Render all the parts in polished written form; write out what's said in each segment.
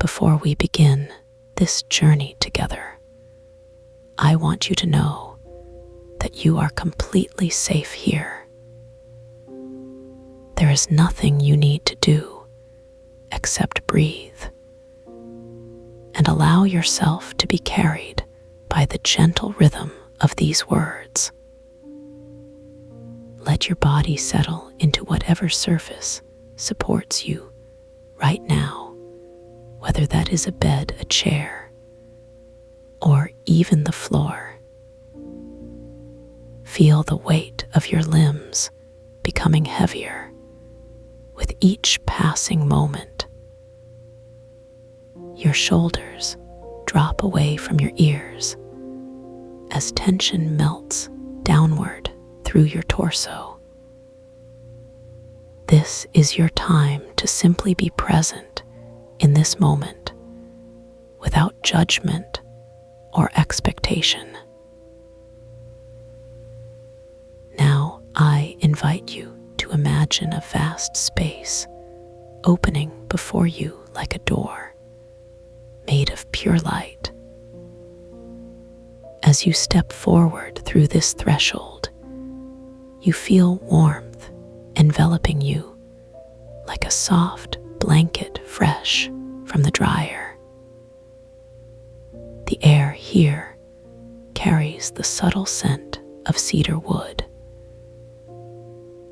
Before we begin this journey together, I want you to know that you are completely safe here. There is nothing you need to do except breathe and allow yourself to be carried by the gentle rhythm of these words. Let your body settle into whatever surface supports you right now, whether that is a bed, a chair, or even the floor. Feel the weight of your limbs becoming heavier with each passing moment. Your shoulders drop away from your ears as tension melts downward through your torso. This is your time to simply be present in this moment without judgment or expectation. Now I invite you to imagine a vast space opening before you like a door made of pure light. As you step forward through this threshold, you feel warmth enveloping you like a soft blanket fresh from the dryer. The air here carries the subtle scent of cedar wood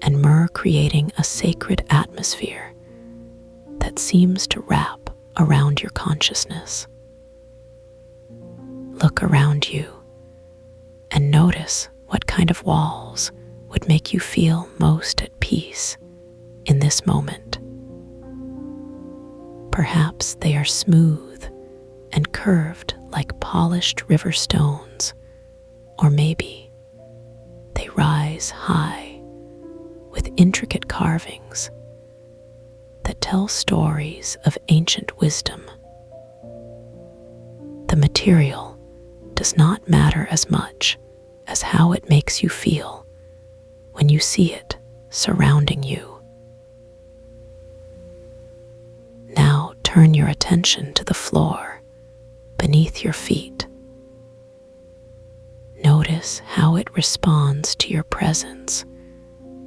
and myrrh, creating a sacred atmosphere that seems to wrap around your consciousness. Look around you and notice what kind of walls would make you feel most at peace in this moment. Perhaps they are smooth and curved like polished river stones, or maybe they rise high with intricate carvings that tell stories of ancient wisdom. The material does not matter as much as how it makes you feel when you see it surrounding you. Now turn your attention to the floor beneath your feet. Notice how it responds to your presence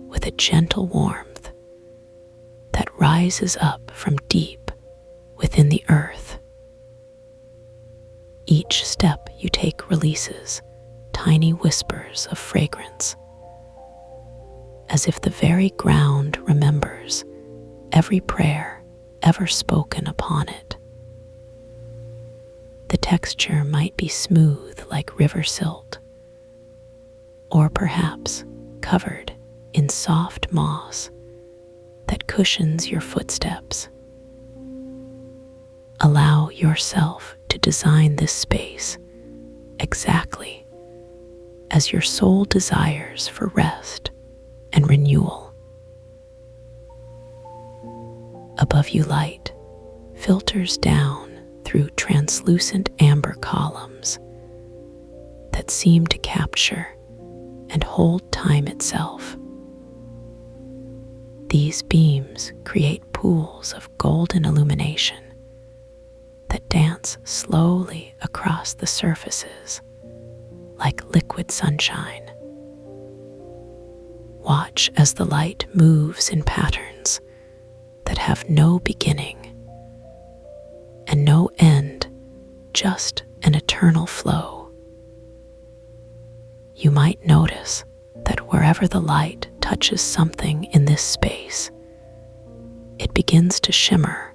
with a gentle warmth that rises up from deep within the earth. Each step you take releases tiny whispers of fragrance, as if the very ground remembers every prayer ever spoken upon it. The texture might be smooth like river silt, or perhaps covered in soft moss that cushions your footsteps. Allow yourself to design this space exactly as your soul desires for rest and renewal. Above you, light filters down through translucent amber columns that seem to capture and hold time itself. These beams create pools of golden illumination that dance slowly across the surfaces like liquid sunshine. Watch as the light moves in patterns that have no beginning and no end, just an eternal flow. You might notice that wherever the light touches something in this space, it begins to shimmer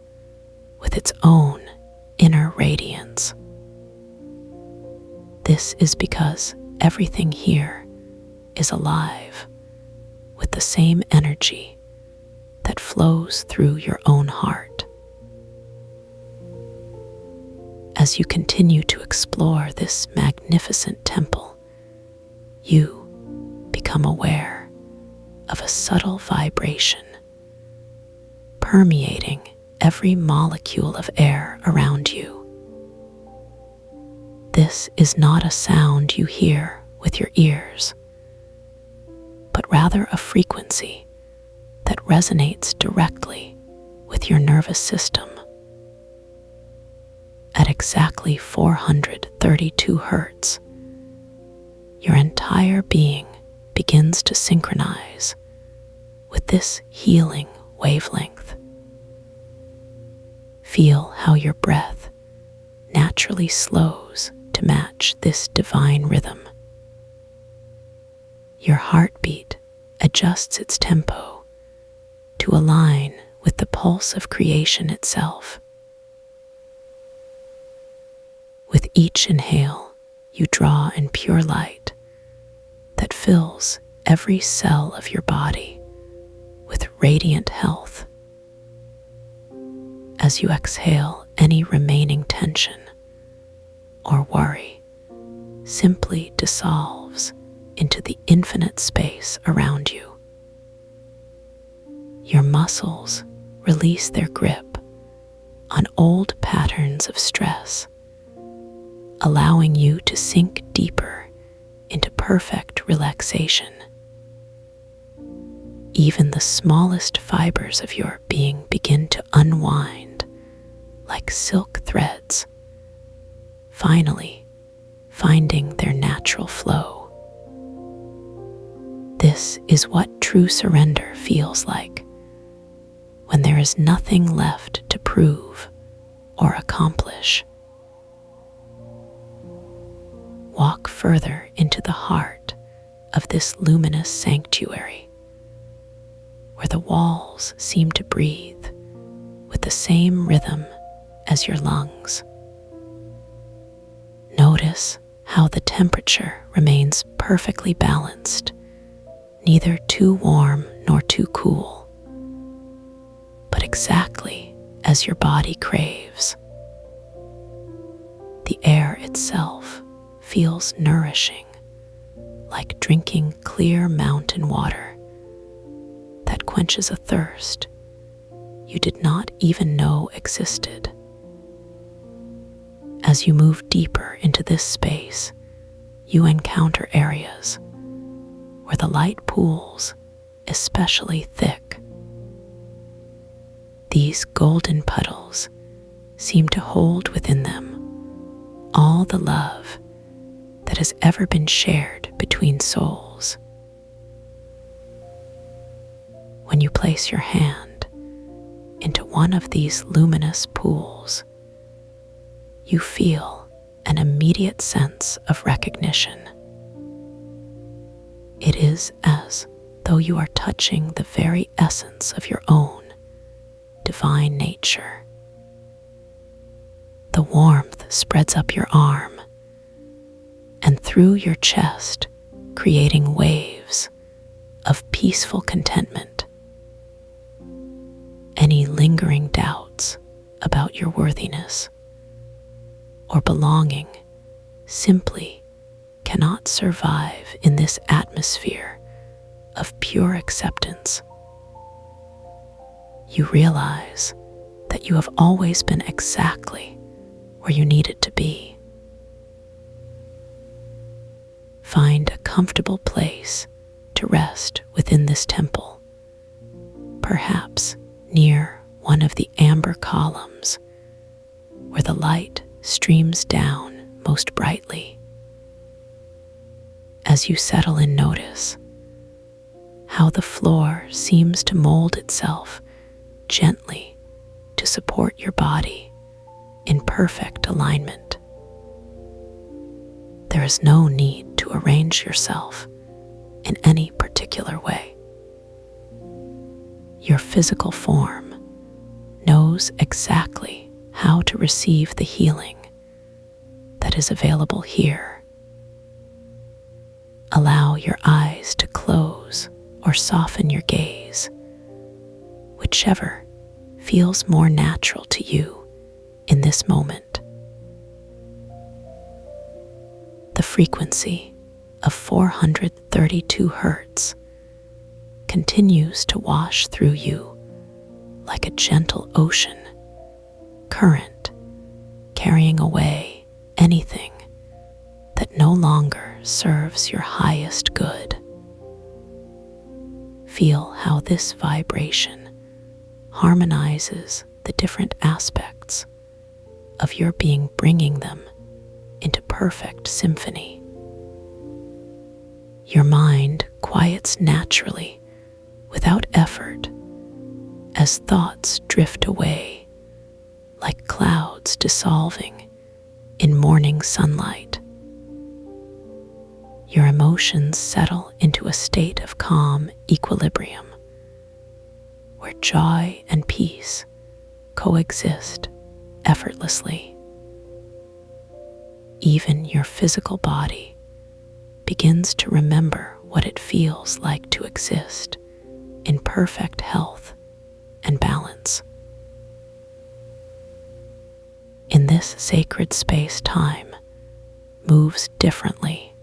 with its own inner radiance. This is because everything here is alive with the same energy that flows through your own heart. As you continue to explore this magnificent temple, you become aware of a subtle vibration permeating every molecule of air around you. This is not a sound you hear with your ears, but rather a frequency that resonates directly with your nervous system. exactly 432 hertz, your entire being begins to synchronize with this healing wavelength. Feel how your breath naturally slows to match this divine rhythm. Your heartbeat adjusts its tempo to align with the pulse of creation itself. With each inhale, you draw in pure light that fills every cell of your body with radiant health. As you exhale, any remaining tension or worry simply dissolves into the infinite space around you. Your muscles release their grip on old patterns of stress, allowing you to sink deeper into perfect relaxation. Even the smallest fibers of your being begin to unwind like silk threads, finally finding their natural flow. This is what true surrender feels like, when there is nothing left to prove or accomplish. Walk further into the heart of this luminous sanctuary, where the walls seem to breathe with the same rhythm as your lungs. Notice how the temperature remains perfectly balanced, neither too warm nor too cool, but exactly as your body craves. The air itself feels nourishing, like drinking clear mountain water that quenches a thirst you did not even know existed. As you move deeper into this space, you encounter areas where the light pools especially thick. These golden puddles seem to hold within them all the love that has ever been shared between souls. When you place your hand into one of these luminous pools, you feel an immediate sense of recognition. It is as though you are touching the very essence of your own divine nature. The warmth spreads up your arm and through your chest, creating waves of peaceful contentment. Any lingering doubts about your worthiness or belonging simply cannot survive in this atmosphere of pure acceptance. You realize that you have always been exactly where you needed to be. Find a comfortable place to rest within this temple, perhaps near one of the amber columns where the light streams down most brightly. As you settle in, notice how the floor seems to mold itself gently to support your body in perfect alignment. There is no need to arrange yourself in any particular way. Your physical form knows exactly how to receive the healing that is available here. Allow your eyes to close or soften your gaze, whichever feels more natural to you in this moment. The frequency of 432 hertz continues to wash through you like a gentle ocean current, carrying away anything that no longer serves your highest good. Feel how this vibration harmonizes the different aspects of your being bringing them into perfect symphony. Your mind quiets naturally, without effort, as thoughts drift away, like clouds dissolving in morning sunlight. Your emotions settle into a state of calm equilibrium, where joy and peace coexist effortlessly. Even your physical body begins to remember what it feels like to exist in perfect health and balance. In this sacred space, time moves differently.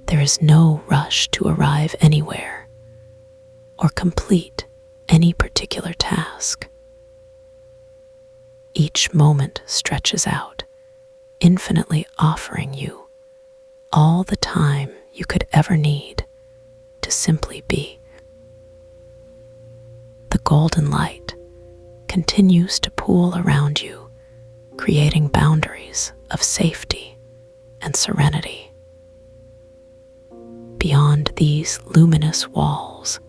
There is no rush to arrive anywhere or complete any particular task. Each moment stretches out, infinitely offering you all the time you could ever need to simply be. The golden light continues to pool around you, creating boundaries of safety and serenity. Beyond these luminous walls,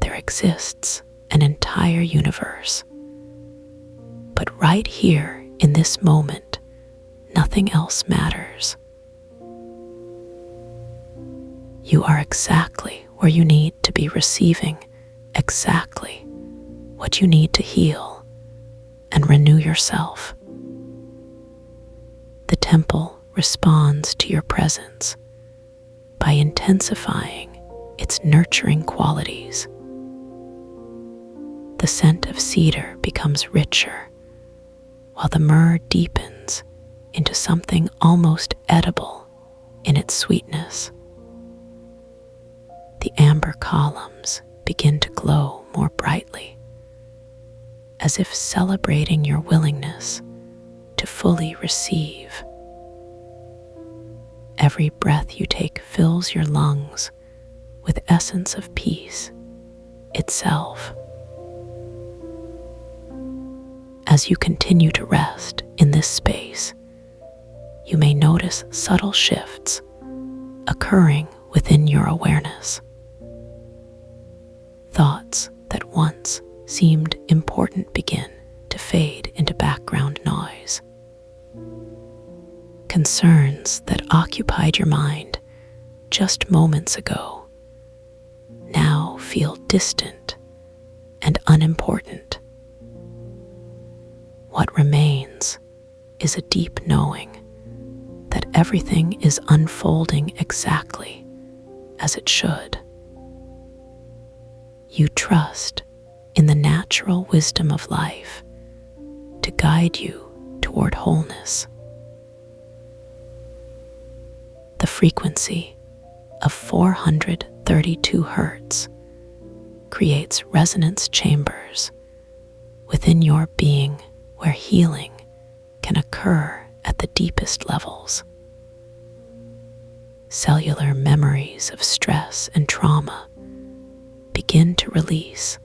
there exists an entire universe. But right here in this moment, nothing else matters. You are exactly where you need to be, receiving exactly what you need to heal and renew yourself. The temple responds to your presence by intensifying its nurturing qualities. The scent of cedar becomes richer, while the myrrh deepens into something almost edible in its sweetness. The amber columns begin to glow more brightly, as if celebrating your willingness to fully receive. Every breath you take fills your lungs with essence of peace itself. As you continue to rest in this space, you may notice subtle shifts occurring within your awareness. Thoughts that once seemed important begin to fade into background noise. Concerns that occupied your mind just moments ago now feel distant and unimportant. What remains is a deep knowing that everything is unfolding exactly as it should. You trust in the natural wisdom of life to guide you toward wholeness. The frequency of 432 hertz creates resonance chambers within your being where healing can occur at the deepest levels. Cellular memories of stress and trauma begin to release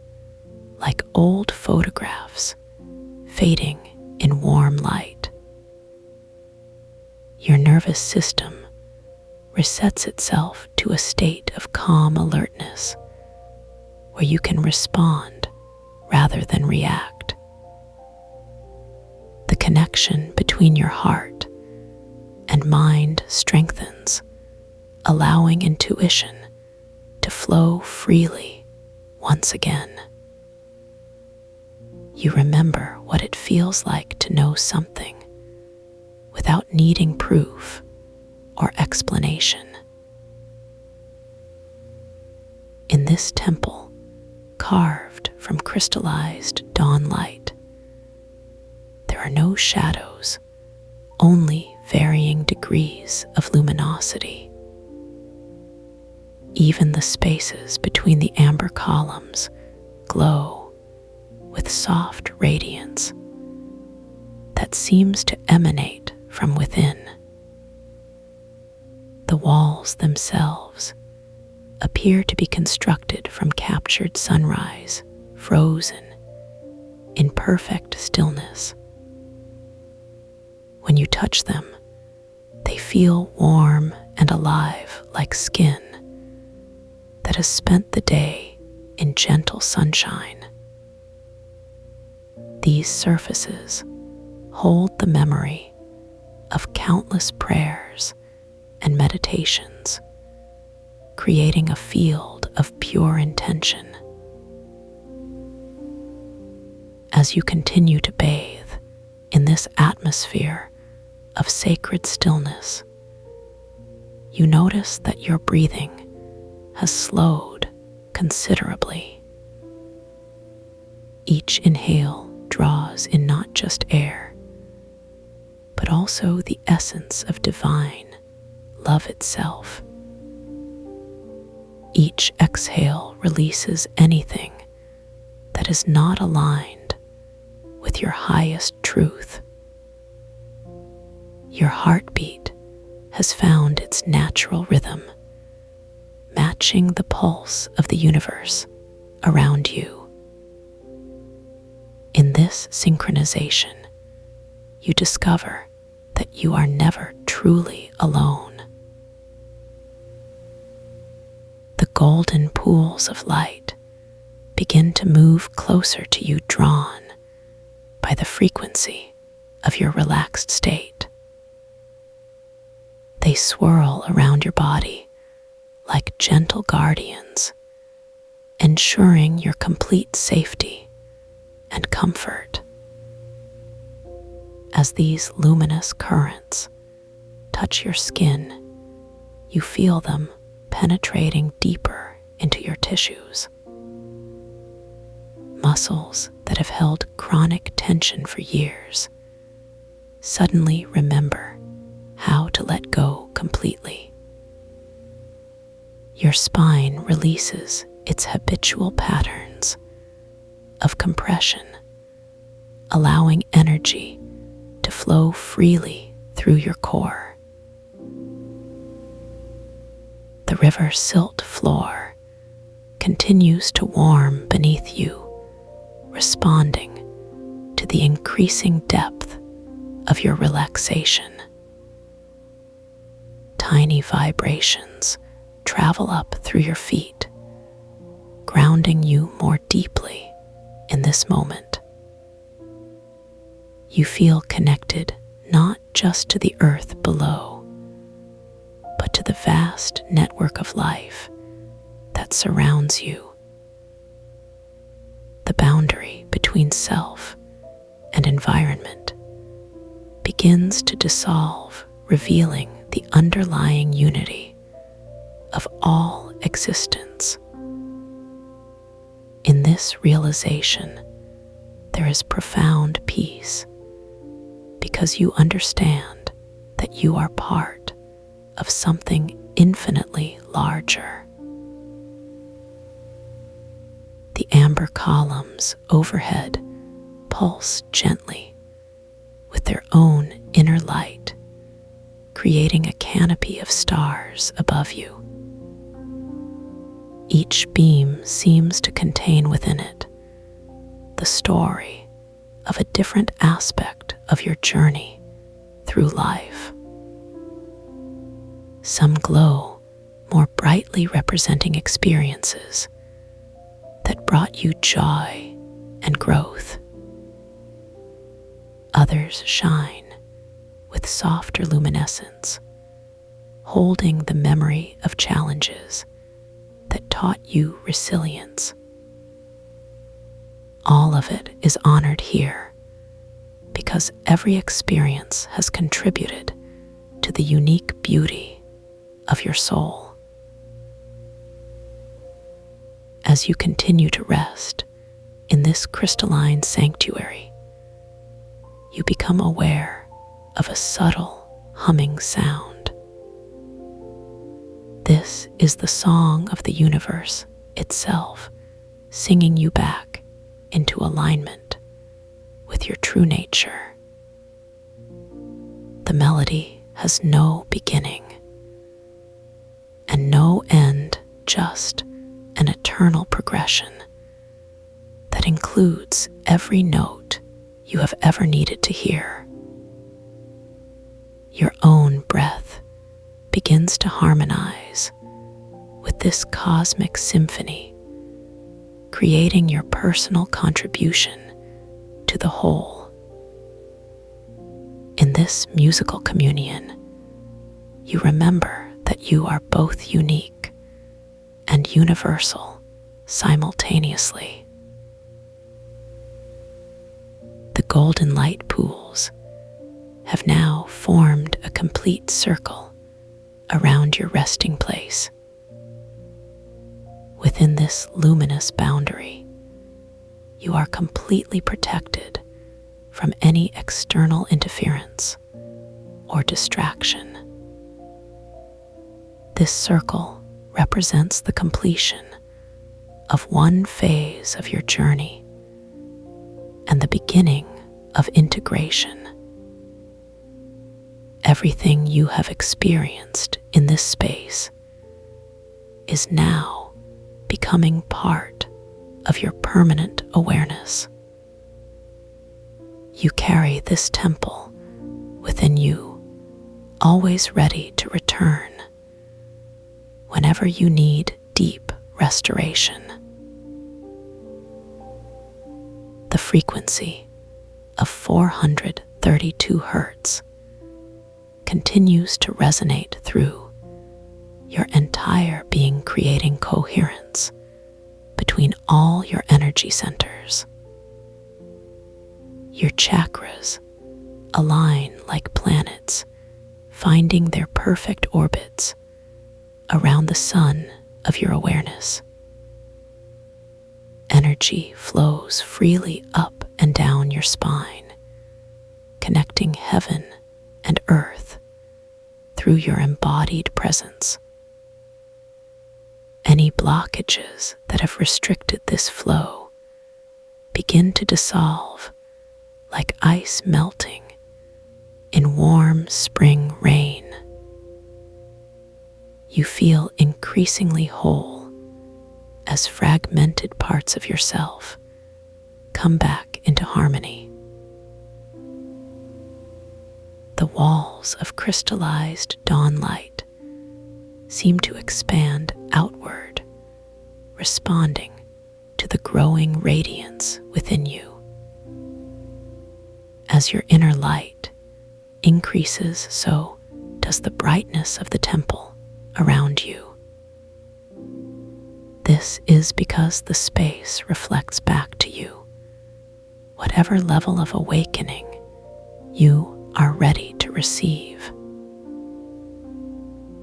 like old photographs fading in warm light. Your nervous system resets itself to a state of calm alertness where you can respond rather than react. The connection between your heart and mind strengthens, allowing intuition to flow freely once again. You remember what it feels like to know something without needing proof or explanation. In this temple, carved from crystallized dawn light, there are no shadows, only varying degrees of luminosity. Even the spaces between the amber columns glow with soft radiance that seems to emanate from within. The walls themselves appear to be constructed from captured sunrise, frozen in perfect stillness. When you touch them, they feel warm and alive like skin that has spent the day in gentle sunshine. These surfaces hold the memory of countless prayers and meditations, creating a field of pure intention. As you continue to bathe in this atmosphere of sacred stillness, you notice that your breathing has slowed considerably. Each inhale draws in not just air, but also the essence of divine love itself. Each exhale releases anything that is not aligned with your highest truth. Your heartbeat has found its natural rhythm, matching the pulse of the universe around you. In this synchronization, you discover that you are never truly alone. The golden pools of light begin to move closer to you, drawn by the frequency of your relaxed state. They swirl around your body like gentle guardians, ensuring your complete safety and comfort. As these luminous currents touch your skin, you feel them penetrating deeper into your tissues. Muscles that have held chronic tension for years suddenly remember how to let go completely. Your spine releases its habitual patterns of compression, allowing energy to flow freely through your core. The river silt floor continues to warm beneath you, responding to the increasing depth of your relaxation. Tiny vibrations travel up through your feet, grounding you more deeply in this moment. You feel connected not just to the earth below, but to the vast network of life that surrounds you. The boundary between self and environment begins to dissolve, revealing the underlying unity of all existence. In this realization, there is profound peace, because you understand that you are part of something infinitely larger. The amber columns overhead pulse gently with their own inner light, creating a canopy of stars above you. Each beam seems to contain within it the story of a different aspect of your journey through life. Some glow more brightly, representing experiences that brought you joy and growth. Others shine with softer luminescence, holding the memory of challenges that taught you resilience. All of it is honored here, because every experience has contributed to the unique beauty of your soul. As you continue to rest in this crystalline sanctuary, you become aware of a subtle humming sound. This is the song of the universe itself, singing you back into alignment with your true nature. The melody has no beginning and no end, just an eternal progression that includes every note you have ever needed to hear. Your own breath begins to harmonize with this cosmic symphony, creating your personal contribution to the whole. In this musical communion, you remember that you are both unique and universal simultaneously. The golden light pools have now formed a complete circle around your resting place. Within this luminous boundary, you are completely protected from any external interference or distraction. This circle represents the completion of one phase of your journey and the beginning of integration. Everything you have experienced in this space is now becoming part of your permanent awareness. You carry this temple within you, always ready to return whenever you need deep restoration. The frequency of 432 Hertz continues to resonate through your entire being, creating coherence between all your energy centers. Your chakras align like planets, finding their perfect orbits around the sun of your awareness. Energy flows freely up and down your spine, connecting heaven and earth through your embodied presence. Any blockages that have restricted this flow begin to dissolve like ice melting in warm spring rain. You feel increasingly whole as fragmented parts of yourself come back into harmony. The walls of crystallized dawn light seem to expand outward, responding to the growing radiance within you. As your inner light increases, so does the brightness of the temple around you. This is because the space reflects back to you whatever level of awakening you are ready to receive.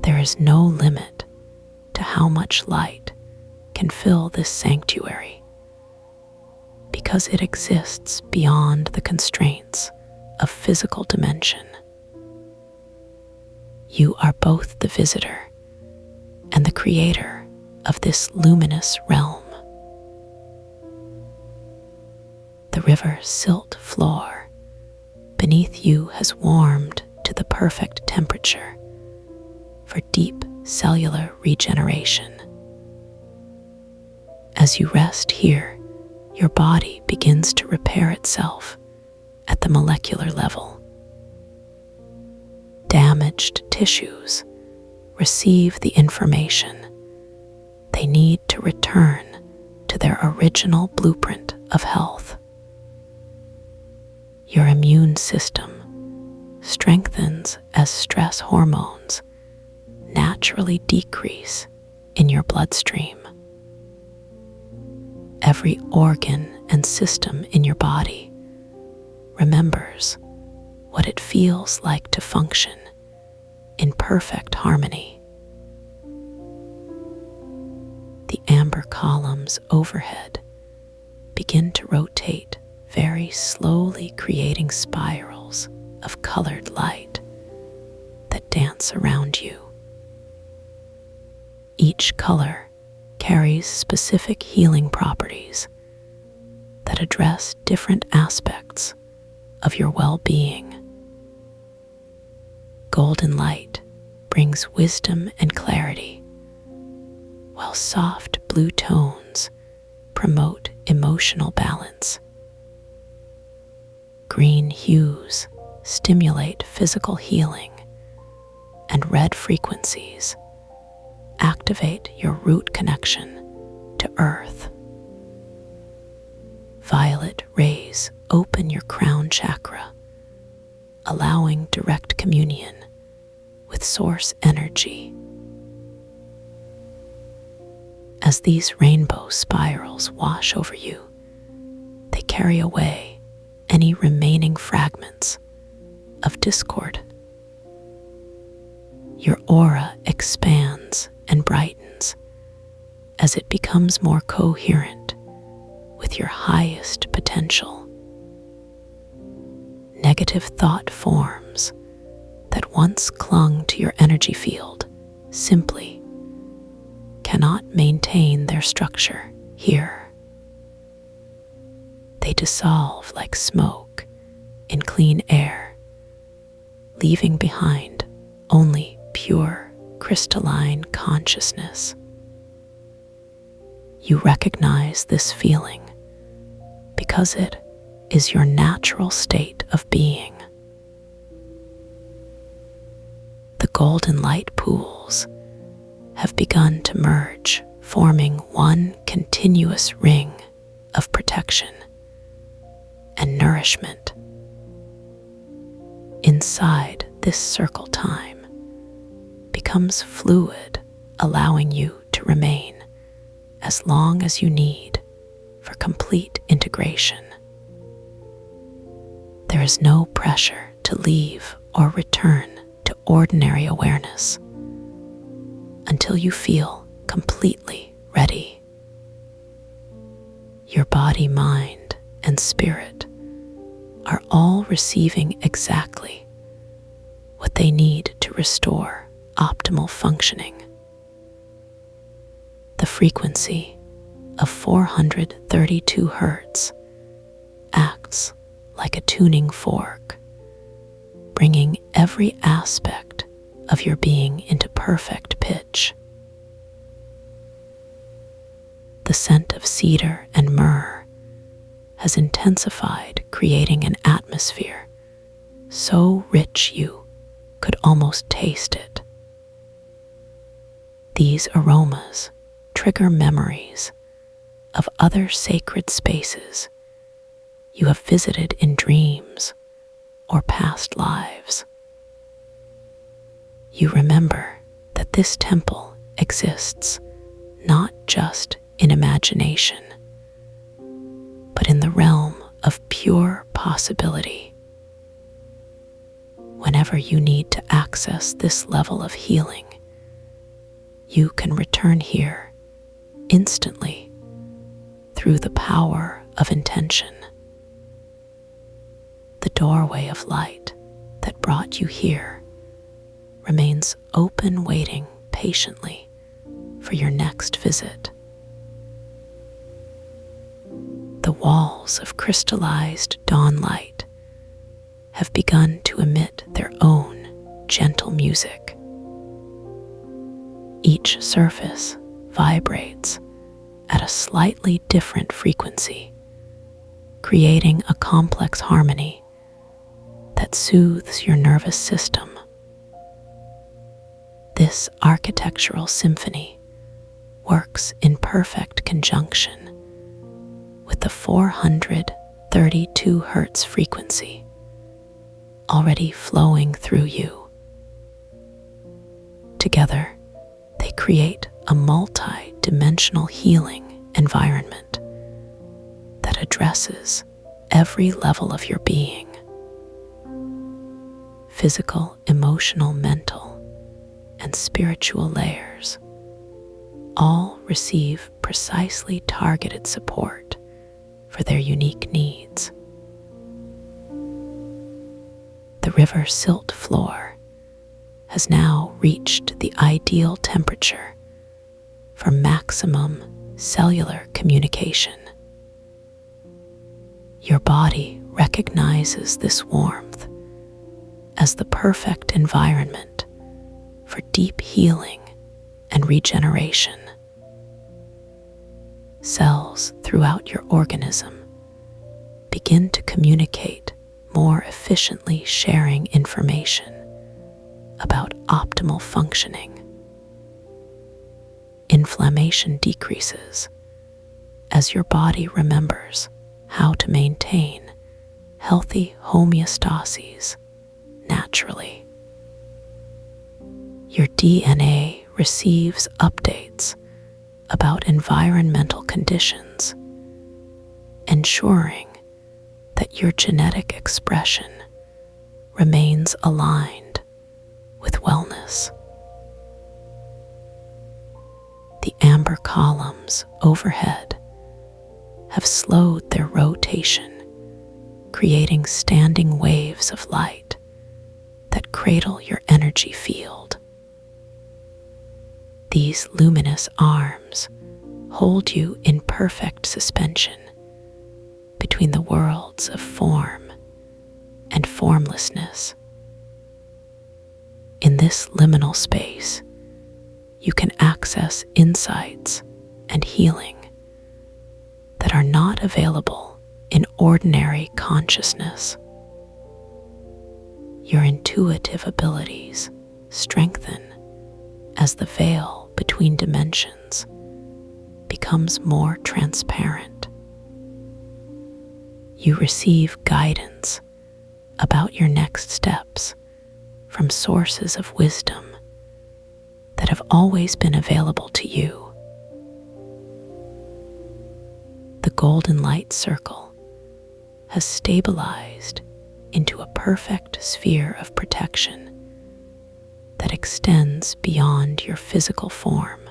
There is no limit to how much light can fill this sanctuary, because it exists beyond the constraints of physical dimension. You are both the visitor and the creator of this luminous realm. The river's silt floor beneath you has warmed to the perfect temperature for deep cellular regeneration. As you rest here, your body begins to repair itself at the molecular level. Damaged tissues receive the information they need to return to their original blueprint of health. Your immune system strengthens as stress hormones naturally decrease in your bloodstream. Every organ and system in your body remembers what it feels like to function in perfect harmony. The amber columns overhead begin to rotate very slowly, creating spirals of colored light that dance around you. Each color carries specific healing properties that address different aspects of your well-being. Golden light brings wisdom and clarity, while soft blue tones promote emotional balance. Green hues stimulate physical healing, red frequencies activate your root connection to Earth. Violet rays open your crown chakra, allowing direct communion with source energy. As these rainbow spirals wash over you, they carry away any remaining fragments of discord. Your aura expands and brightens as it becomes more coherent with your highest potential. Negative thought forms that once clung to your energy field simply cannot maintain their structure here. They dissolve like smoke in clean air, leaving behind only pure, crystalline consciousness. You recognize this feeling because it is your natural state of being. The golden light pools have begun to merge, forming one continuous ring of protection and nourishment. Inside this circle, time becomes fluid, allowing you to remain as long as you need for complete integration. There is no pressure to leave or return to ordinary awareness until you feel completely ready. Your body, mind, and spirit are all receiving exactly what they need to restore optimal functioning. The frequency of 432 Hz acts like a tuning fork, bringing every aspect of your being into perfect pitch. The scent of cedar and myrrh has intensified, creating an atmosphere so rich you could almost taste it. These aromas trigger memories of other sacred spaces you have visited in dreams or past lives. You remember that this temple exists not just in imagination, but in the realm of pure possibility. Whenever you need to access this level of healing, you can return here instantly through the power of intention. The doorway of light that brought you here remains open, waiting patiently for your next visit. The walls of crystallized dawn light have begun to emit their own gentle music. Each surface vibrates at a slightly different frequency, creating a complex harmony that soothes your nervous system. This architectural symphony works in perfect conjunction with the 432 Hz frequency already flowing through you. Together, they create a multi-dimensional healing environment that addresses every level of your being: physical, emotional, mental, and spiritual layers. All receive precisely targeted support for their unique needs. The river silt floor has now reached the ideal temperature for maximum cellular communication. Your body recognizes this warmth as the perfect environment for deep healing and regeneration. Cells throughout your organism begin to communicate more efficiently, sharing information about optimal functioning. Inflammation decreases as your body remembers how to maintain healthy homeostases naturally. Your DNA receives updates about environmental conditions, ensuring that your genetic expression remains aligned with wellness. The amber columns overhead have slowed their rotation, creating standing waves of light that cradle your energy field. These luminous arms hold you in perfect suspension between the worlds of form and formlessness. In this liminal space, you can access insights and healing that are not available in ordinary consciousness. Your intuitive abilities strengthen as the veil between dimensions becomes more transparent. You receive guidance about your next steps from sources of wisdom that have always been available to you. The golden light circle has stabilized into a perfect sphere of protection that extends beyond your physical form.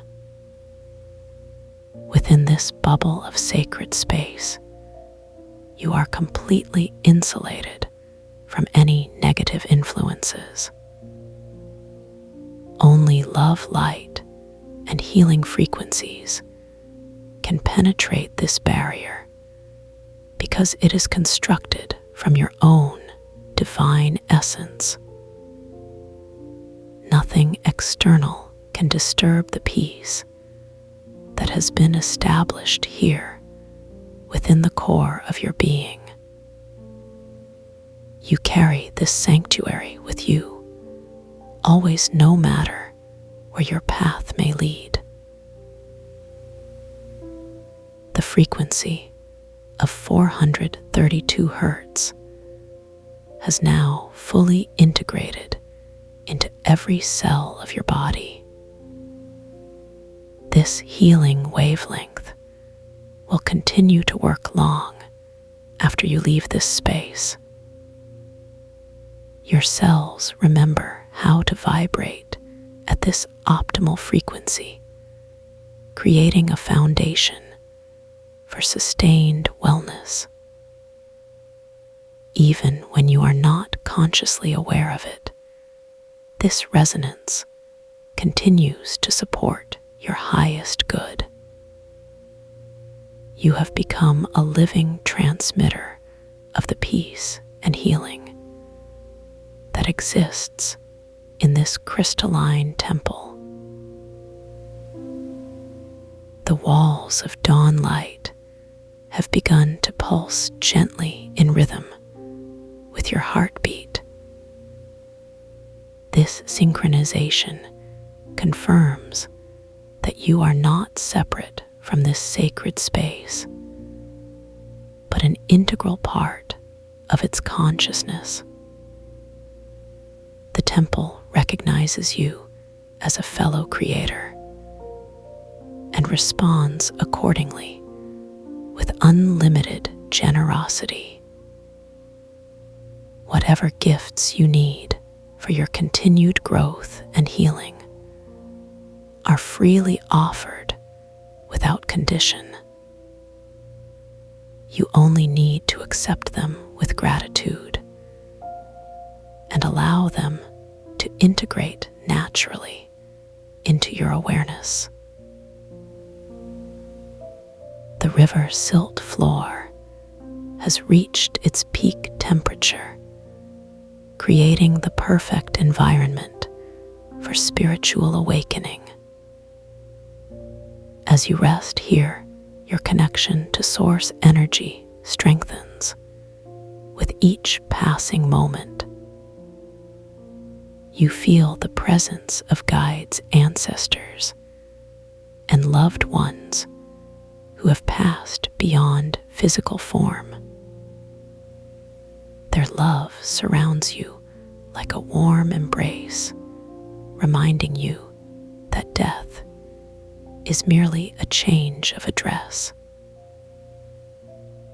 Within this bubble of sacred space, you are completely insulated from any negative influences. Only love light and healing frequencies can penetrate this barrier because it is constructed from your own divine essence. Nothing external can disturb the peace that has been established here within the core of your being. You carry this sanctuary with you, always, no matter where your path may lead. The frequency of 432 Hertz has now fully integrated into every cell of your body. This healing wavelength will continue to work long after you leave this space. Your cells remember how to vibrate at this optimal frequency, creating a foundation for sustained wellness. Even when you are not consciously aware of it, this resonance continues to support your highest good. You have become a living transmitter of the peace and healing that exists in this crystalline temple. The walls of dawn light have begun to pulse gently in rhythm with your heartbeat. This synchronization confirms that you are not separate from this sacred space, but an integral part of its consciousness. The temple recognizes you as a fellow creator and responds accordingly with unlimited generosity. Whatever gifts you need for your continued growth and healing are freely offered without condition. You only need to accept them with gratitude and allow them to integrate naturally into your awareness. The river silt floor has reached its peak temperature, creating the perfect environment for spiritual awakening. As you rest here, your connection to source energy strengthens with each passing moment. You feel the presence of guides, ancestors, and loved ones who have passed beyond physical form. Their love surrounds you like a warm embrace, reminding you that death is merely a change of address.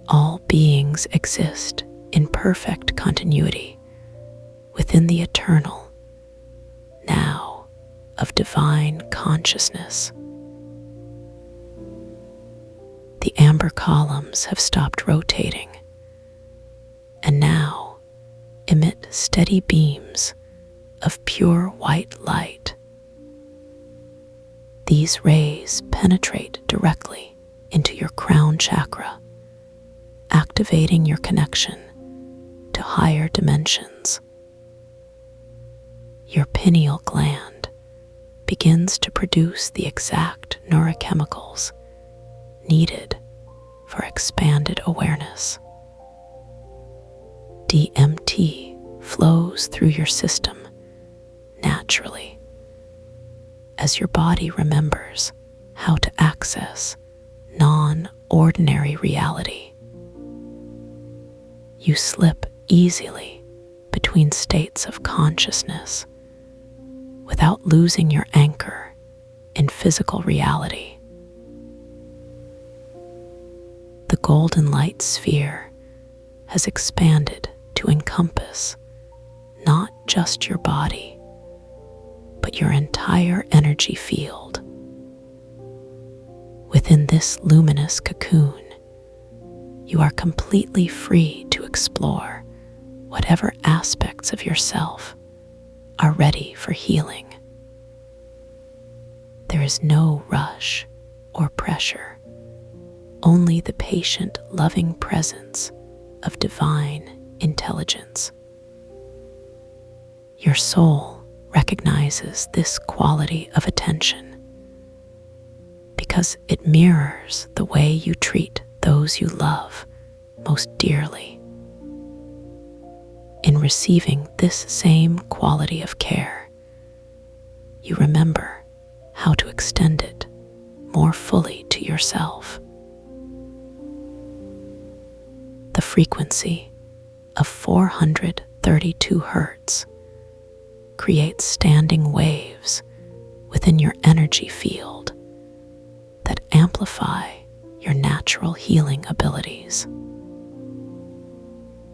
All beings exist in perfect continuity within the eternal now of divine consciousness. The amber columns have stopped rotating and now emit steady beams of pure white light. These rays penetrate directly into your crown chakra, activating your connection to higher dimensions. Your pineal gland begins to produce the exact neurochemicals needed for expanded awareness. DMT flows through your system naturally as your body remembers how to access non-ordinary reality. You slip easily between states of consciousness without losing your anchor in physical reality. The golden light sphere has expanded to encompass not just your body, but your entire energy field. Within this luminous cocoon, you are completely free to explore whatever aspects of yourself are ready for healing. There is no rush or pressure, only the patient, loving presence of divine intelligence. Your soul recognizes this quality of attention because it mirrors the way you treat those you love most dearly. In receiving this same quality of care, you remember how to extend it more fully to yourself. The frequency of 432 hertz creates standing waves within your energy field that amplify your natural healing abilities.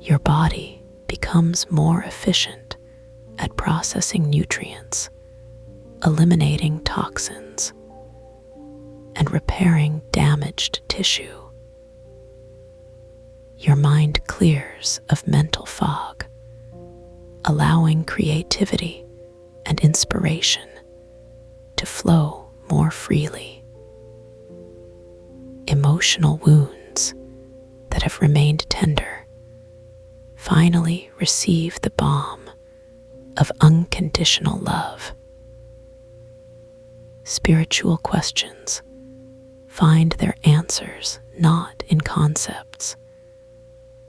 Your body becomes more efficient at processing nutrients, eliminating toxins, and repairing damaged tissue. Your mind clears of mental fog, allowing creativity and inspiration to flow more freely. Emotional wounds that have remained tender finally receive the balm of unconditional love. Spiritual questions find their answers not in concepts,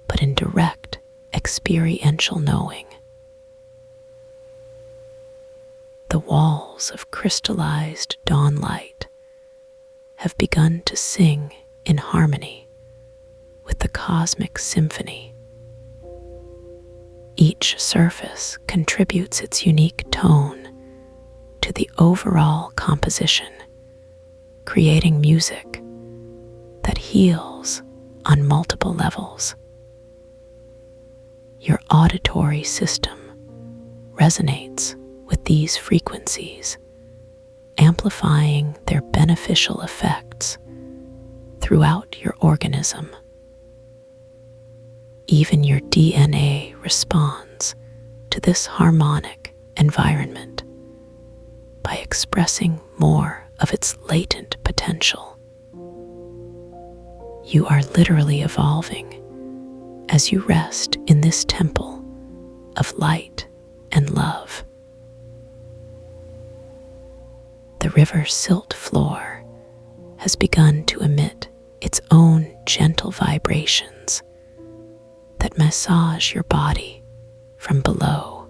but in direct experiential knowing. The walls of crystallized dawn light have begun to sing in harmony with the cosmic symphony. Each surface contributes its unique tone to the overall composition, creating music that heals on multiple levels. Your auditory system resonates with these frequencies, amplifying their beneficial effects throughout your organism. Even your DNA responds to this harmonic environment by expressing more of its latent potential. You are literally evolving as you rest in this temple of light and love. The river's silt floor has begun to emit its own gentle vibrations that massage your body from below.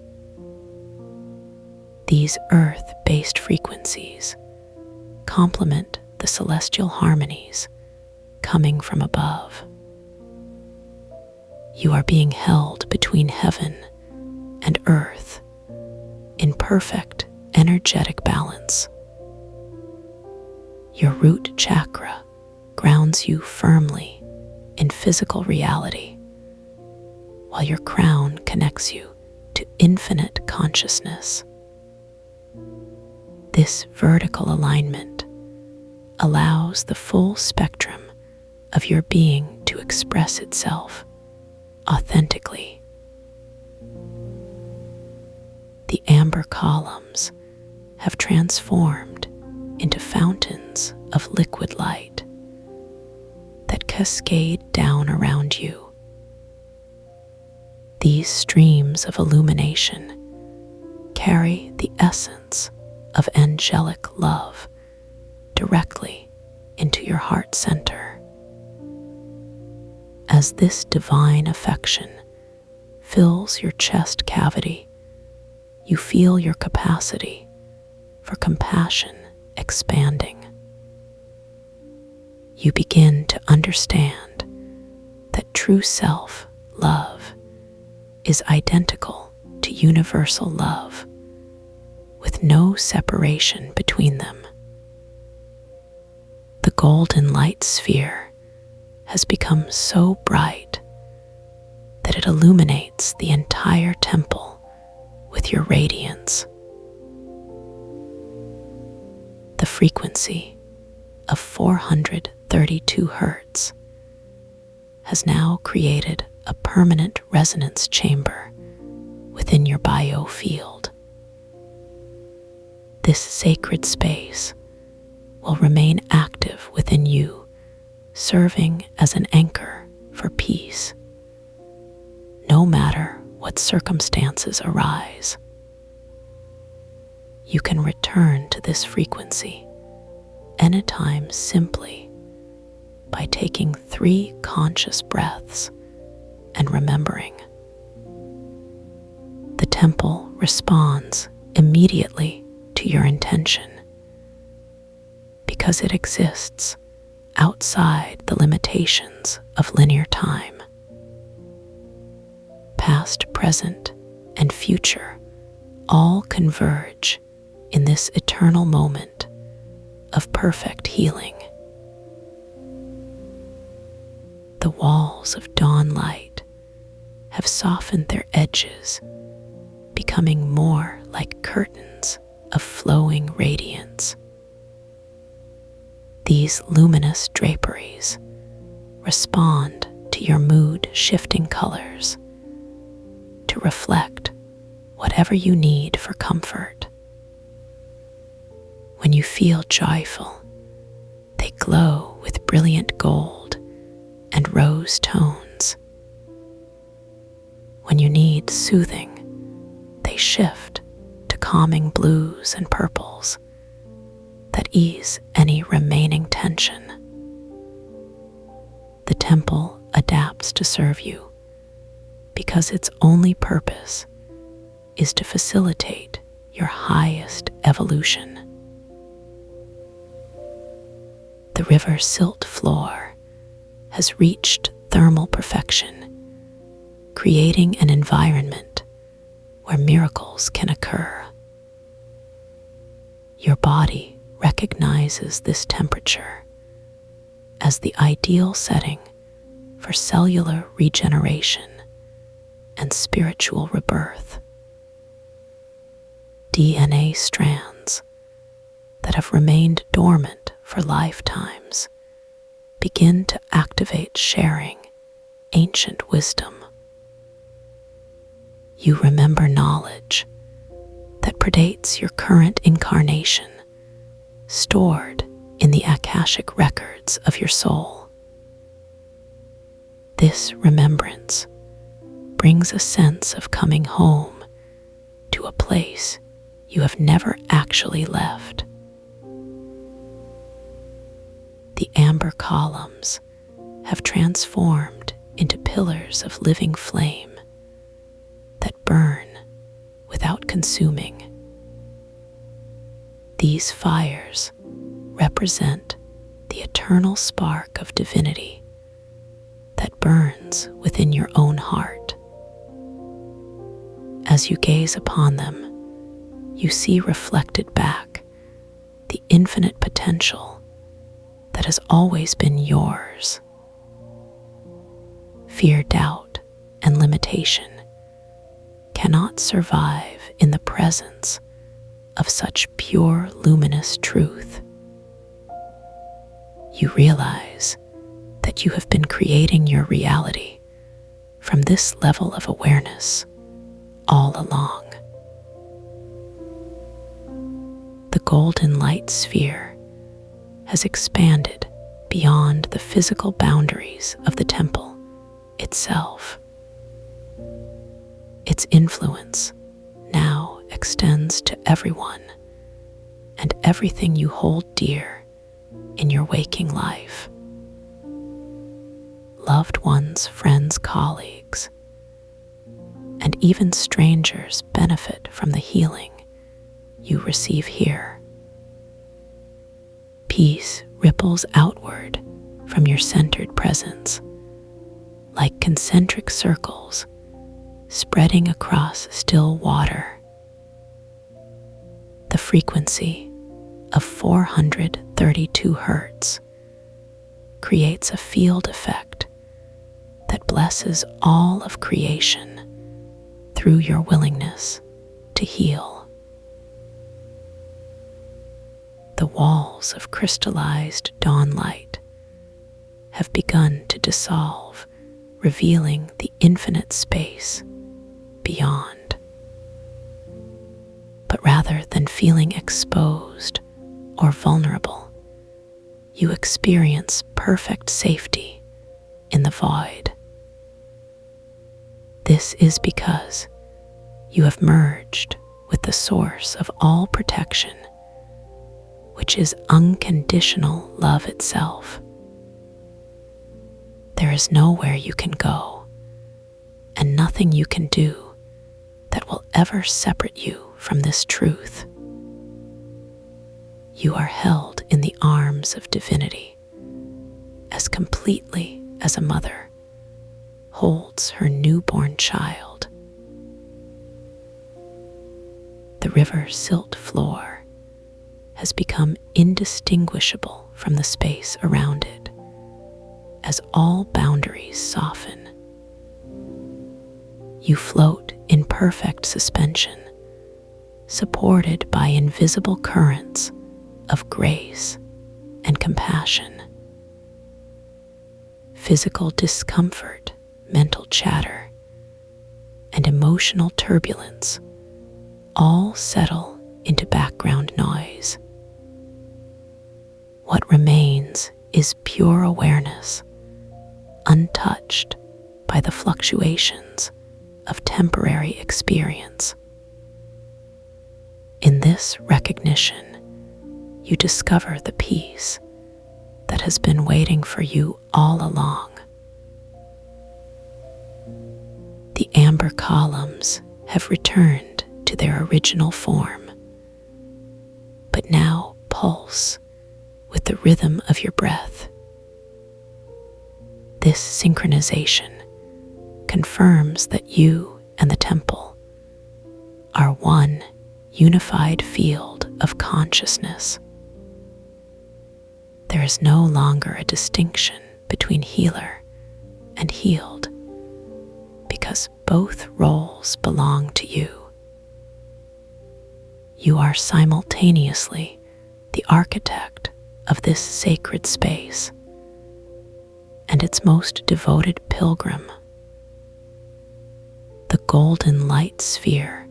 These earth-based frequencies complement the celestial harmonies coming from above. You are being held between heaven and earth in perfect energetic balance. Your root chakra grounds you firmly in physical reality, while your crown connects you to infinite consciousness. This vertical alignment allows the full spectrum of your being to express itself authentically. The amber columns have transformed into fountains of liquid light that cascade down around you. These streams of illumination carry the essence of angelic love directly into your heart center. As this divine affection fills your chest cavity, you feel your capacity for compassion expanding. You begin to understand that true self-love is identical to universal love, with no separation between them. The golden light sphere has become so bright that it illuminates the entire temple with your radiance. The frequency of 432 Hertz has now created a permanent resonance chamber within your biofield. This sacred space will remain active within you, serving as an anchor for peace, no matter what circumstances arise. You can return to this frequency anytime simply by taking 3 conscious breaths and remembering. The temple responds immediately to your intention because it exists outside the limitations of linear time. Past, present, and future all converge in this eternal moment of perfect healing. The walls of dawn light have softened their edges, becoming more like curtains of flowing radiance. These luminous draperies respond to your mood-shifting colors to reflect whatever you need for comfort. When you feel joyful, they glow with brilliant gold and rose tones. When you need soothing, they shift to calming blues and purples that ease any remaining tension. The temple adapts to serve you because its only purpose is to facilitate your highest evolution. The river silt floor has reached thermal perfection, creating an environment where miracles can occur. Your body recognizes this temperature as the ideal setting for cellular regeneration and spiritual rebirth. DNA strands that have remained dormant for lifetimes begin to activate, sharing ancient wisdom. You remember knowledge that predates your current incarnation, stored in the Akashic records of your soul. This remembrance brings a sense of coming home to a place you have never actually left. The amber columns have transformed into pillars of living flame that burn without consuming. These fires represent the eternal spark of divinity that burns within your own heart. As you gaze upon them, you see reflected back the infinite potential that has always been yours. Fear, doubt, and limitation cannot survive in the presence of such pure, luminous truth. You realize that you have been creating your reality from this level of awareness all along. The golden light sphere has expanded beyond the physical boundaries of the temple itself. Its influence now extends to everyone and everything you hold dear in your waking life. Loved ones, friends, colleagues, and even strangers benefit from the healing you receive here. Peace ripples outward from your centered presence, like concentric circles spreading across still water. The frequency of 432 hertz creates a field effect that blesses all of creation through your willingness to heal. The walls of crystallized dawn light have begun to dissolve, revealing the infinite space beyond. But rather than feeling exposed or vulnerable, you experience perfect safety in the void. This is because you have merged with the source of all protection, which is unconditional love itself. There is nowhere you can go, and nothing you can do that will ever separate you from this truth. You are held in the arms of divinity as completely as a mother holds her newborn child. The river silt floor has become indistinguishable from the space around it as all boundaries soften. You float in perfect suspension, supported by invisible currents of grace and compassion. Physical discomfort, mental chatter, and emotional turbulence all settle into background noise. What remains is pure awareness, untouched by the fluctuations of temporary experience. In this recognition, you discover the peace that has been waiting for you all along. The amber columns have returned to their original form, but now pulse with the rhythm of your breath. This synchronization confirms that you and the temple are one unified field of consciousness. There is no longer a distinction between healer and healed, because both roles belong to you. You are simultaneously the architect of this sacred space and its most devoted pilgrim. The golden light sphere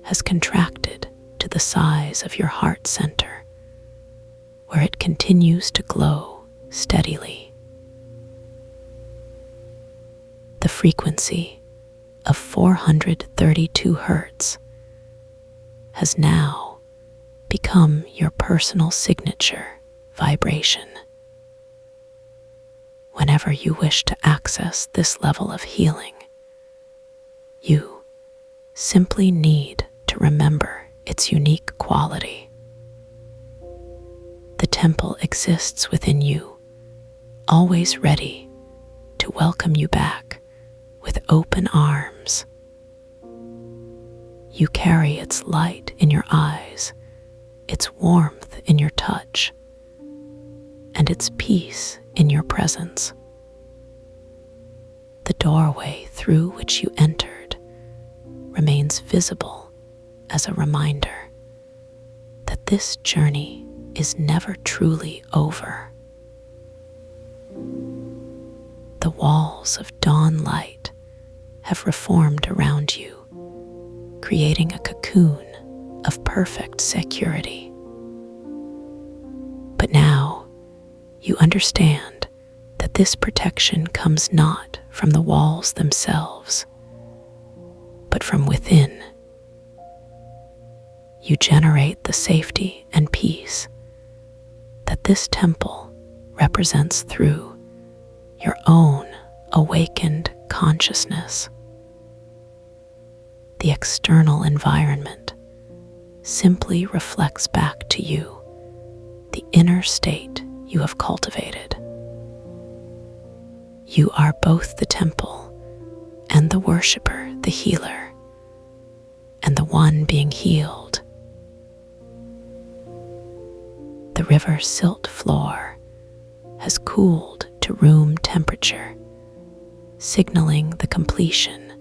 has contracted to the size of your heart center, where it continues to glow steadily. The frequency of 432 hertz has now become your personal signature vibration. Whenever you wish to access this level of healing, you simply need to remember its unique quality. temple exists within you, always ready to welcome you back with open arms. You carry its light in your eyes, its warmth in your touch, and its peace in your presence. The doorway through which you entered remains visible as a reminder that this journey is never truly over. The walls of dawn light have reformed around you, creating a cocoon of perfect security. But now you understand that this protection comes not from the walls themselves, but from within. You generate the safety and peace that this temple represents through your own awakened consciousness. The external environment simply reflects back to you the inner state you have cultivated. You are both the temple and the worshiper, the healer, and the one being healed. The river's silt floor has cooled to room temperature, signaling the completion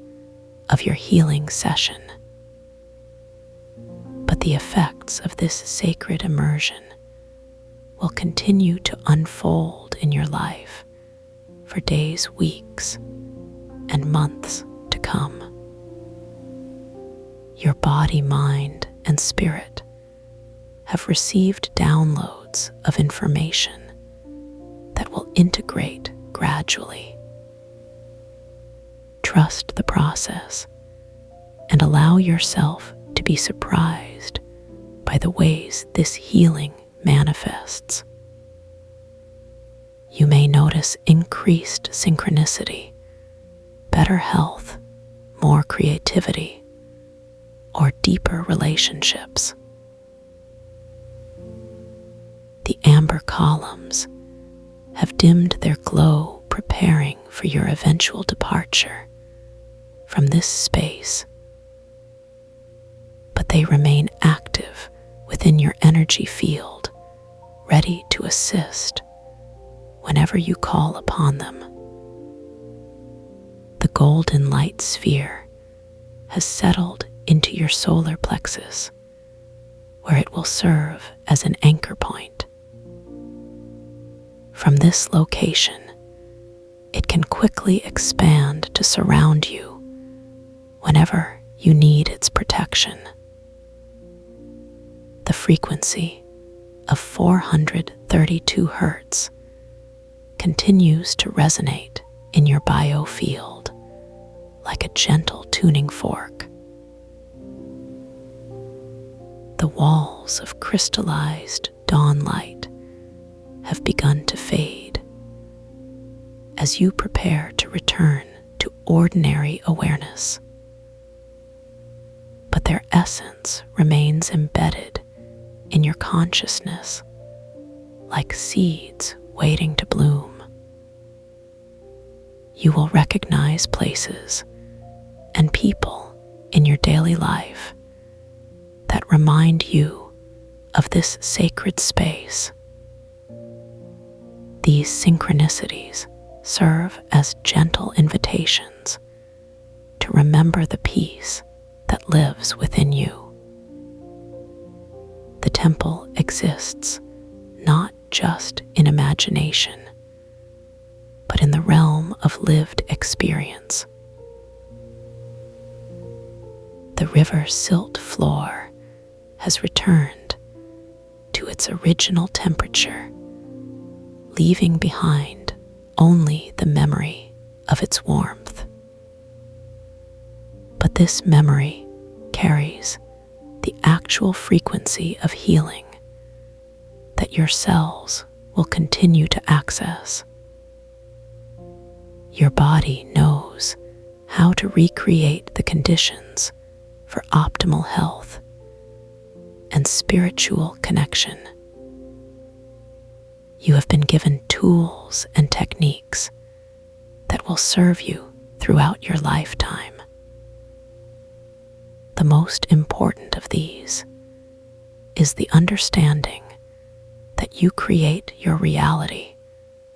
of your healing session. But the effects of this sacred immersion will continue to unfold in your life for days, weeks, and months to come. Your body, mind, and spirit have received downloads of information that will integrate gradually. Trust the process and allow yourself to be surprised by the ways this healing manifests. You may notice increased synchronicity, better health, more creativity, or deeper relationships. The amber columns have dimmed their glow, preparing for your eventual departure from this space. But they remain active within your energy field, ready to assist whenever you call upon them. The golden light sphere has settled into your solar plexus, where it will serve as an anchor point. From this location, it can quickly expand to surround you whenever you need its protection. The frequency of 432 Hz continues to resonate in your biofield like a gentle tuning fork. The walls of crystallized dawn light have begun to fade as you prepare to return to ordinary awareness. But their essence remains embedded in your consciousness like seeds waiting to bloom. You will recognize places and people in your daily life that remind you of this sacred space. These synchronicities serve as gentle invitations to remember the peace that lives within you. The temple exists not just in imagination, but in the realm of lived experience. The river's silt floor has returned to its original temperature, leaving behind only the memory of its warmth. But this memory carries the actual frequency of healing that your cells will continue to access. Your body knows how to recreate the conditions for optimal health and spiritual connection. You have been given tools and techniques that will serve you throughout your lifetime. The most important of these is the understanding that you create your reality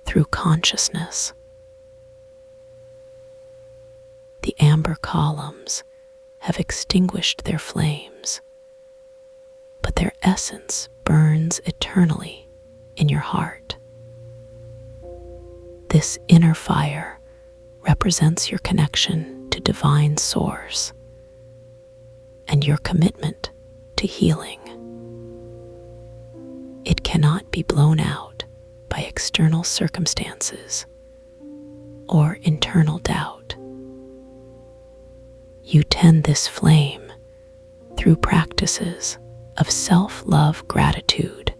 through consciousness. The amber columns have extinguished their flames, but their essence burns eternally in your heart. This inner fire represents your connection to divine source and your commitment to healing. It cannot be blown out by external circumstances or internal doubt. You tend this flame through practices of self-love, gratitude,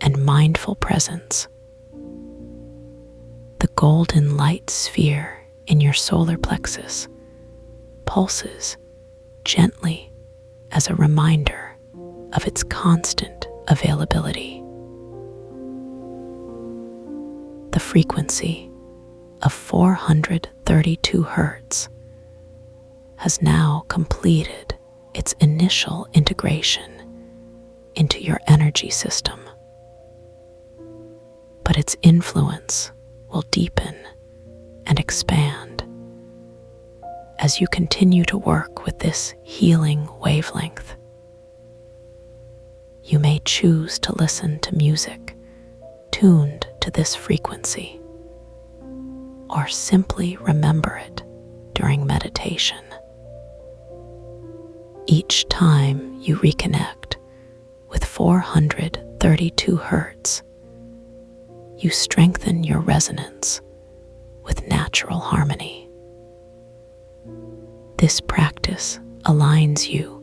and mindful presence. The golden light sphere in your solar plexus pulses gently as a reminder of its constant availability. The frequency of 432 Hertz has now completed its initial integration into your energy system, but its influence will deepen and expand as you continue to work with this healing wavelength. You may choose to listen to music tuned to this frequency, or simply remember it during meditation. Each time you reconnect with 432 Hertz, you strengthen your resonance with natural harmony. This practice aligns you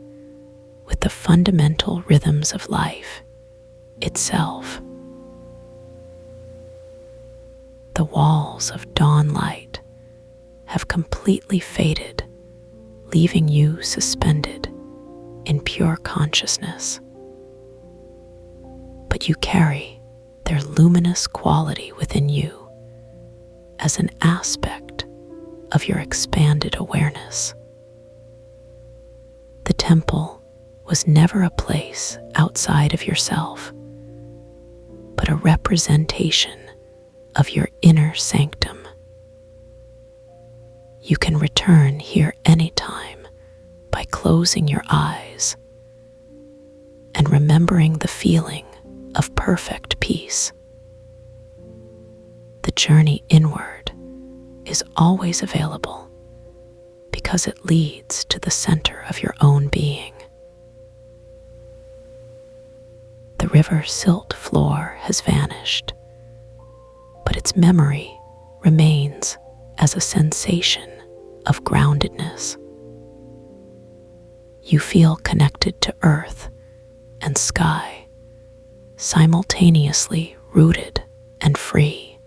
with the fundamental rhythms of life itself. The walls of dawn light have completely faded, leaving you suspended in pure consciousness. But you carry their luminous quality within you as an aspect of your expanded awareness. The temple was never a place outside of yourself, but a representation of your inner sanctum. You can return here anytime by closing your eyes and remembering the feeling of perfect peace. The journey inward is always available because it leads to the center of your own being. The river silt floor has vanished, but its memory remains as a sensation of groundedness. You feel connected to earth and sky, simultaneously rooted and free.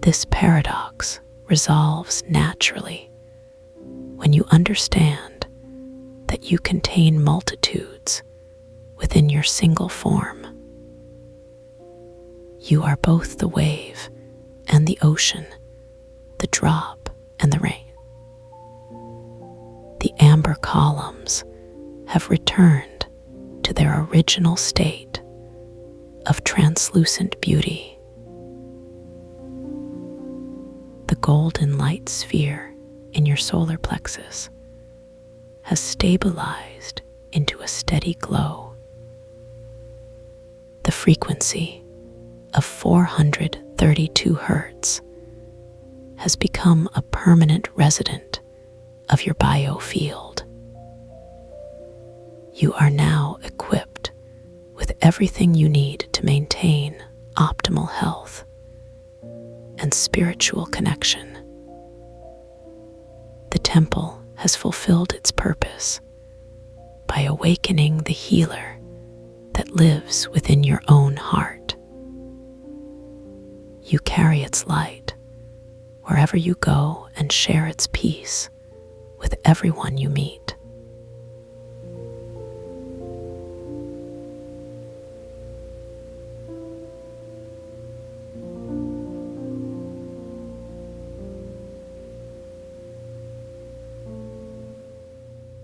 This paradox resolves naturally when you understand that you contain multitudes within your single form. You are both the wave and the ocean, the drop and the rain. The amber columns have returned to their original state of translucent beauty. The golden light sphere in your solar plexus has stabilized into a steady glow. The frequency of 432 Hertz has become a permanent resident of your biofield. You are now equipped with everything you need to maintain optimal health and spiritual connection. The temple has fulfilled its purpose by awakening the healer that lives within your own heart. You carry its light wherever you go and share its peace with everyone you meet.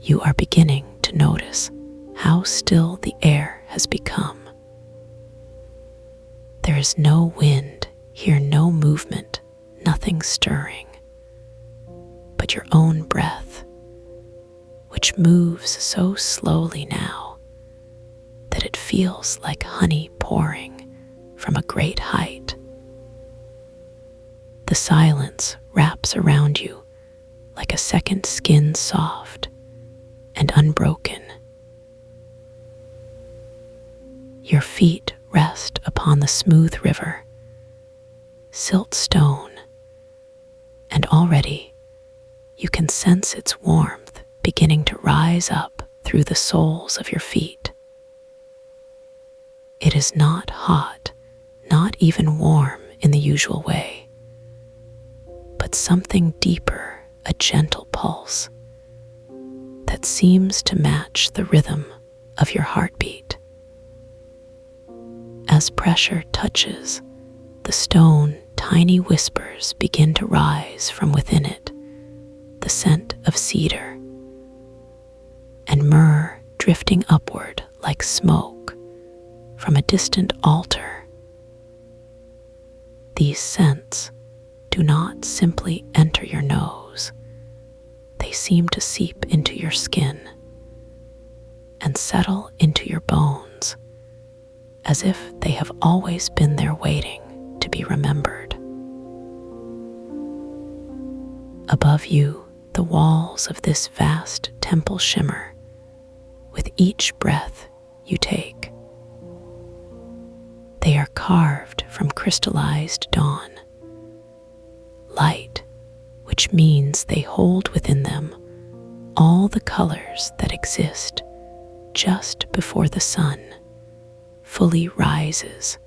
you are beginning to notice how still the air has become. There is no wind, here no movement, nothing stirring, but your own breath, which moves so slowly now that it feels like honey pouring from a great height. The silence wraps around you like a second skin, soft and unbroken. Your feet rest upon the smooth river, silt stone, and already you can sense its warmth beginning to rise up through the soles of your feet. It is not hot, not even warm in the usual way, but something deeper, a gentle pulse that seems to match the rhythm of your heartbeat. As pressure touches the stone, tiny whispers begin to rise from within it, the scent of cedar and myrrh drifting upward like smoke from a distant altar. These scents do not simply enter your nose. They seem to seep into your skin and settle into your bones as if they have always been there waiting to be remembered. Above you, the walls of this vast temple shimmer with each breath you take. They are carved from crystallized dawn, light, which means they hold within them all the colors that exist just before the sun fully rises.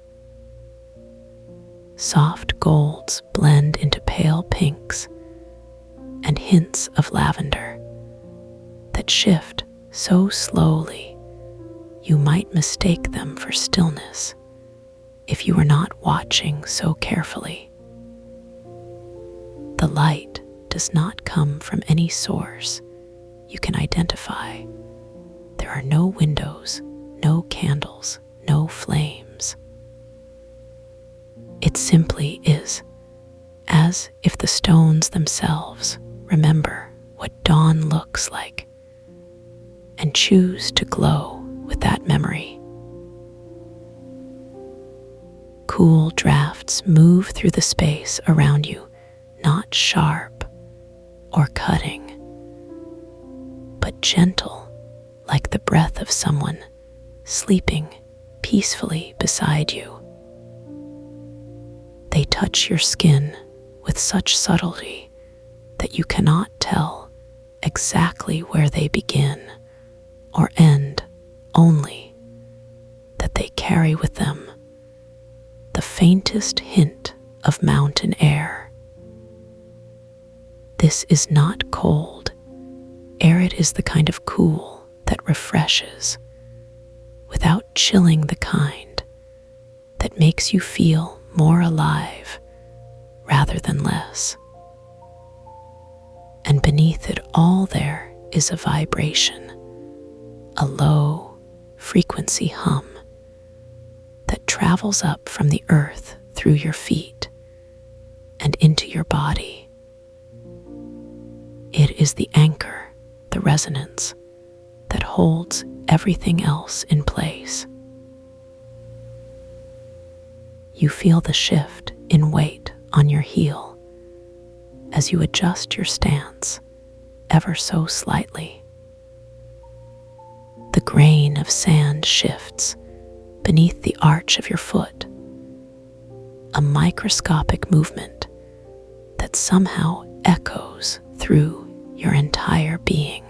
Soft golds blend into pale pinks and hints of lavender that shift so slowly you might mistake them for stillness if you were not watching so carefully. The light does not come from any source you can identify. There are no windows, no candles, no flames. It simply is, as if the stones themselves remember what dawn looks like and choose to glow with that memory. Cool drafts move through the space around you, not sharp or cutting, but gentle, like the breath of someone sleeping peacefully beside you. They touch your skin with such subtlety that you cannot tell exactly where they begin or end, only that they carry with them the faintest hint of mountain air. This is not cold. Arid is the kind of cool that refreshes without chilling, the kind that makes you feel more alive rather than less. And beneath it all there is a vibration, a low frequency hum that travels up from the earth through your feet and into your body. It is the anchor, the resonance that holds everything else in place. You feel the shift in weight on your heel as you adjust your stance ever so slightly. The grain of sand shifts beneath the arch of your foot, a microscopic movement that somehow echoes through your entire being.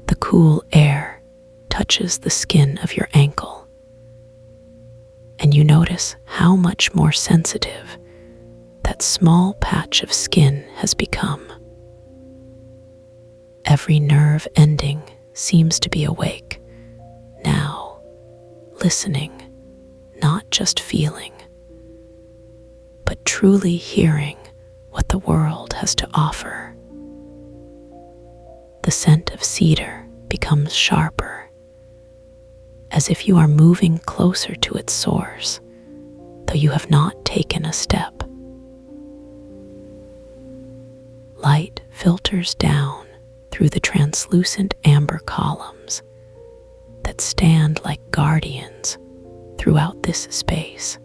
The cool air touches the skin of your ankle, and you notice how much more sensitive that small patch of skin has become. Every nerve ending seems to be awake now, listening, not just feeling, but truly hearing what the world has to offer. The scent of cedar becomes sharper, as if you are moving closer to its source, though you have not taken a step. Light filters down through the translucent amber columns that stand like guardians throughout this space.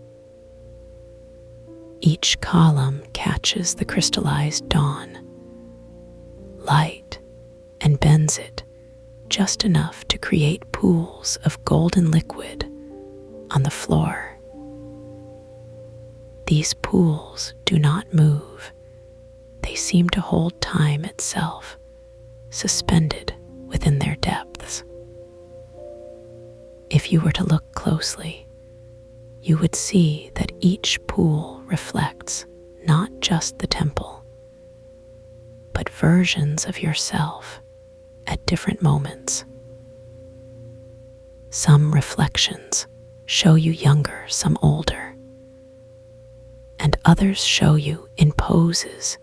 Each column catches the crystallized dawn light and bends it just enough to create pools of golden liquid on the floor. These pools do not move. They seem to hold time itself, suspended within their depths. If you were to look closely, you would see that each pool reflects not just the temple, but versions of yourself at different moments. Some reflections show you younger, some older, and others show you in poses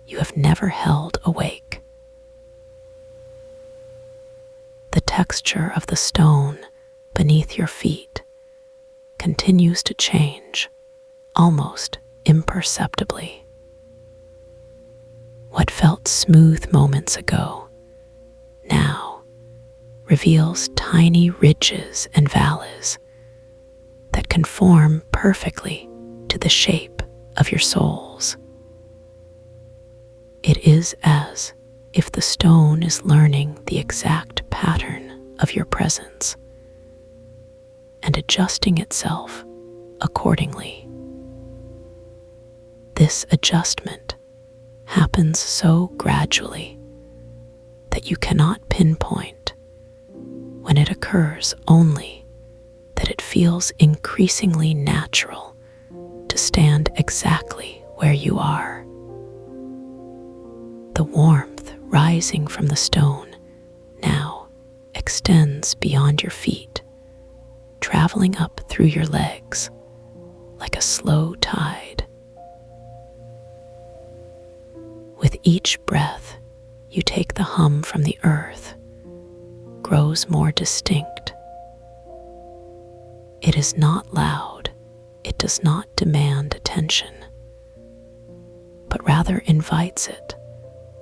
you have never held awake. The texture of the stone beneath your feet continues to change, almost imperceptibly. What felt smooth moments ago now reveals tiny ridges and valleys that conform perfectly to the shape of your soles. It is as if the stone is learning the exact pattern of your presence and adjusting itself accordingly. This adjustment happens so gradually that you cannot pinpoint when it occurs, only that it feels increasingly natural to stand exactly where you are. The warmth rising from the stone now extends beyond your feet, traveling up through your legs like a slow tide. With each breath, you take, the hum from the earth grows more distinct. It is not loud, it does not demand attention, but rather invites it,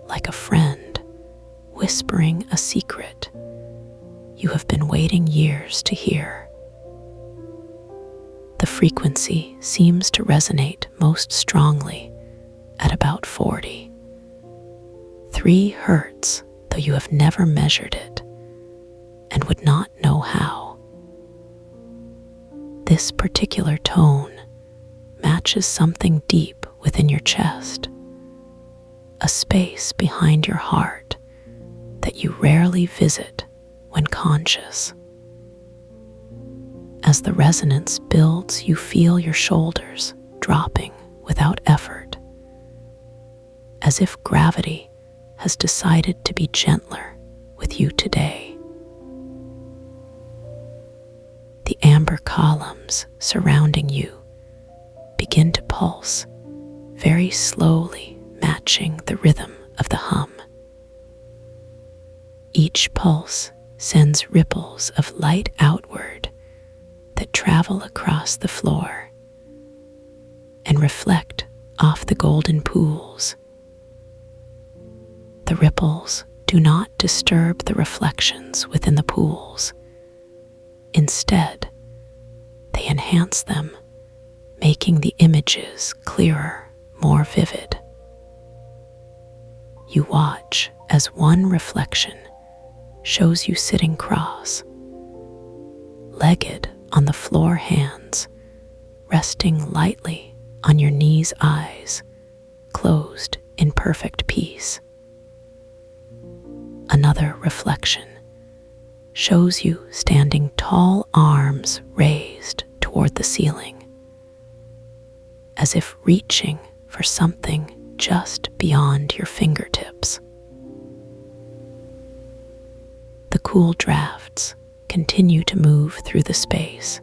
like a friend whispering a secret you have been waiting years to hear. The frequency seems to resonate most strongly at about 40. 3 hertz, though you have never measured it and would not know how. This particular tone matches something deep within your chest, a space behind your heart that you rarely visit when conscious. As the resonance builds, you feel your shoulders dropping without effort, as if gravity has decided to be gentler with you today. The amber columns surrounding you begin to pulse, very slowly matching the rhythm of the hum. Each pulse sends ripples of light outward that travel across the floor and reflect off the golden pools. The ripples do not disturb the reflections within the pools. Instead, they enhance them, making the images clearer, more vivid. You watch as one reflection shows you sitting cross, legged on the floor, hands resting lightly on your knees, eyes closed in perfect peace. Another reflection shows you standing tall, arms raised toward the ceiling, as if reaching for something just beyond your fingertips. The cool drafts continue to move through the space,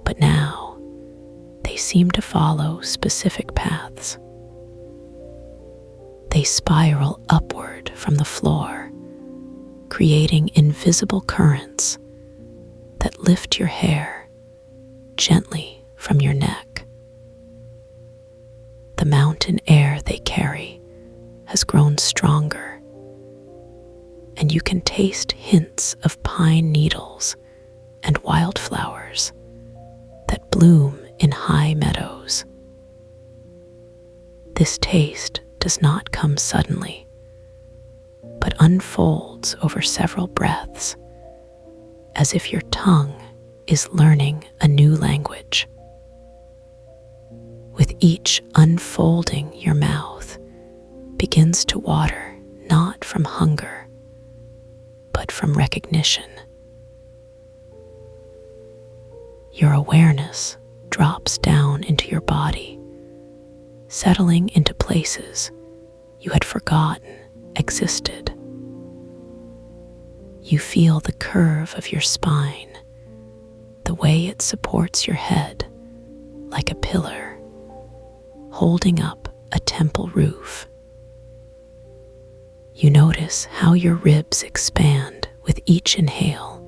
but now they seem to follow specific paths. They spiral upward from the floor, creating invisible currents that lift your hair gently from your neck. The mountain air they carry has grown stronger, and you can taste hints of pine needles and wildflowers that bloom in high meadows. This taste does not come suddenly, but unfolds over several breaths, as if your tongue is learning a new language. With each unfolding, your mouth begins to water, not from hunger, but from recognition. Your awareness drops down into your body, settling into places you had forgotten existed. You feel the curve of your spine, the way it supports your head like a pillar, holding up a temple roof. You notice how your ribs expand with each inhale,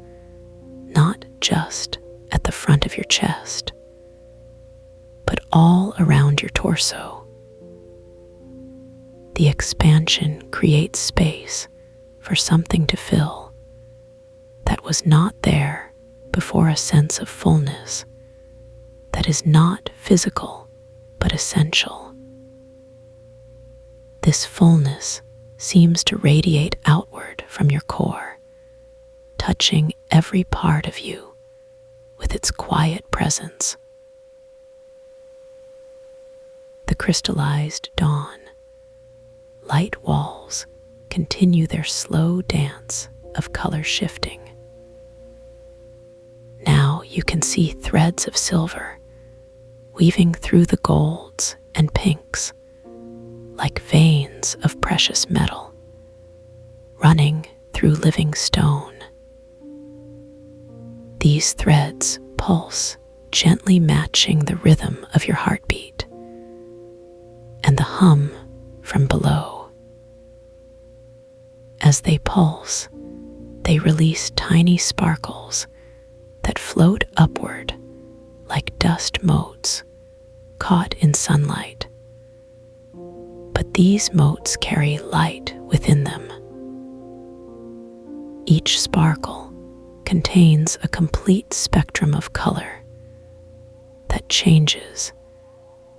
not just at the front of your chest, but all around your torso. The expansion creates space for something to fill that was not there before, a sense of fullness that is not physical but essential. This fullness seems to radiate outward from your core, touching every part of you with its quiet presence. The crystallized dawn, light walls continue their slow dance of color shifting. Now you can see threads of silver weaving through the golds and pinks, like veins of precious metal, running through living stone. These threads pulse, gently matching the rhythm of your heartbeat and the hum from below. As they pulse, they release tiny sparkles that float upward like dust motes caught in sunlight. But these motes carry light within them. Each sparkle contains a complete spectrum of color that changes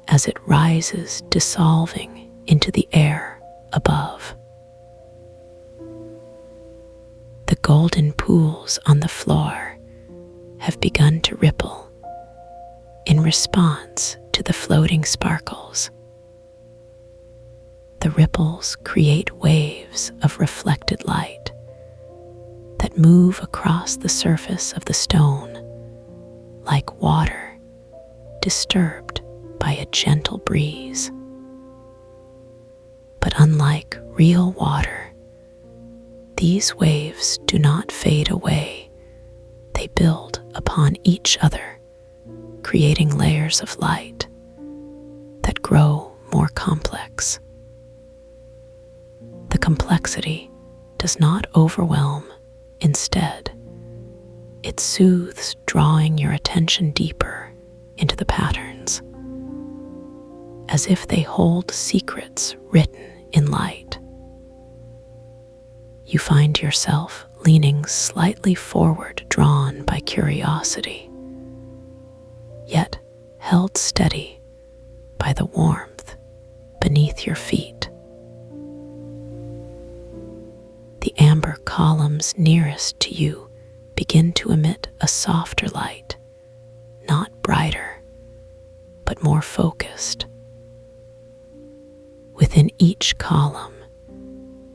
as it rises, dissolving into the air above. The golden pools on the floor have begun to ripple in response to the floating sparkles. The ripples create waves of reflected light that move across the surface of the stone like water disturbed by a gentle breeze. But unlike real water, these waves do not fade away. They build upon each other, creating layers of light that grow more complex. The complexity does not overwhelm. Instead, it soothes, drawing your attention deeper into the patterns, as if they hold secrets written in light. You find yourself leaning slightly forward, drawn by curiosity, yet held steady by the warmth beneath your feet. The amber columns nearest to you begin to emit a softer light, not brighter, but more focused. Within each column,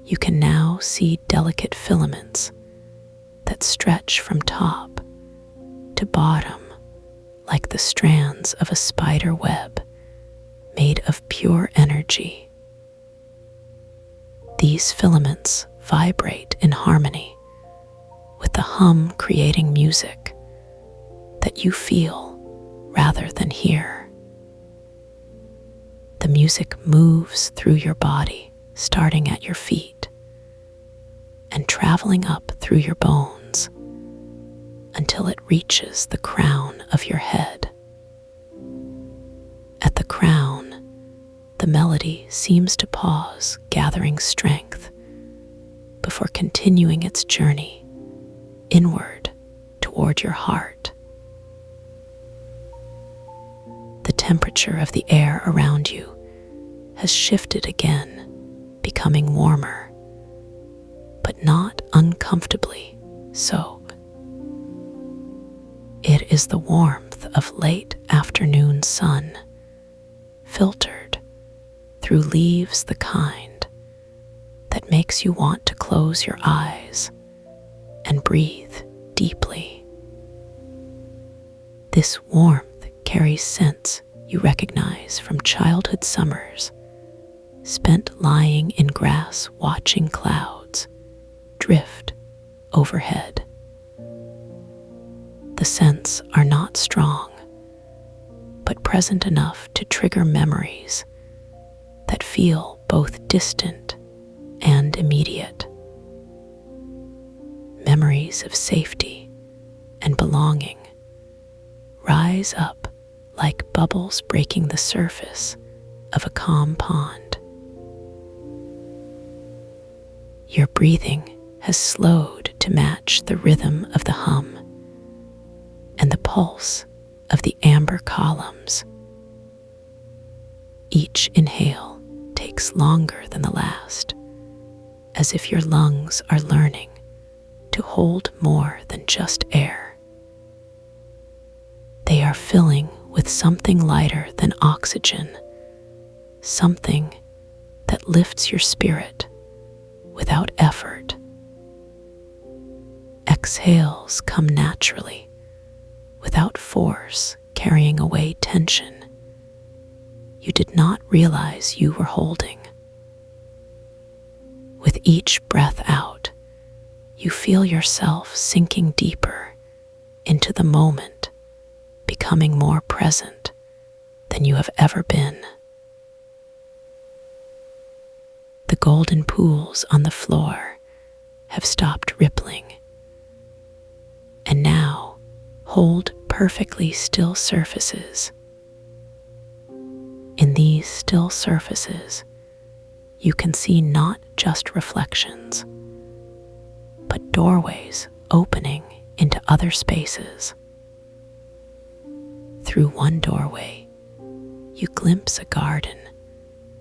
you can now see delicate filaments that stretch from top to bottom like the strands of a spider web made of pure energy. These filaments vibrate in harmony with the hum, creating music that you feel rather than hear. The music moves through your body, starting at your feet and traveling up through your bones until it reaches the crown of your head. At the crown, the melody seems to pause, gathering strength before continuing its journey inward toward your heart. The temperature of the air around you has shifted again, becoming warmer, but not uncomfortably so. It is the warmth of late afternoon sun, filtered through leaves the kind that makes you want to close your eyes and breathe deeply. This warmth carries scents you recognize from childhood summers spent lying in grass watching clouds drift overhead. The scents are not strong, but present enough to trigger memories that feel both distant and immediate. Memories of safety and belonging rise up like bubbles breaking the surface of a calm pond. Your breathing has slowed to match the rhythm of the hum and the pulse of the amber columns. Each inhale takes longer than the last, as if your lungs are learning to hold more than just air. They are filling with something lighter than oxygen, something that lifts your spirit without effort. Exhales come naturally, without force carrying away tension you did not realize you were holding. With each breath out, you feel yourself sinking deeper into the moment, becoming more present than you have ever been. The golden pools on the floor have stopped rippling and now hold perfectly still surfaces. In these still surfaces, you can see not just reflections, but doorways opening into other spaces. Through one doorway, you glimpse a garden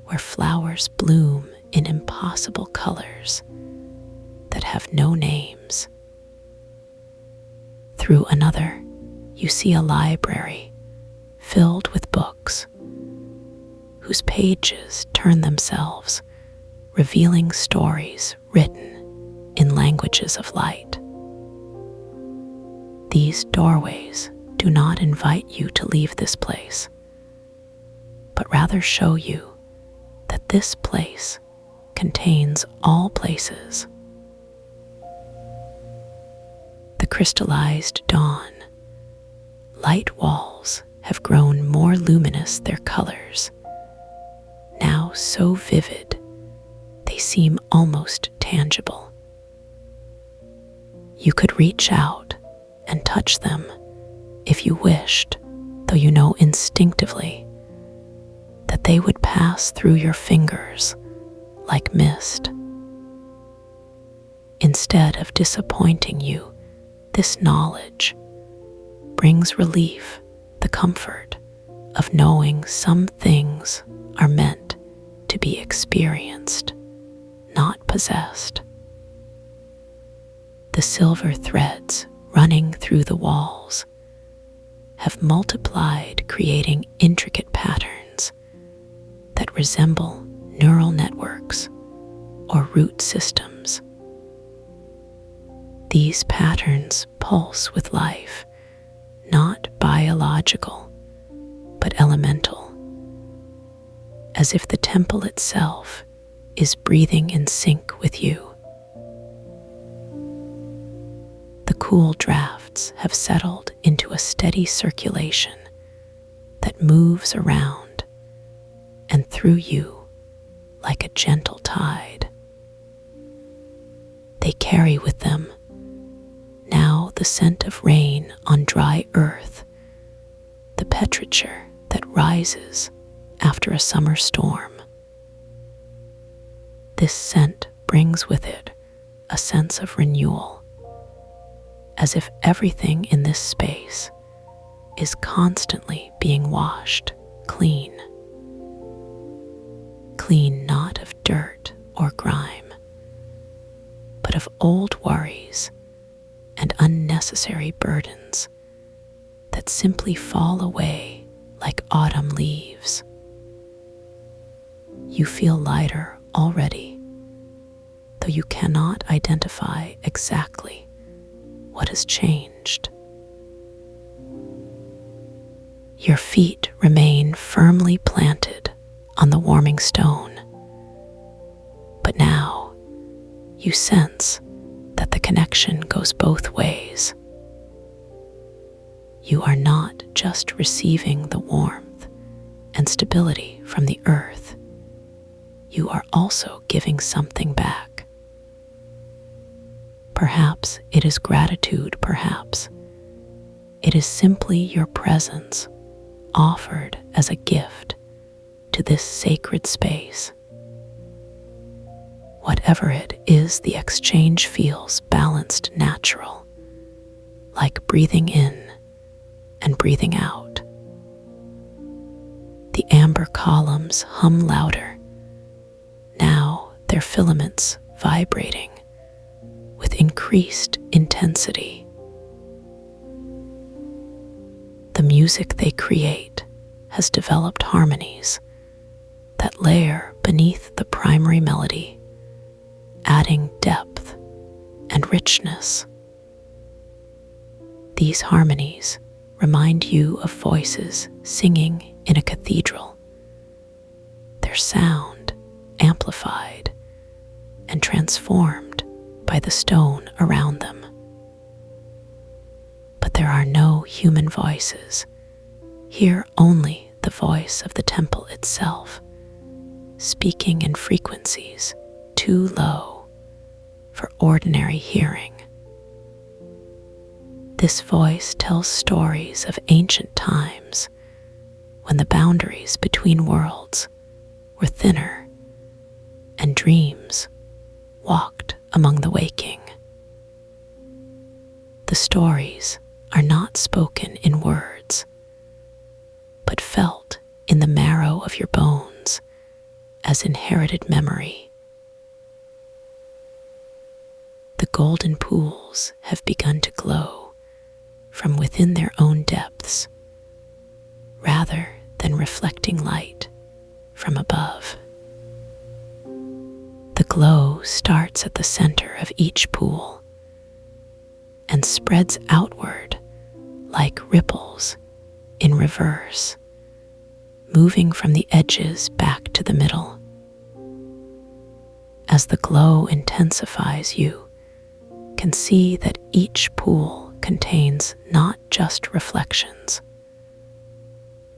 where flowers bloom in impossible colors that have no names. Through another, you see a library filled with books whose pages turn themselves, revealing stories written in languages of light. These doorways do not invite you to leave this place, but rather show you that this place contains all places. The crystallized dawn, light walls have grown more luminous, their colors now so vivid they seem almost tangible. You could reach out and touch them if you wished, though you know instinctively that they would pass through your fingers like mist. Instead of disappointing you, this knowledge brings relief, the comfort of knowing some things are meant to be experienced, not possessed. The silver threads running through the walls have multiplied, creating intricate patterns that resemble neural networks or root systems. These patterns pulse with life, not biological, but elemental, as if the temple itself is breathing in sync with you. The cool drafts have settled into a steady circulation that moves around and through you like a gentle tide. They carry with them now the scent of rain on dry earth, the petrichor that rises after a summer storm. This scent brings with it a sense of renewal, as if everything in this space is constantly being washed clean. Clean not of dirt or grime, but of old worries and unnecessary burdens that simply fall away like autumn leaves. You feel lighter already, though you cannot identify exactly what has changed. Your feet remain firmly planted on the warming stone, but now you sense that the connection goes both ways. You are not just receiving the warmth and stability from the earth, you are also giving something back. Perhaps it is gratitude, perhaps it is simply your presence offered as a gift to this sacred space. Whatever it is, the exchange feels balanced, natural, like breathing in and breathing out. The amber columns hum louder, now their filaments vibrating with increased intensity. The music they create has developed harmonies that layer beneath the primary melody, adding depth and richness. These harmonies remind you of voices singing in a cathedral, their sound amplified and transformed by the stone around them. But there are no human voices, here only the voice of the temple itself, speaking in frequencies too low for ordinary hearing. This voice tells stories of ancient times when the boundaries between worlds were thinner and dreams walked among the waking. The stories are not spoken in words, but felt in the marrow of your bones as inherited memory. The golden pools have begun to glow from within their own depths, rather than reflecting light from above. The glow starts at the center of each pool and spreads outward like ripples in reverse, moving from the edges back to the middle. As the glow intensifies, you can see that each pool contains not just reflections,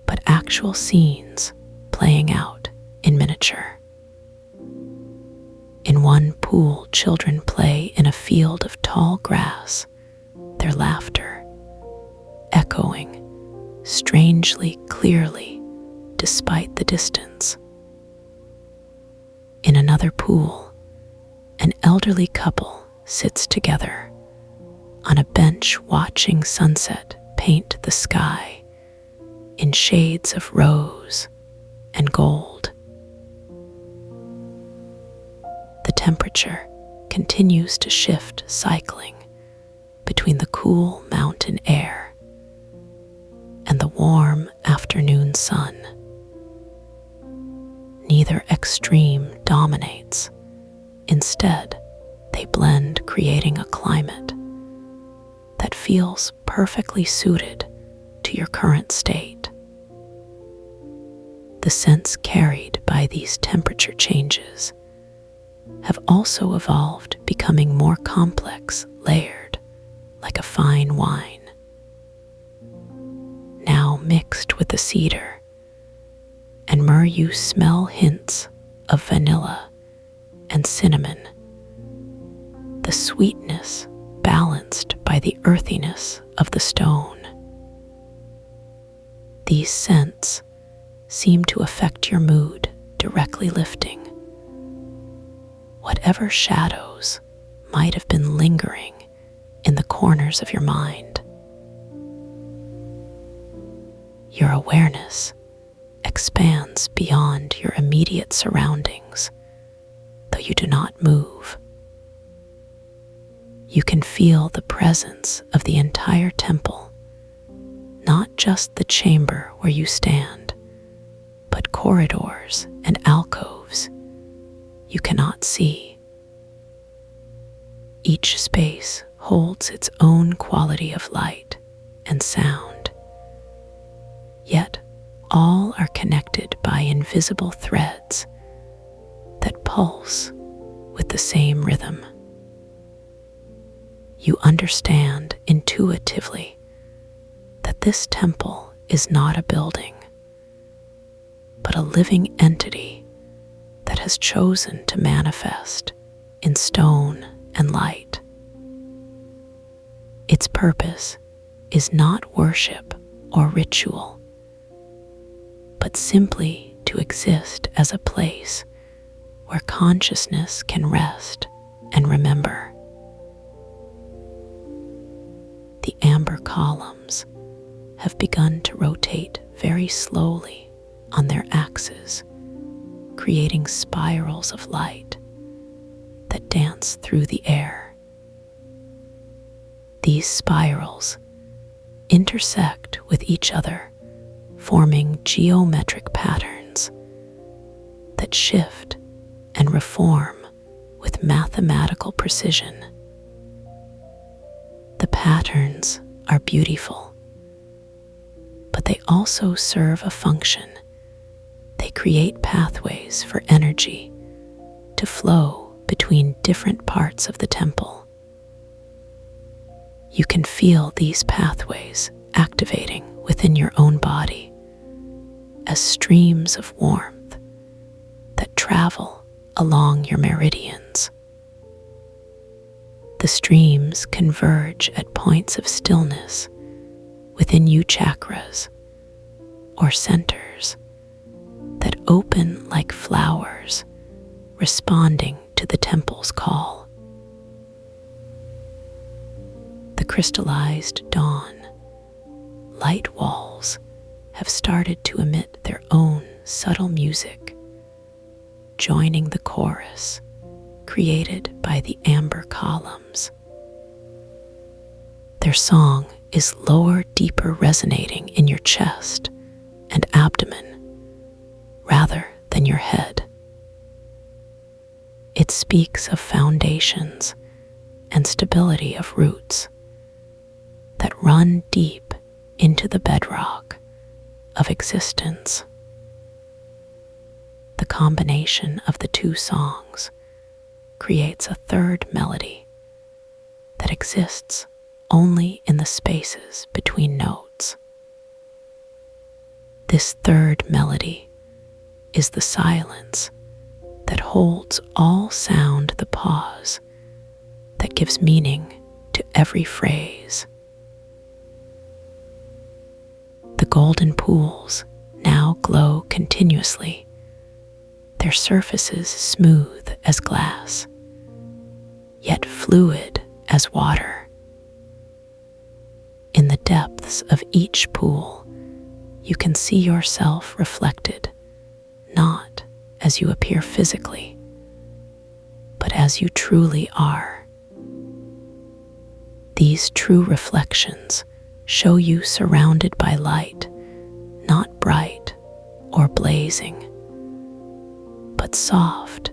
but actual scenes playing out in miniature. In one pool, children play in a field of tall grass, their laughter echoing strangely clearly despite the distance. In another pool, an elderly couple sits together on a bench watching sunset paint the sky in shades of rose and gold. The temperature continues to shift, cycling between the cool mountain air and the warm afternoon sun. Neither extreme dominates. Instead, they blend, creating a climate that feels perfectly suited to your current state. The scents carried by these temperature changes have also evolved, becoming more complex, layered, like a fine wine. Now mixed with the cedar and myrrh, you smell hints of vanilla and cinnamon, the sweetness balanced by the earthiness of the stone. These scents seem to affect your mood, directly lifting whatever shadows might have been lingering in the corners of your mind. Your awareness expands beyond your immediate surroundings, though you do not move. You can feel the presence of the entire temple, not just the chamber where you stand, but corridors and alcoves you cannot see. Each space holds its own quality of light and sound, yet all are connected by invisible threads that pulse with the same rhythm. You understand intuitively that this temple is not a building, but a living entity that has chosen to manifest in stone and light. Its purpose is not worship or ritual, but simply to exist as a place where consciousness can rest and remember. The amber columns have begun to rotate very slowly on their axes, creating spirals of light that dance through the air. These spirals intersect with each other, forming geometric patterns that shift and reform with mathematical precision. The patterns are beautiful, but they also serve a function. They create pathways for energy to flow between different parts of the temple. You can feel these pathways activating within your own body as streams of warmth that travel along your meridians. The streams converge at points of stillness within you chakras or centers that open like flowers, responding to the temple's call. The crystallized dawn light walls have started to emit their own subtle music, joining the chorus created by the amber columns. Their song is lower, deeper, resonating in your chest and abdomen rather than your head. It speaks of foundations and stability of roots that run deep into the bedrock of existence. The combination of the two songs creates a third melody that exists only in the spaces between notes. This third melody is the silence that holds all sound, the pause that gives meaning to every phrase. The golden pools now glow continuously, their surfaces smooth as glass, yet fluid as water. In the depths of each pool, you can see yourself reflected, not as you appear physically, but as you truly are. These true reflections show you surrounded by light, not bright or blazing, but soft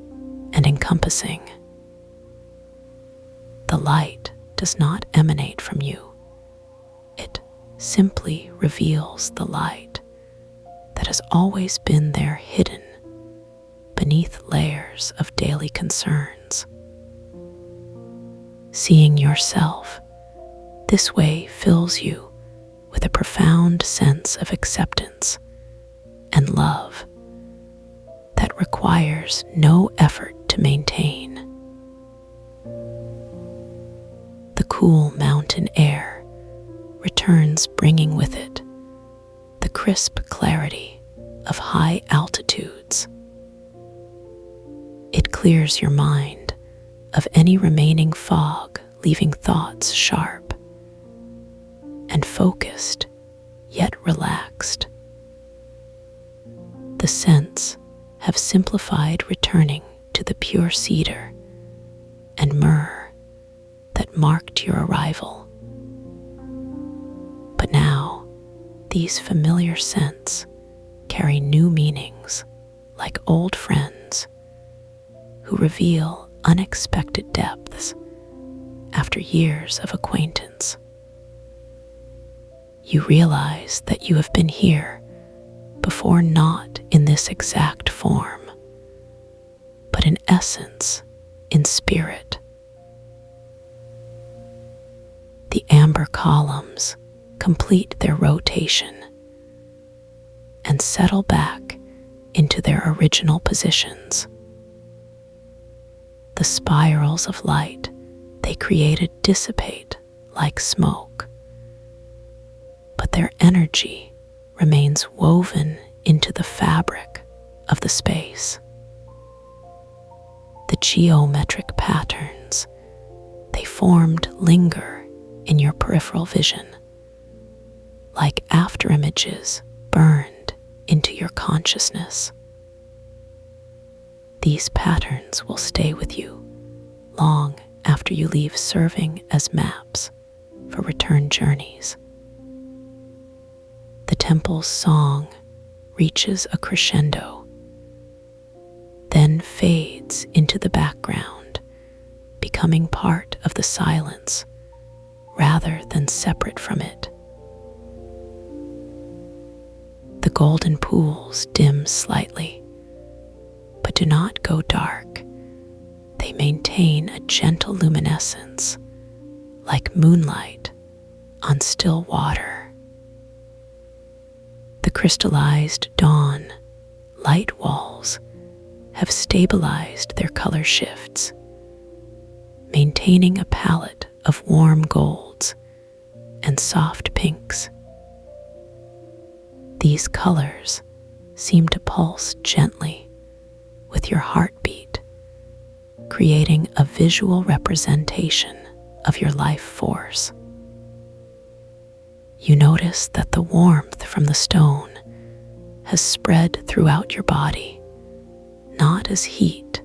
and encompassing. The light does not emanate from you. It simply reveals the light that has always been there, hidden beneath layers of daily concerns. Seeing yourself this way fills you with a profound sense of acceptance and love that requires no effort to maintain. The cool mountain air returns, bringing with it the crisp clarity of high altitudes. It clears your mind of any remaining fog, leaving thoughts sharp and focused, yet relaxed. The scents have simplified, returning to the pure cedar and myrrh that marked your arrival. But now, these familiar scents carry new meanings, like old friends who reveal unexpected depths after years of acquaintance. You realize that you have been here before, not in this exact form, but in essence, in spirit. The amber columns complete their rotation and settle back into their original positions. The spirals of light they created dissipate like smoke, but their energy remains woven into the fabric of the space. The geometric patterns they formed linger in your peripheral vision, like afterimages burned into your consciousness. These patterns will stay with you long after you leave, serving as maps for return journeys. The temple's song reaches a crescendo, then fades into the background, becoming part of the silence rather than separate from it. The golden pools dim slightly, but do not go dark. They maintain a gentle luminescence, like moonlight on still water. The crystallized dawn light walls have stabilized their color shifts, maintaining a palette of warm golds and soft pinks. These colors seem to pulse gently with your heartbeat, creating a visual representation of your life force. You notice that the warmth from the stone has spread throughout your body, not as heat,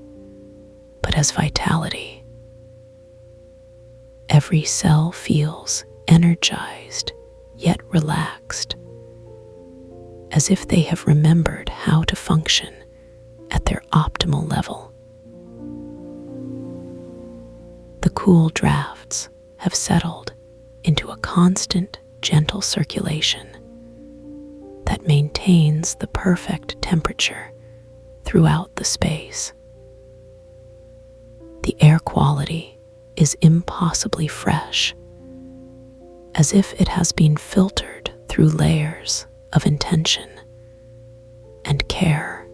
but as vitality. Every cell feels energized yet relaxed, as if they have remembered how to function at their optimal level. The cool drafts have settled into a constant, gentle circulation that maintains the perfect temperature throughout the space. The air quality is impossibly fresh, as if it has been filtered through layers of intention and care.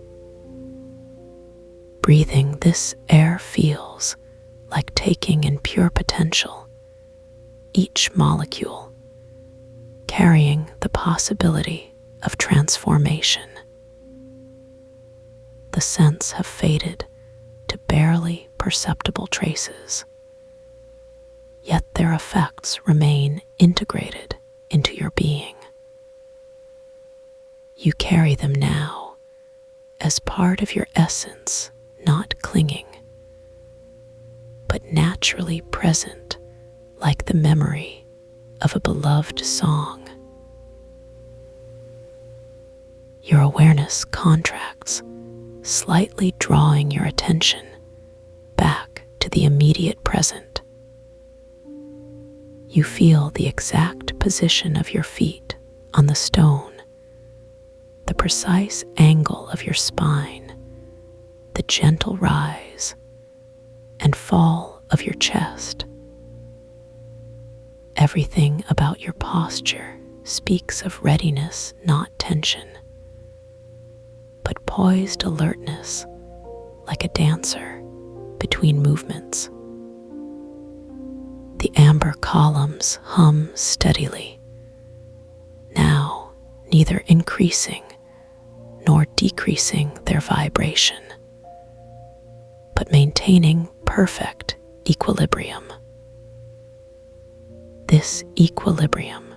Breathing this air feels like taking in pure potential, each molecule carrying the possibility of transformation. The scents have faded to barely perceptible traces, yet their effects remain integrated into your being. You carry them now as part of your essence, not clinging, but naturally present, like the memory of a beloved song. Your awareness contracts, slightly drawing your attention back to the immediate present. You feel the exact position of your feet on the stone, the precise angle of your spine, the gentle rise and fall of your chest. Everything about your posture speaks of readiness, not tension, but poised alertness, like a dancer between movements. The amber columns hum steadily, now neither increasing nor decreasing their vibration, but maintaining perfect equilibrium. This equilibrium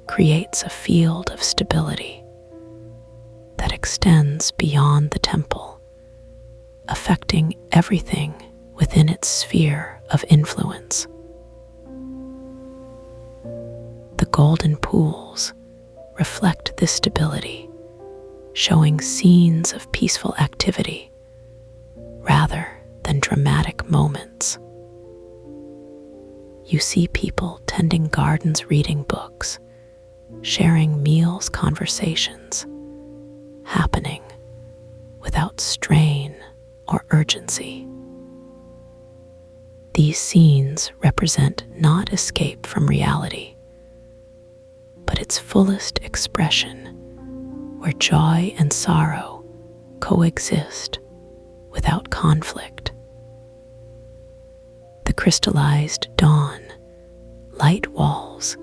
creates a field of stability that extends beyond the temple, affecting everything within its sphere of influence. The golden pools reflect this stability, showing scenes of peaceful activity rather than dramatic moments. You see people tending gardens, reading books, sharing meals, conversations, happening without strain or urgency. These scenes represent not escape from reality, but its fullest expression, where joy and sorrow coexist without conflict. The crystallized dawn light walls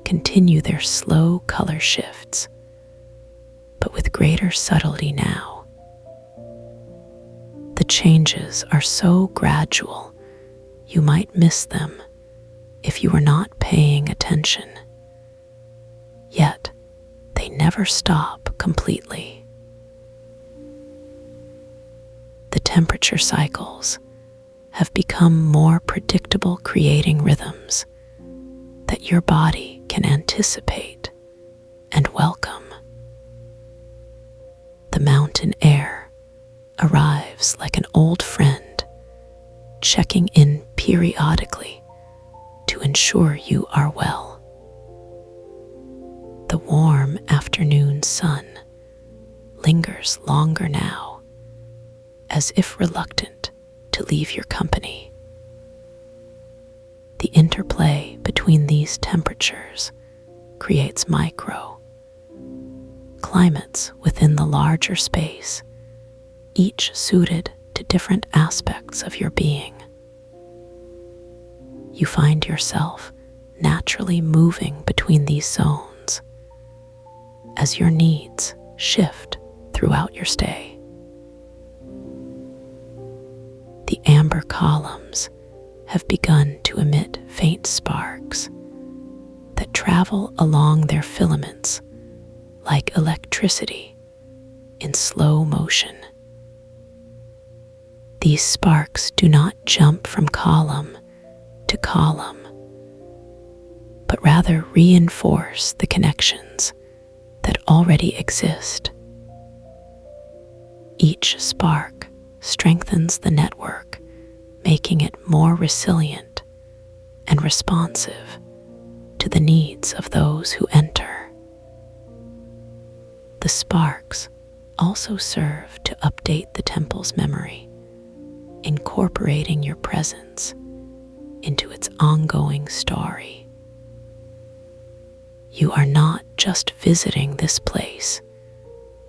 continue their slow color shifts, but with greater subtlety now. The changes are so gradual, you might miss them if you were not paying attention. Yet, they never stop completely. The temperature cycles have become more predictable, creating rhythms that your body can anticipate and welcome. The mountain air arrives like an old friend, checking in periodically to ensure you are well. The warm afternoon sun lingers longer now, as if reluctant to leave your company. The interplay between these temperatures creates micro climates within the larger space, each suited to different aspects of your being. You find yourself naturally moving between these zones as your needs shift throughout your stay. The amber columns have begun to emit faint sparks that travel along their filaments like electricity in slow motion. These sparks do not jump from column to column, but rather reinforce the connections that already exist. Each spark strengthens the network, making it more resilient and responsive to the needs of those who enter. The sparks also serve to update the temple's memory, incorporating your presence into its ongoing story. You are not just visiting this place,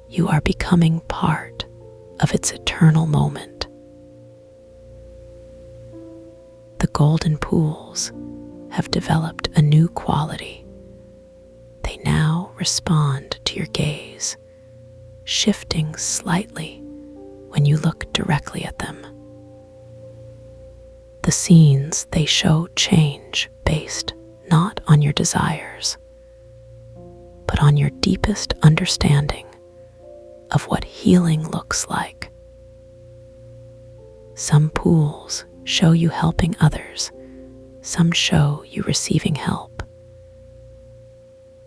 you are becoming part of its eternal moment. The golden pools have developed a new quality. They now respond to your gaze, shifting slightly when you look directly at them. The scenes they show change based not on your desires, but on your deepest understanding of what healing looks like. Some pools show you helping others, some show you receiving help,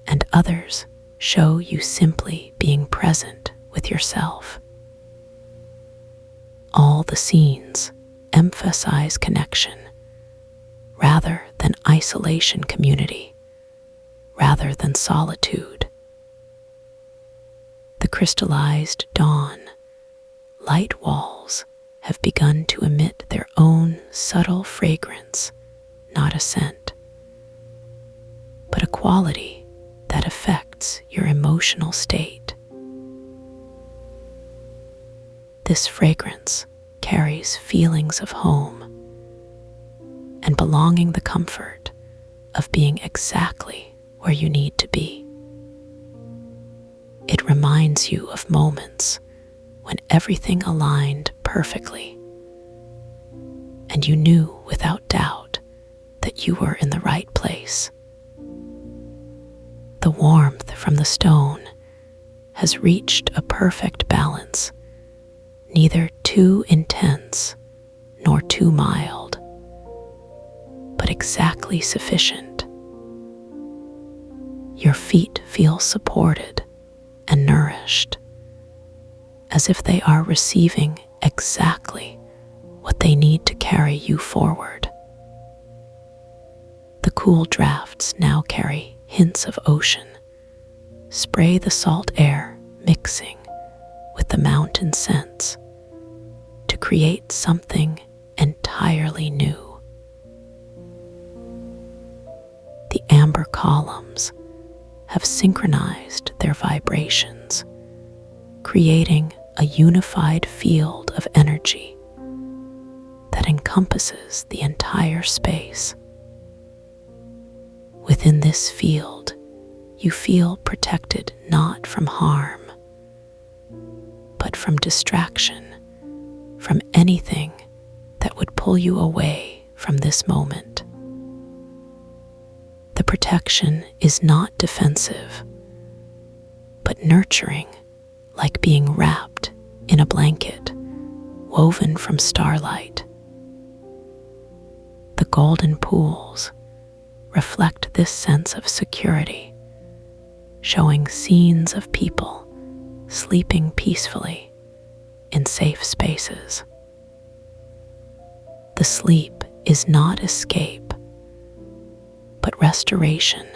and others show you simply being present with yourself. All the scenes emphasize connection rather than isolation, community rather than solitude. The crystallized dawn light walls have begun to emit their own subtle fragrance, not a scent, but a quality that affects your emotional state. This fragrance carries feelings of home and belonging, the comfort of being exactly where you need to be. It reminds you of moments when everything aligned perfectly, and you knew without doubt that you were in the right place. The warmth from the stone has reached a perfect balance, neither too intense nor too mild, but exactly sufficient. Your feet feel supported and nourished, as if they are receiving exactly what they need to carry you forward. The cool drafts now carry hints of ocean, spray the salt air mixing with the mountain scents to create something entirely new. The amber columns have synchronized their vibrations, creating a unified field of energy that encompasses the entire space. Within this field, you feel protected not from harm, but from distraction, from anything that would pull you away from this moment. The protection is not defensive, but nurturing, like being wrapped in a blanket woven from starlight. The golden pools reflect this sense of security, showing scenes of people sleeping peacefully in safe spaces. The sleep is not escape, but restoration,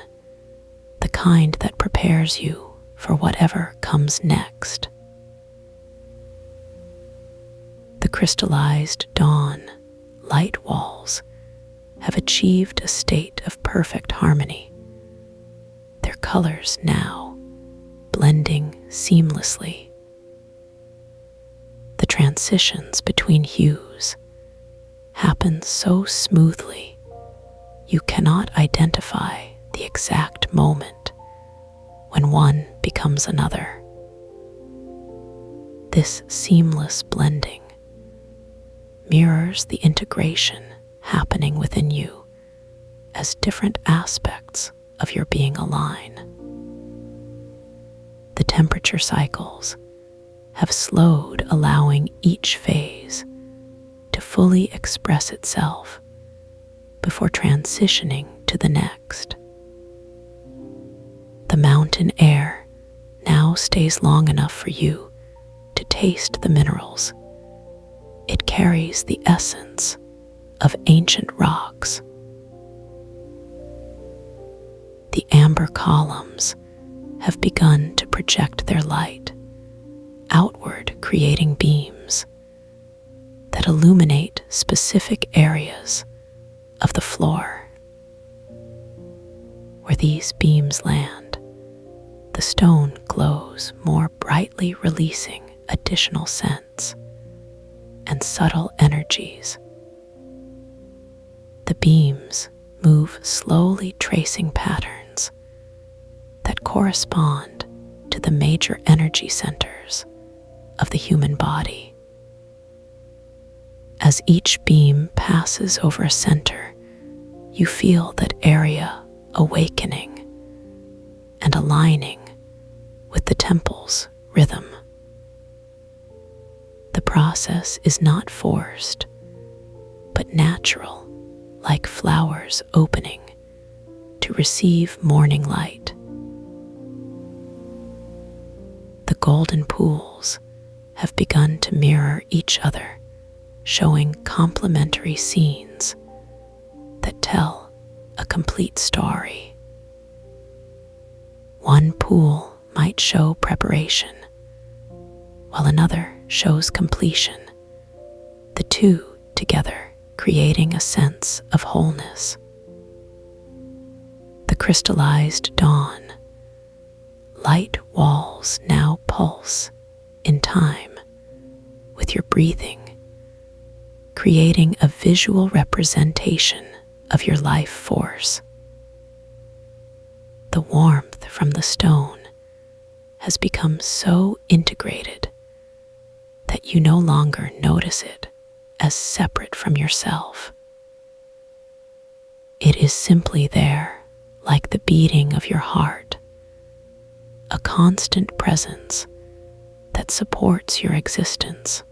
the kind that prepares you for whatever comes next. The crystallized dawn light walls have achieved a state of perfect harmony, their colors now blending seamlessly. The transitions between hues happen so smoothly you cannot identify the exact moment when one becomes another. This seamless blending mirrors the integration happening within you as different aspects of your being align. The temperature cycles have slowed, allowing each phase to fully express itself before transitioning to the next. The mountain air now stays long enough for you to taste the minerals. It carries the essence of ancient rocks. The amber columns have begun to project their light outward, creating beams that illuminate specific areas of the floor. Where these beams land, the stone glows more brightly, releasing additional scents and subtle energies. The beams move slowly, tracing patterns that correspond to the major energy centers of the human body. As each beam passes over a center, you feel that area awakening and aligning with the temple's rhythm. The process is not forced, but natural, like flowers opening to receive morning light. The golden pools have begun to mirror each other, showing complementary scenes that tell a complete story. One pool might show preparation, while another shows completion, the two together creating a sense of wholeness. The crystallized dawn light walls now pulse in time with your breathing, creating a visual representation of your life force. The warmth from the stone has become so integrated that you no longer notice it as separate from yourself. It is simply there, like the beating of your heart, a constant presence that supports your existence.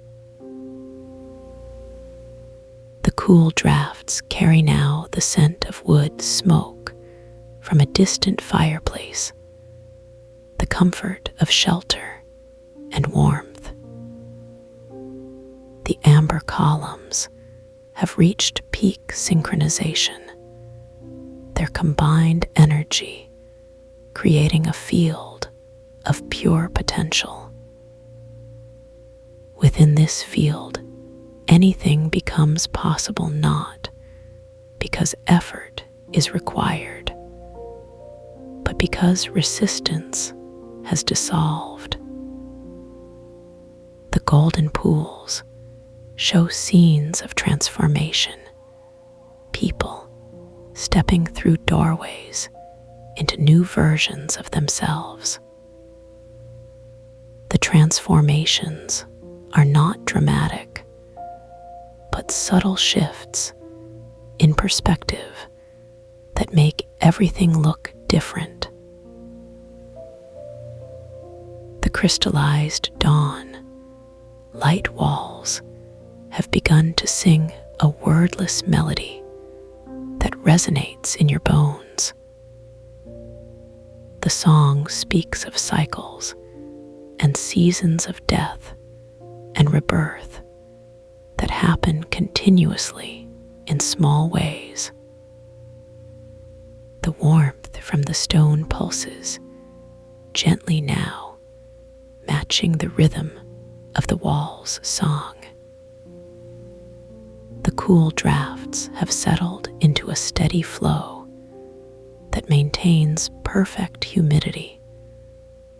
The cool drafts carry now the scent of wood smoke from a distant fireplace, the comfort of shelter and warmth. The amber columns have reached peak synchronization, their combined energy creating a field of pure potential. Within this field, anything becomes possible not because effort is required, but because resistance has dissolved. The golden pools show scenes of transformation, people stepping through doorways into new versions of themselves. The transformations are not dramatic, but subtle shifts in perspective that make everything look different. The crystallized dawn, light walls have begun to sing a wordless melody that resonates in your bones. The song speaks of cycles and seasons of death and rebirth that happen continuously in small ways. The warmth from the stone pulses gently now, matching the rhythm of the wall's song. The cool drafts have settled into a steady flow that maintains perfect humidity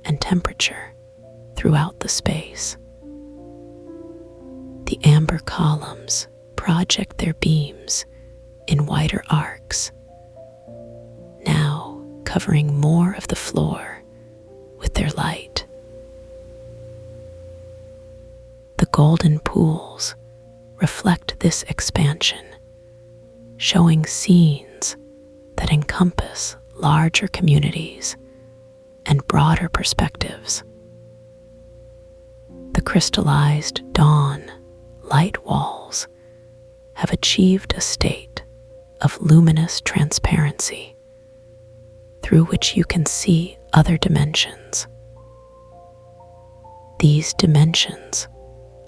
and temperature throughout the space. The amber columns project their beams in wider arcs, now covering more of the floor with their light. The golden pools reflect this expansion, showing scenes that encompass larger communities and broader perspectives. The crystallized dawn light walls have achieved a state of luminous transparency through which you can see other dimensions. These dimensions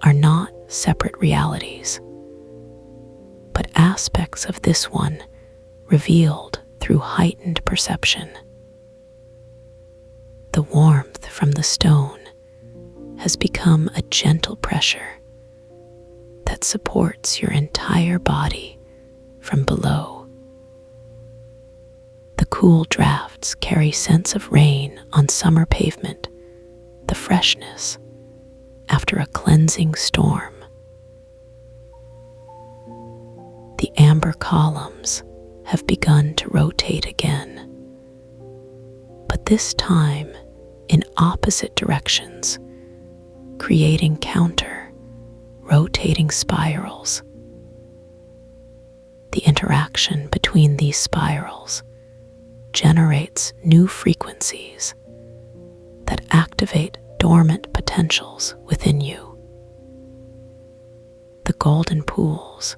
are not separate realities, but aspects of this one revealed through heightened perception. The warmth from the stone has become a gentle pressure that supports your entire body from below. The cool drafts carry scents of rain on summer pavement, the freshness after a cleansing storm. The amber columns have begun to rotate again, but this time in opposite directions, creating rotating spirals. The interaction between these spirals generates new frequencies that activate dormant potentials within you. The golden pools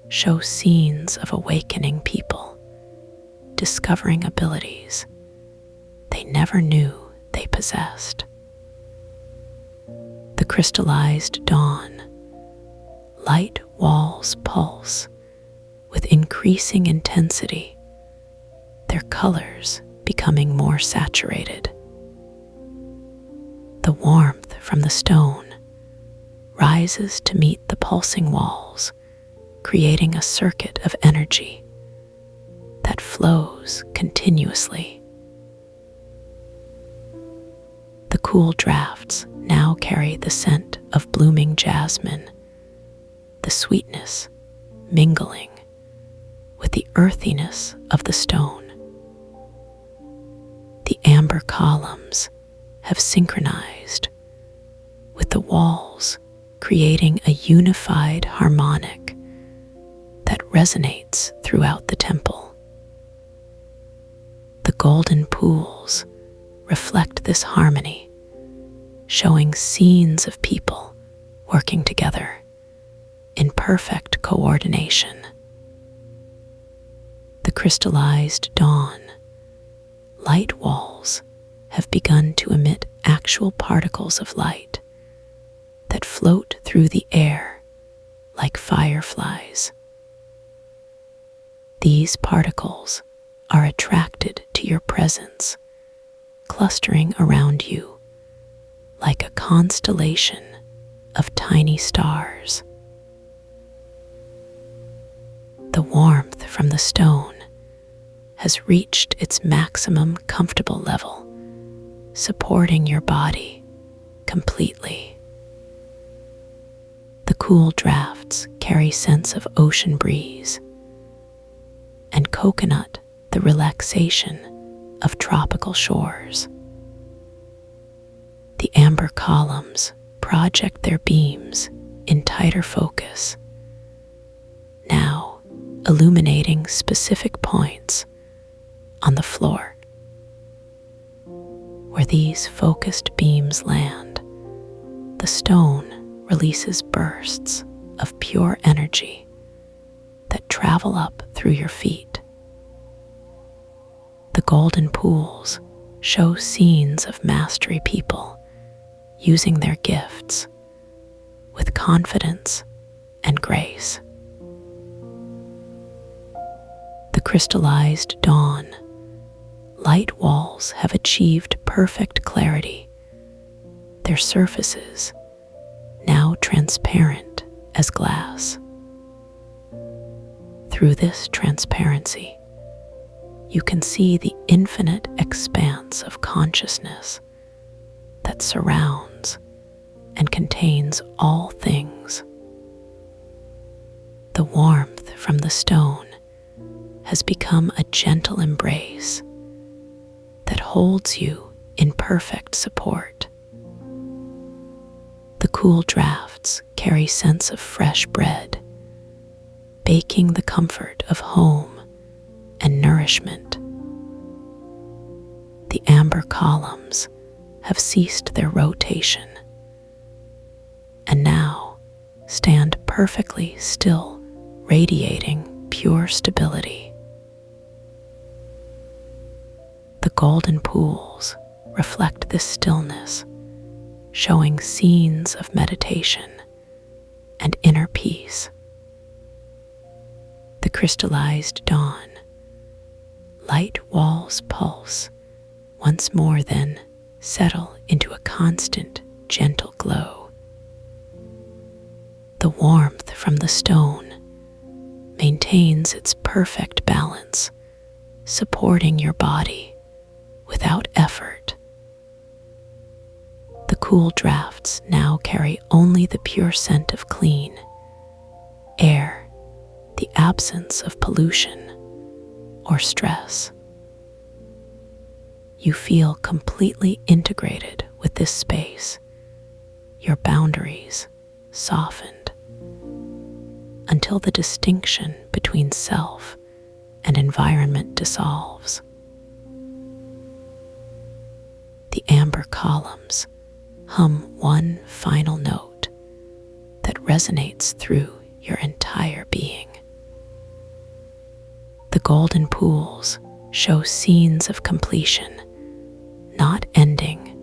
show scenes of awakening people, discovering abilities they never knew they possessed. The crystallized dawn, light walls pulse with increasing intensity, their colors becoming more saturated. The warmth from the stone rises to meet the pulsing walls, creating a circuit of energy that flows continuously. The cool drafts now carry the scent of blooming jasmine, the the sweetness mingling with the earthiness of the stone. The amber columns have synchronized with the walls, creating a unified harmonic that resonates throughout the temple. The golden pools reflect this harmony, showing scenes of people working together in perfect coordination. The crystallized dawn light walls have begun to emit actual particles of light that float through the air like fireflies. These particles are attracted to your presence, clustering around you like a constellation of tiny stars. The warmth from the stone has reached its maximum comfortable level, supporting your body completely. The cool drafts carry scents of ocean breeze, and coconut the relaxation of tropical shores. The amber columns project their beams in tighter focus, now illuminating specific points on the floor. Where these focused beams land, the stone releases bursts of pure energy that travel up through your feet. The golden pools show scenes of mastery people using their gifts with confidence and grace. The crystallized dawn light walls have achieved perfect clarity, their surfaces now transparent as glass. Through this transparency, you can see the infinite expanse of consciousness that surrounds and contains all things. The warmth from the stone has become a gentle embrace that holds you in perfect support. The cool drafts carry scents of fresh bread, baking the comfort of home and nourishment. The amber columns have ceased their rotation and now stand perfectly still, radiating pure stability. The golden pools reflect this stillness, showing scenes of meditation and inner peace. The crystallized dawn light walls pulse once more, then settle into a constant, gentle glow. The warmth from the stone maintains its perfect balance, supporting your body without effort. The cool drafts now carry only the pure scent of clean air, the absence of pollution or stress. You feel completely integrated with this space, your boundaries softened until the distinction between self and environment dissolves. The amber columns hum one final note that resonates through your entire being. The golden pools show scenes of completion, not ending,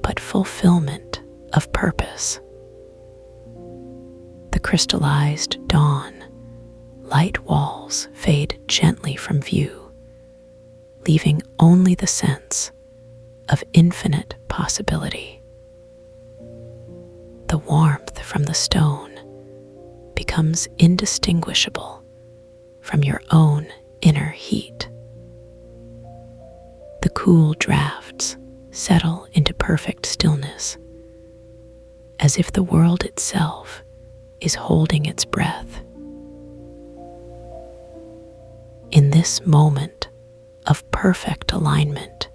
but fulfillment of purpose. The crystallized dawn light walls fade gently from view, leaving only the sense of infinite possibility. The warmth from the stone becomes indistinguishable from your own inner heat. The cool drafts settle into perfect stillness, as if the world itself is holding its breath. In this moment of perfect alignment,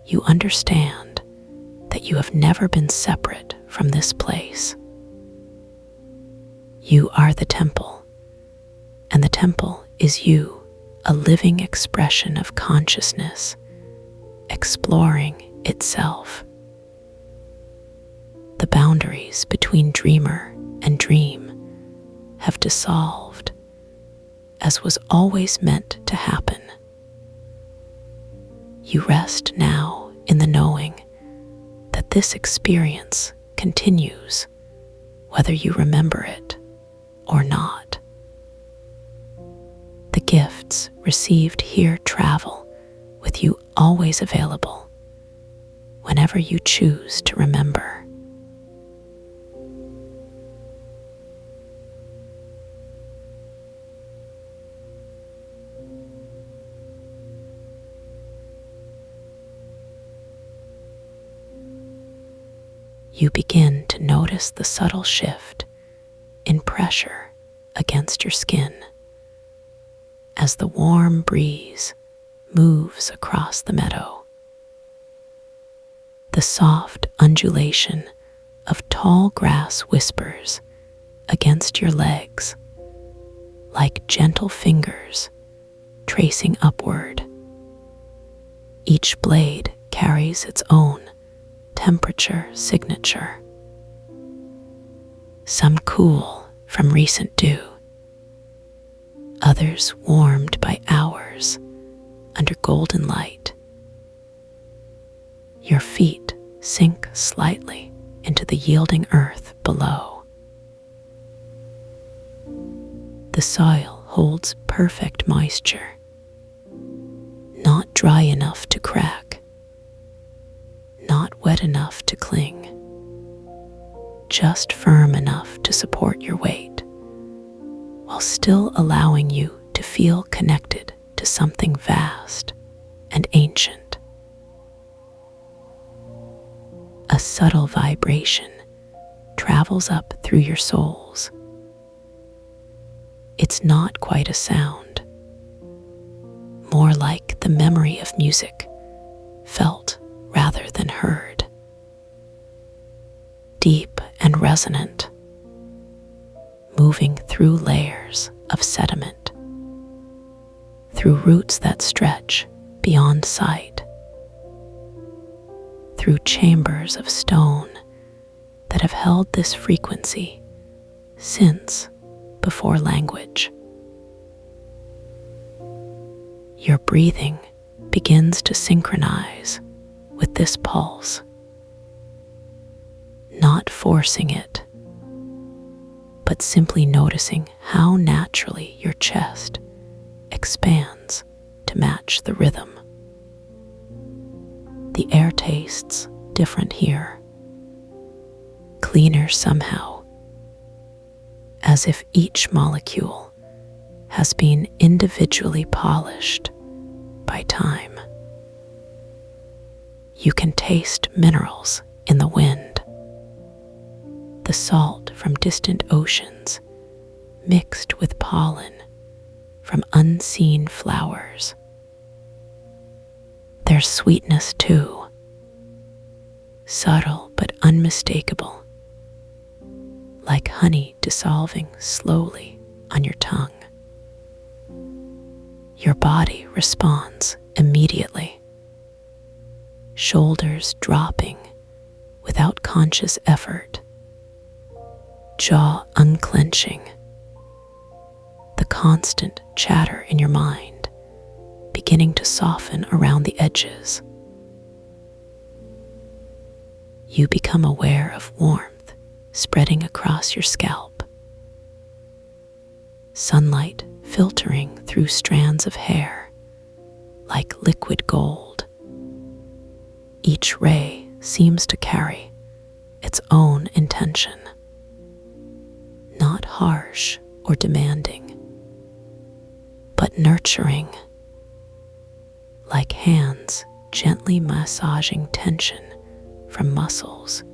you understand that you have never been separate from this place. You are the temple, and the temple is you, a living expression of consciousness, exploring itself. The boundaries between dreamer and dream have dissolved, as was always meant to happen. You rest now in the knowing that this experience continues, whether you remember it or not. The gifts received here travel with you, always available whenever you choose to remember. You begin to notice the subtle shift in pressure against your skin as the warm breeze moves across the meadow. The soft undulation of tall grass whispers against your legs, like gentle fingers tracing upward. Each blade carries its own temperature signature. Some cool from recent dew, others warmed by hours under golden light. Your feet sink slightly into the yielding earth below. The soil holds perfect moisture, not dry enough to crack, not wet enough to cling, just firm enough to support your weight, while still allowing you to feel connected to something vast and ancient. A subtle vibration travels up through your soles. It's not quite a sound, more like the memory of music, felt rather than heard. Deep and resonant, moving through layers of sediment, through roots that stretch beyond sight, through chambers of stone that have held this frequency since before language. Your breathing begins to synchronize with this pulse, not forcing it, but simply noticing how naturally your chest expands to match the rhythm. The air tastes different here, cleaner somehow, as if each molecule has been individually polished by time. You can taste minerals in the wind, the salt from distant oceans mixed with pollen from unseen flowers. There's sweetness too, subtle but unmistakable, like honey dissolving slowly on your tongue. Your body responds immediately, shoulders dropping without conscious effort, jaw unclenching, the constant chatter in your mind beginning to soften around the edges. You become aware of warmth spreading across your scalp, sunlight filtering through strands of hair like liquid gold. Each ray seems to carry its own intention, not harsh or demanding, but nurturing, like hands gently massaging tension from muscles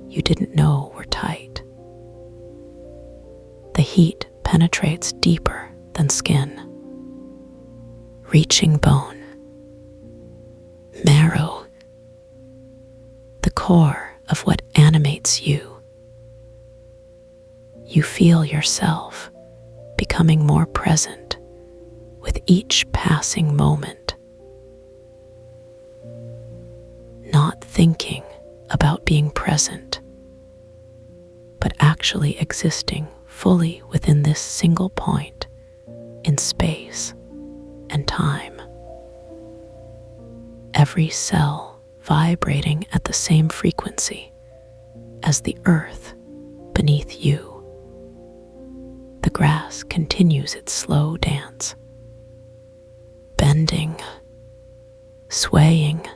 you didn't know were tight. heat penetrates deeper than skin, reaching bone, marrow, the core of what animates you. You feel yourself becoming more present with each passing moment, not thinking about being present, but actually existing fully within this single point in space and time. Every cell vibrating at the same frequency as the earth beneath you. The grass continues its slow dance, bending, swaying,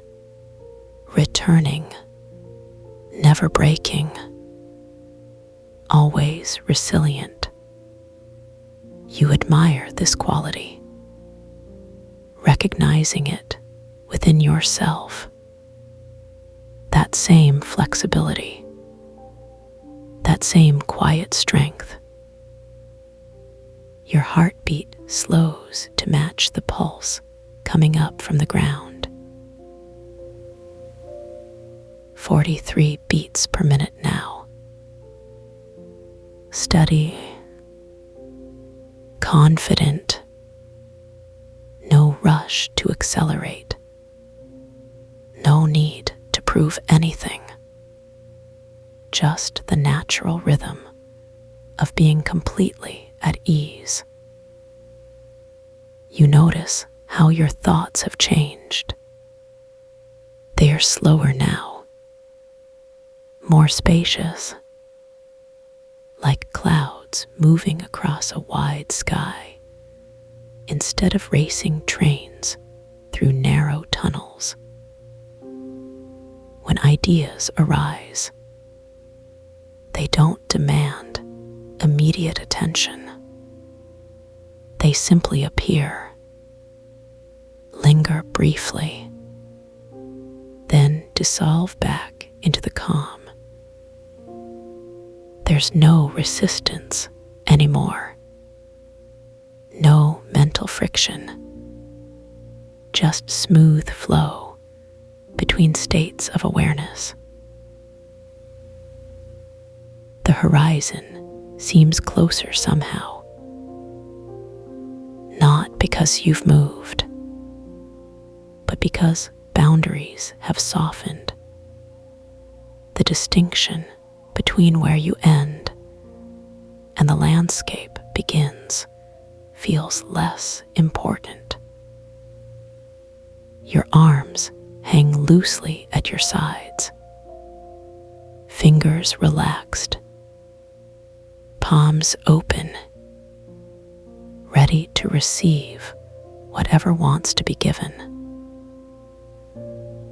returning, never breaking, always resilient. You admire this quality, recognizing it within yourself. That same flexibility, that same quiet strength. Your heartbeat slows to match the pulse coming up from the ground. 43 beats per minute now. Steady, confident, no rush to accelerate, no need to prove anything, just the natural rhythm of being completely at ease. You notice how your thoughts have changed. They are slower now, more spacious, like clouds moving across a wide sky, instead of racing trains through narrow tunnels. When ideas arise, they don't demand immediate attention. They simply appear, linger briefly, then dissolve back into the calm. There's no resistance anymore, no mental friction, just smooth flow between states of awareness. The horizon seems closer somehow, not because you've moved, but because boundaries have softened. The distinction between where you end and the landscape begins feels less important. Your arms hang loosely at your sides, fingers relaxed, palms open, ready to receive whatever wants to be given.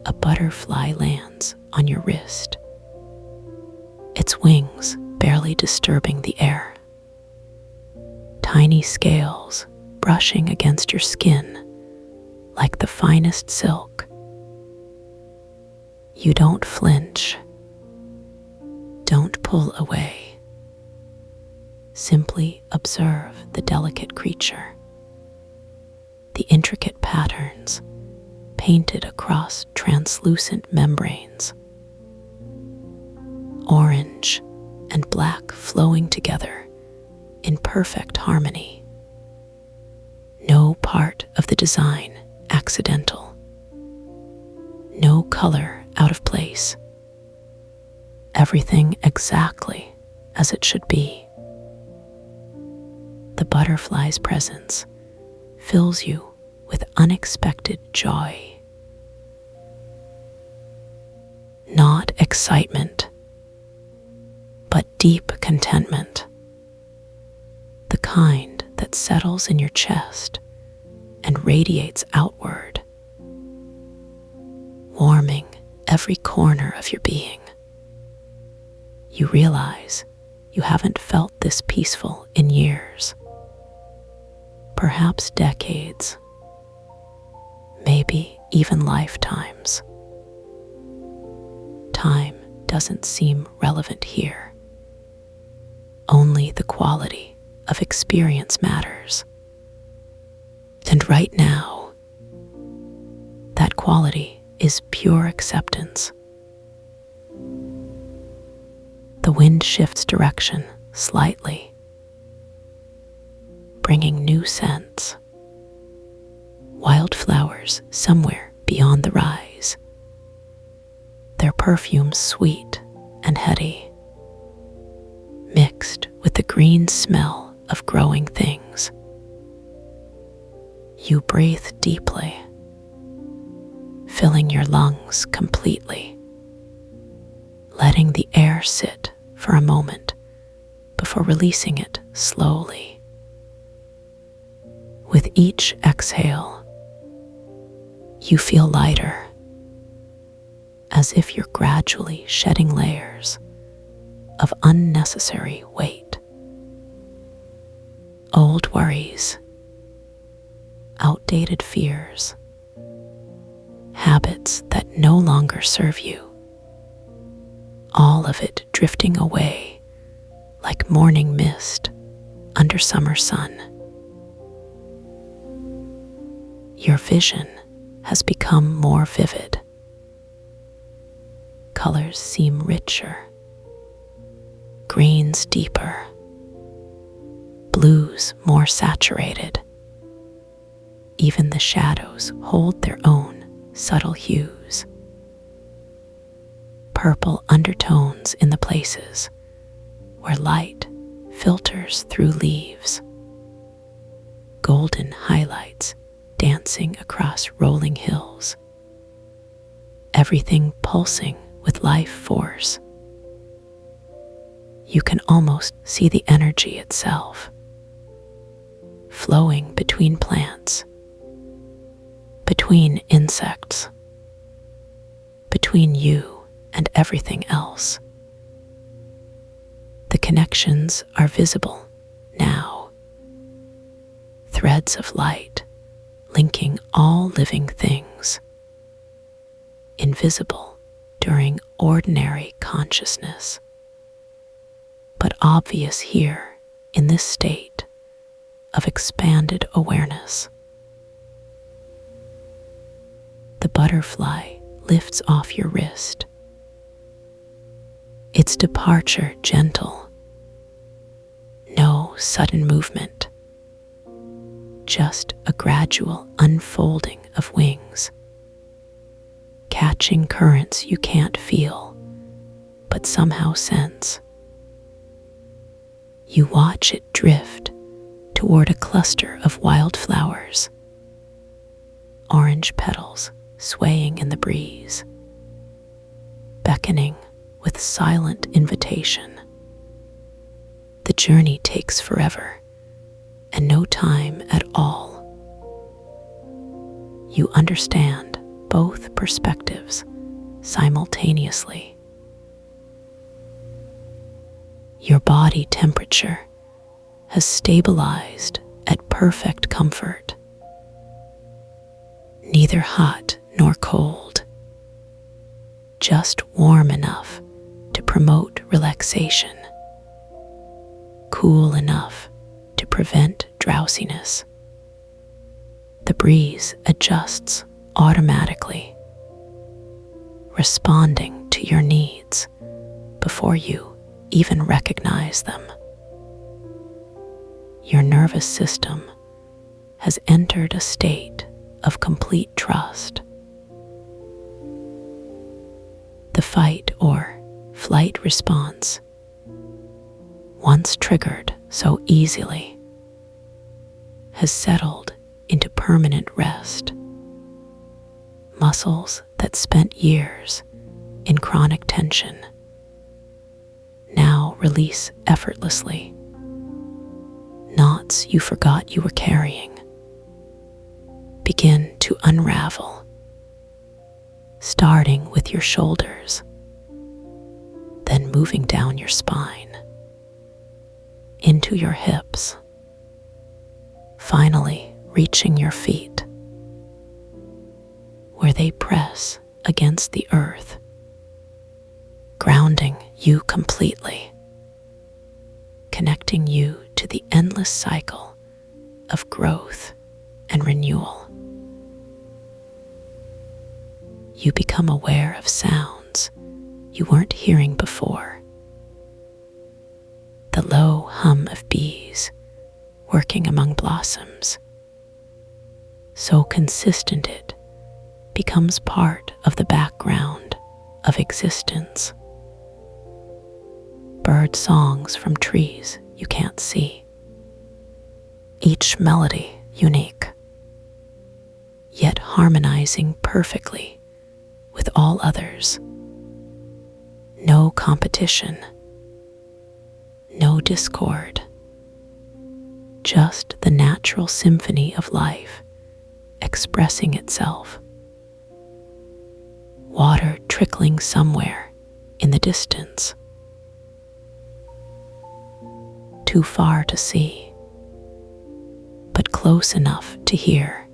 A butterfly lands on your wrist, its wings barely disturbing the air. Tiny scales brushing against your skin like the finest silk. You don't flinch. Don't pull away. Simply observe the delicate creature, the intricate patterns painted across translucent membranes, orange and black flowing together in perfect harmony. No part of the design accidental, no color out of place. Everything exactly as it should be. The butterfly's presence fills you with unexpected joy. Not excitement, but deep contentment. The kind that settles in your chest and radiates outward, warming every corner of your being. You realize you haven't felt this peaceful in years, perhaps decades, maybe even lifetimes. Time doesn't seem relevant here, only the quality of experience matters. And right now, that quality is pure acceptance. The wind shifts direction slightly, bringing new scents. Wildflowers somewhere beyond the rise, their perfumes sweet and heady, mixed with the green smell of growing things. You breathe deeply, filling your lungs completely, letting the air sit for a moment before releasing it slowly. With each exhale, you feel lighter, as if you're gradually shedding layers of unnecessary weight. Old worries, outdated fears, habits that no longer serve you, all of it drifting away like morning mist under summer sun. Your vision has become more vivid. Colors seem richer, greens deeper, blues more saturated. Even the shadows hold their own subtle hues. Purple undertones in the places where light filters through leaves. Golden highlights dancing across rolling hills. Everything pulsing with life force. You can almost see the energy itself, flowing between plants, between insects, between you and everything else. The connections are visible now. Threads of light linking all living things. Invisible during ordinary consciousness, but obvious here in this state of expanded awareness. The butterfly lifts off your wrist, its departure gentle. No sudden movement, just a gradual unfolding of wings, catching currents you can't feel, but somehow sense. You watch it drift toward a cluster of wildflowers, orange petals swaying in the breeze, beckoning with silent invitation. The journey takes forever and no time at all. You understand both perspectives simultaneously. Your body temperature has stabilized at perfect comfort, neither hot nor cold, just warm enough to promote relaxation, cool enough to prevent drowsiness. The breeze adjusts automatically, responding to your needs before you even recognize them. Your nervous system has entered a state of complete trust. The fight or flight response, once triggered so easily, has settled into permanent rest. Muscles that spent years in chronic tension now release effortlessly. Knots you forgot you were carrying begin to unravel, starting with your shoulders, then moving down your spine, into your hips, finally reaching your feet, where they press against the earth, grounding you completely, connecting you to the endless cycle of growth and renewal. You become aware of sounds you weren't hearing before. The low hum of bees working among blossoms, so consistent it becomes part of the background of existence. Bird songs from trees you can't see, each melody unique, yet harmonizing perfectly with all others. No competition, no discord, just the natural symphony of life expressing itself. Water trickling somewhere in the distance, too far to see, but close enough to hear.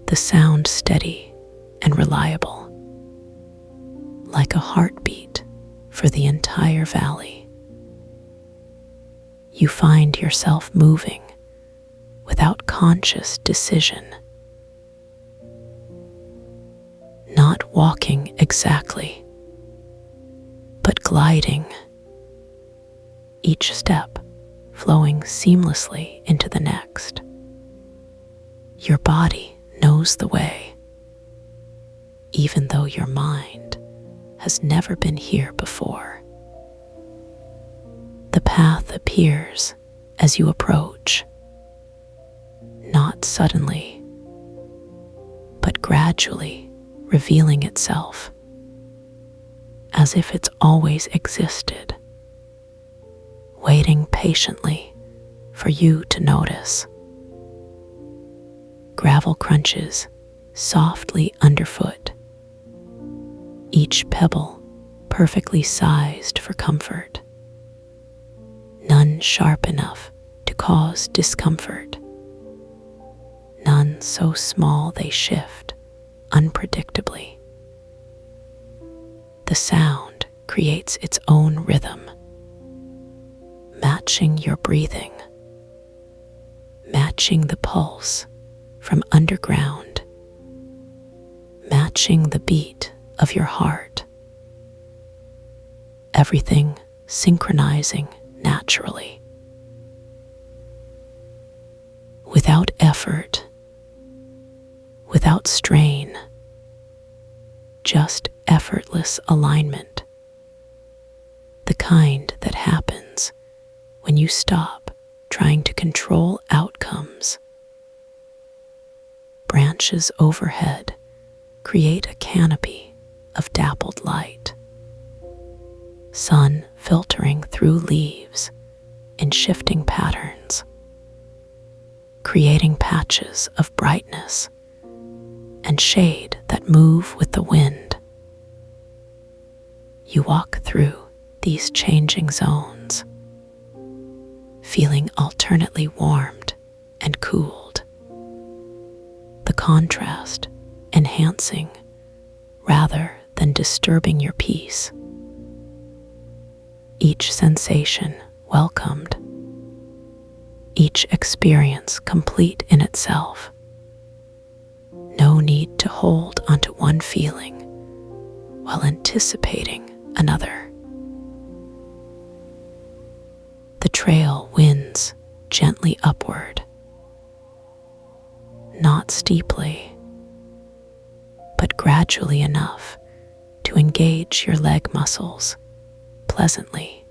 The sound steady and reliable, like a heartbeat for the entire valley. You find yourself moving without conscious decision, not walking exactly, but gliding, each step flowing seamlessly into the next. Your body knows the way, even though your mind has never been here before. The path appears as you approach, not suddenly, but gradually revealing itself, as if it's always existed, waiting patiently for you to notice. Gravel crunches softly underfoot, each pebble perfectly sized for comfort, none sharp enough to cause discomfort, none so small they shift unpredictably. The sound creates its own rhythm, matching your breathing, matching the pulse from underground, matching the beat of your heart. Everything synchronizing naturally, without effort, without strain, just effortless alignment, the kind that happens when you stop trying to control outcomes. Branches overhead create a canopy of dappled light, sun filtering through leaves in shifting patterns, creating patches of brightness and shade that move with the wind. You walk through these changing zones, feeling alternately warmed and cooled, the contrast enhancing rather than disturbing your peace. Each sensation welcomed, each experience complete in itself. No need to hold onto one feeling while anticipating another. The trail winds gently upward, not steeply, but gradually enough to engage your leg muscles pleasantly,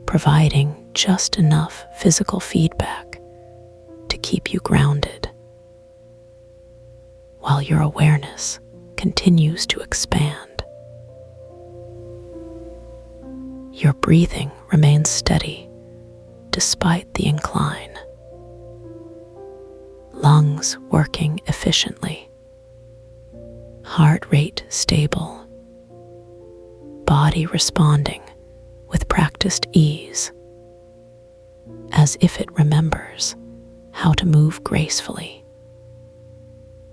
providing just enough physical feedback to keep you grounded, while your awareness continues to expand. Your breathing remains steady despite the incline, lungs working efficiently, heart rate stable, body responding with practiced ease, as if it remembers how to move gracefully,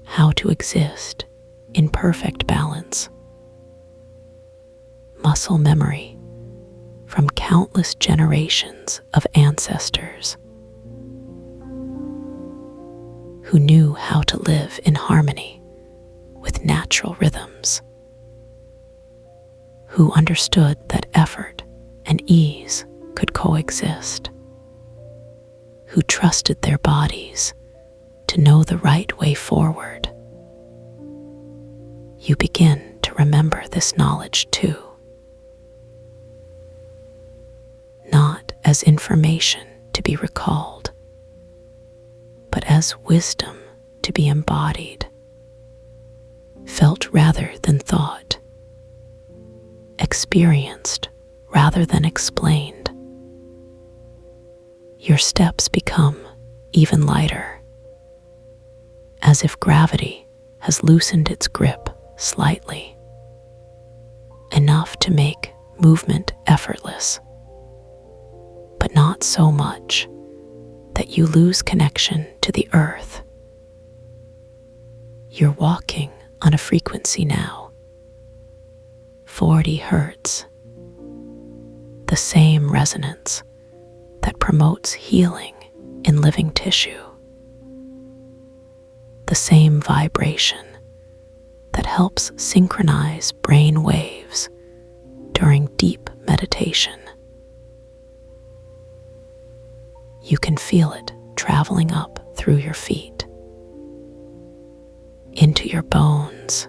how to exist in perfect balance. Muscle memory from countless generations of ancestors who knew how to live in harmony with natural rhythms, who understood that effort and ease could coexist, who trusted their bodies to know the right way forward. You begin to remember this knowledge too, not as information to be recalled, but as wisdom to be embodied, felt rather than thought, experienced rather than explained. Your steps become even lighter, as if gravity has loosened its grip slightly, enough to make movement effortless, but not so much that you lose connection to the earth. You're walking on a frequency now, 40 hertz, the same resonance that promotes healing in living tissue, the same vibration that helps synchronize brain waves during deep meditation. You can feel it traveling up through your feet, into your bones,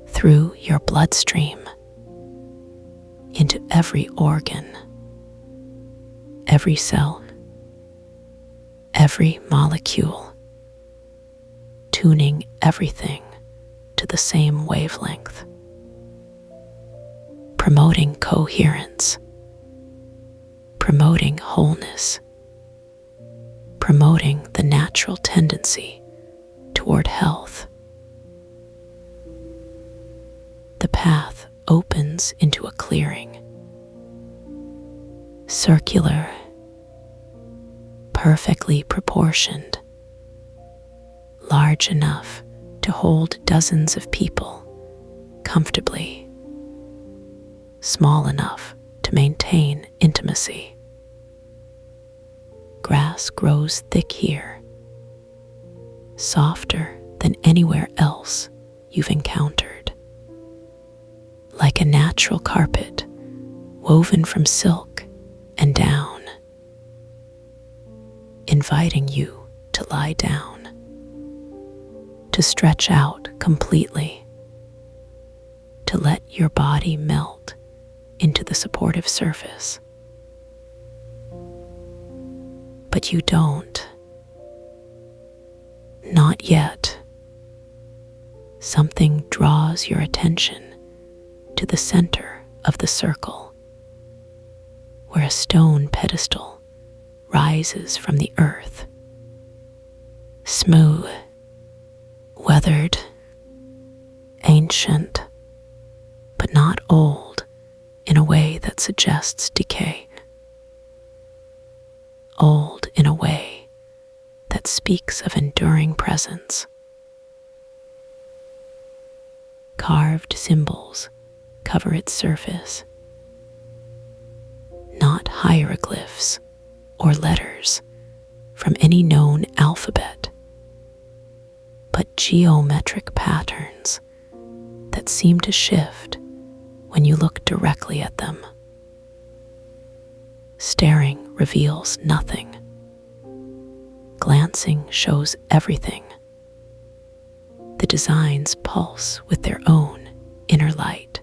through your bloodstream, into every organ, every cell, every molecule, tuning everything to the same wavelength, promoting coherence, promoting wholeness, promoting the natural tendency toward health. The path opens into a clearing, circular, perfectly proportioned, large enough to hold dozens of people comfortably, small enough to maintain intimacy. Grass grows thick here, softer than anywhere else you've encountered, like a natural carpet woven from silk and down, inviting you to lie down, to stretch out completely, to let your body melt into the supportive surface. But you don't. Not yet. Something draws your attention to the center of the circle, where a stone pedestal rises from the earth, smooth, weathered, ancient, but not old in a way that suggests decay. Old in a way that speaks of enduring presence. Carved symbols cover its surface, not hieroglyphs or letters from any known alphabet, but geometric patterns that seem to shift when you look directly at them. Staring reveals nothing. Glancing shows everything. The designs pulse with their own inner light.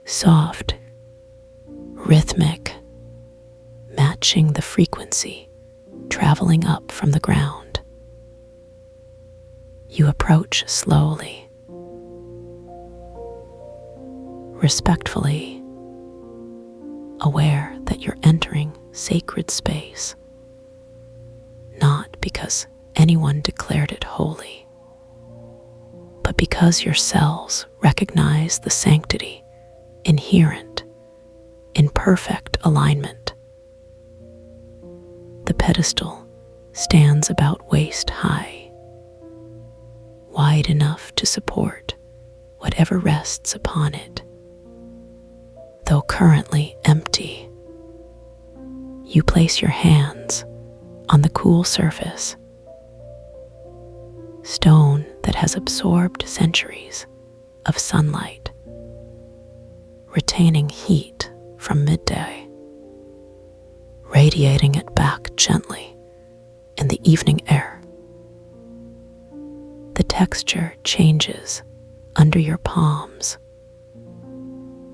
Soft, rhythmic, matching the frequency traveling up from the ground. You approach slowly, respectfully, aware that you're entering sacred space, not because anyone declared it holy, but because your cells recognize the sanctity inherent in perfect alignment. The pedestal stands about waist high, wide enough to support whatever rests upon it. though currently empty. You place your hands on the cool surface, stone that has absorbed centuries of sunlight, retaining heat from midday, radiating it back gently in the evening air. The texture changes under your palms,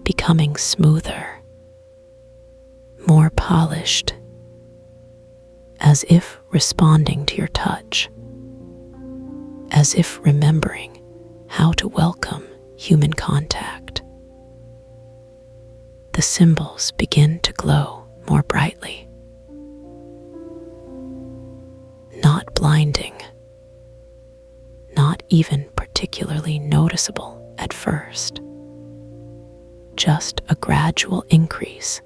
becoming smoother, more polished, as if responding to your touch, as if remembering how to welcome human contact. The symbols begin to glow more brightly, not blinding, not even particularly noticeable at first, just a gradual increase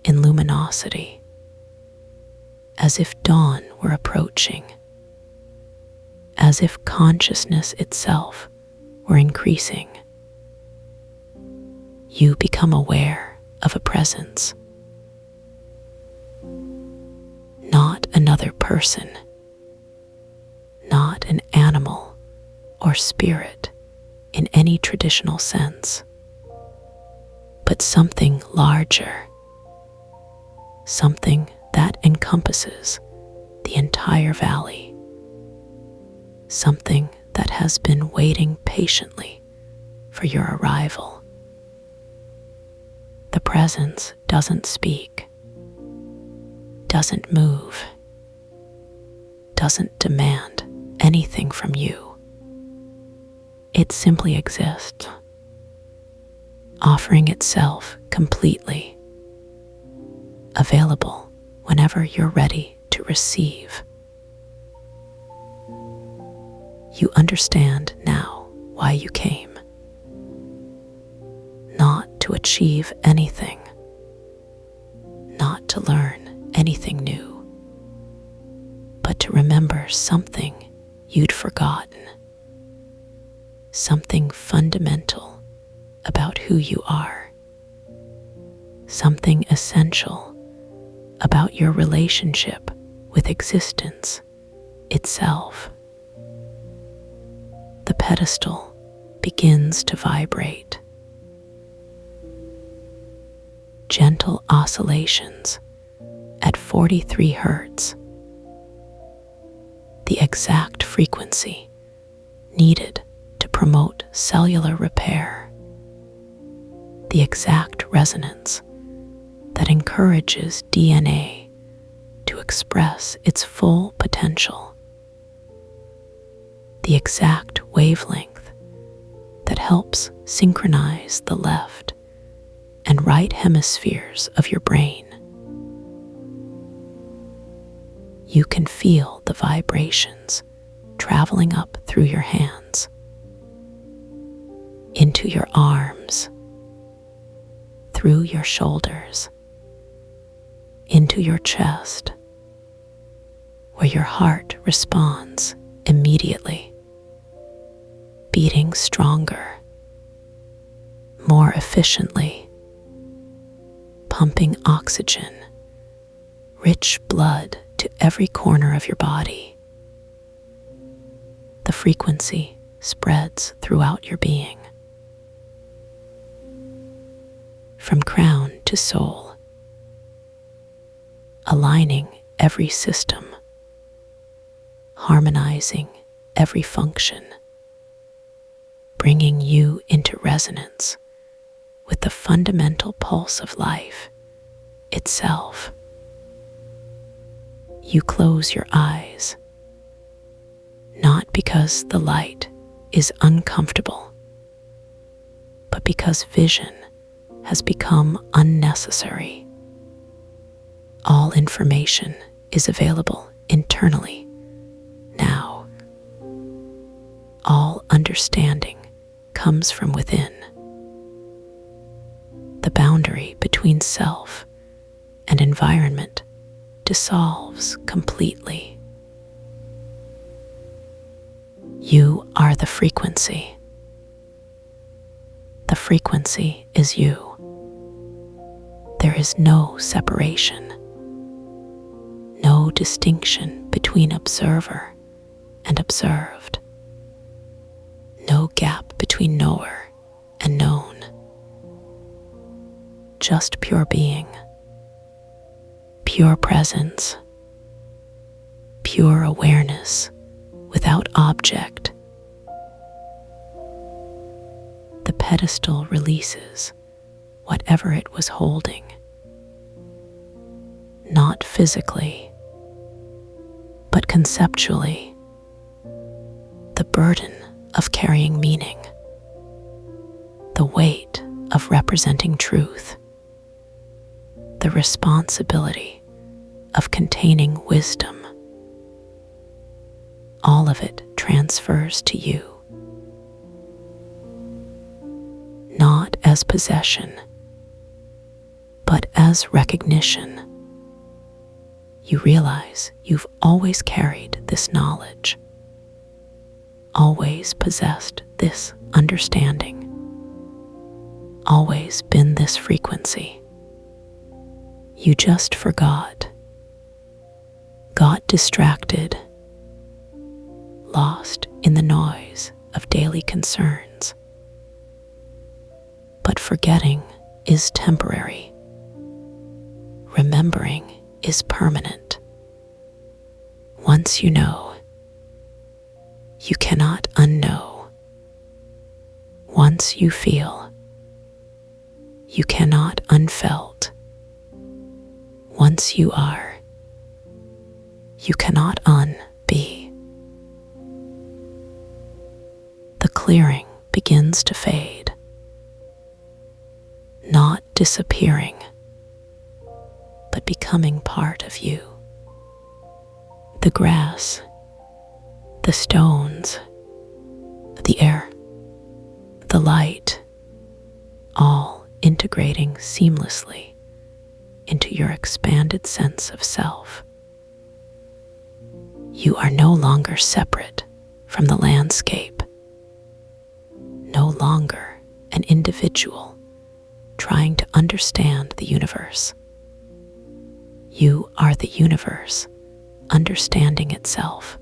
in luminosity, as if dawn were approaching, as if consciousness itself were increasing. You become aware of a presence, not another person, not an animal or spirit in any traditional sense, but something larger, something that encompasses the entire valley, something that has been waiting patiently for your arrival. The presence doesn't speak, doesn't move, doesn't demand anything from you. It simply exists, offering itself completely, available whenever you're ready to receive. You understand now why you came. Not to achieve anything, not to learn anything new, but to remember something you'd forgotten, something fundamental about who you are, something essential about your relationship with existence itself. The pedestal begins to vibrate. Gentle oscillations at 43 hertz, the exact frequency needed to promote cellular repair, the exact resonance that encourages DNA to express its full potential, the exact wavelength that helps synchronize the left and right hemispheres of your brain. You can feel the vibrations traveling up through your hands, into your arms, through your shoulders, into your chest, where your heart responds immediately, beating stronger, more efficiently, pumping oxygen, rich blood to every corner of your body. The frequency spreads throughout your being, from crown to soul, aligning every system, harmonizing every function, bringing you into resonance with the fundamental pulse of life itself. You close your eyes, not because the light is uncomfortable, but because vision has become unnecessary. All information is available internally now. All understanding comes from within. The boundary between self and environment dissolves completely. You are the frequency. The frequency is you. there is no separation, no distinction between observer and observed, no gap between knower and known. Just pure being, pure presence, pure awareness without object. The pedestal releases whatever it was holding, not physically, but conceptually. The burden of carrying meaning, the weight of representing truth, the responsibility of containing wisdom, all of it transfers to you, not as possession, but as recognition. You realize you've always carried this knowledge, always possessed this understanding, always been this frequency. You just forgot, got distracted, lost in the noise of daily concerns. But forgetting is temporary. Remembering is permanent. Once you know, you cannot unknow. Once you feel, you cannot unfelt. Once you are, you cannot unbe. The clearing begins to fade, not disappearing, but becoming part of you. The grass, the stones, the air, the light, all integrating seamlessly into your expanded sense of self. You are no longer separate from the landscape, no longer an individual trying to understand the universe. You are the universe understanding itself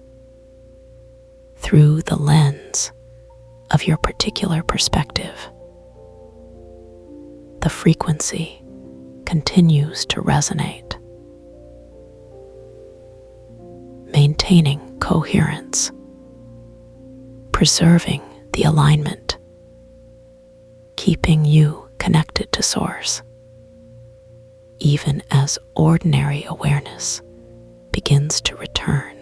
through the lens of your particular perspective. The frequency continues to resonate, maintaining coherence, preserving the alignment, keeping you connected to Source, even as ordinary awareness begins to return.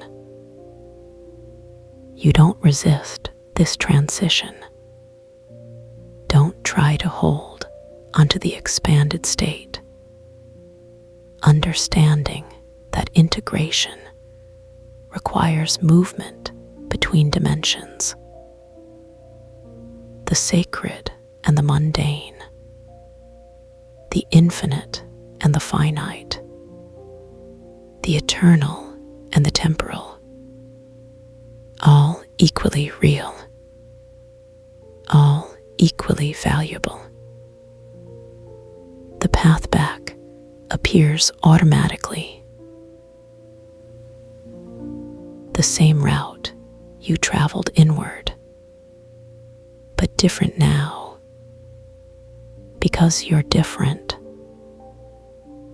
You don't resist this transition. Don't try to hold onto the expanded state, understanding that integration requires movement between dimensions, the sacred and the mundane, the infinite and the finite, the eternal and the temporal, all equally real, all equally valuable. The path back appears automatically. The same route you traveled inward, but different now, because you're different,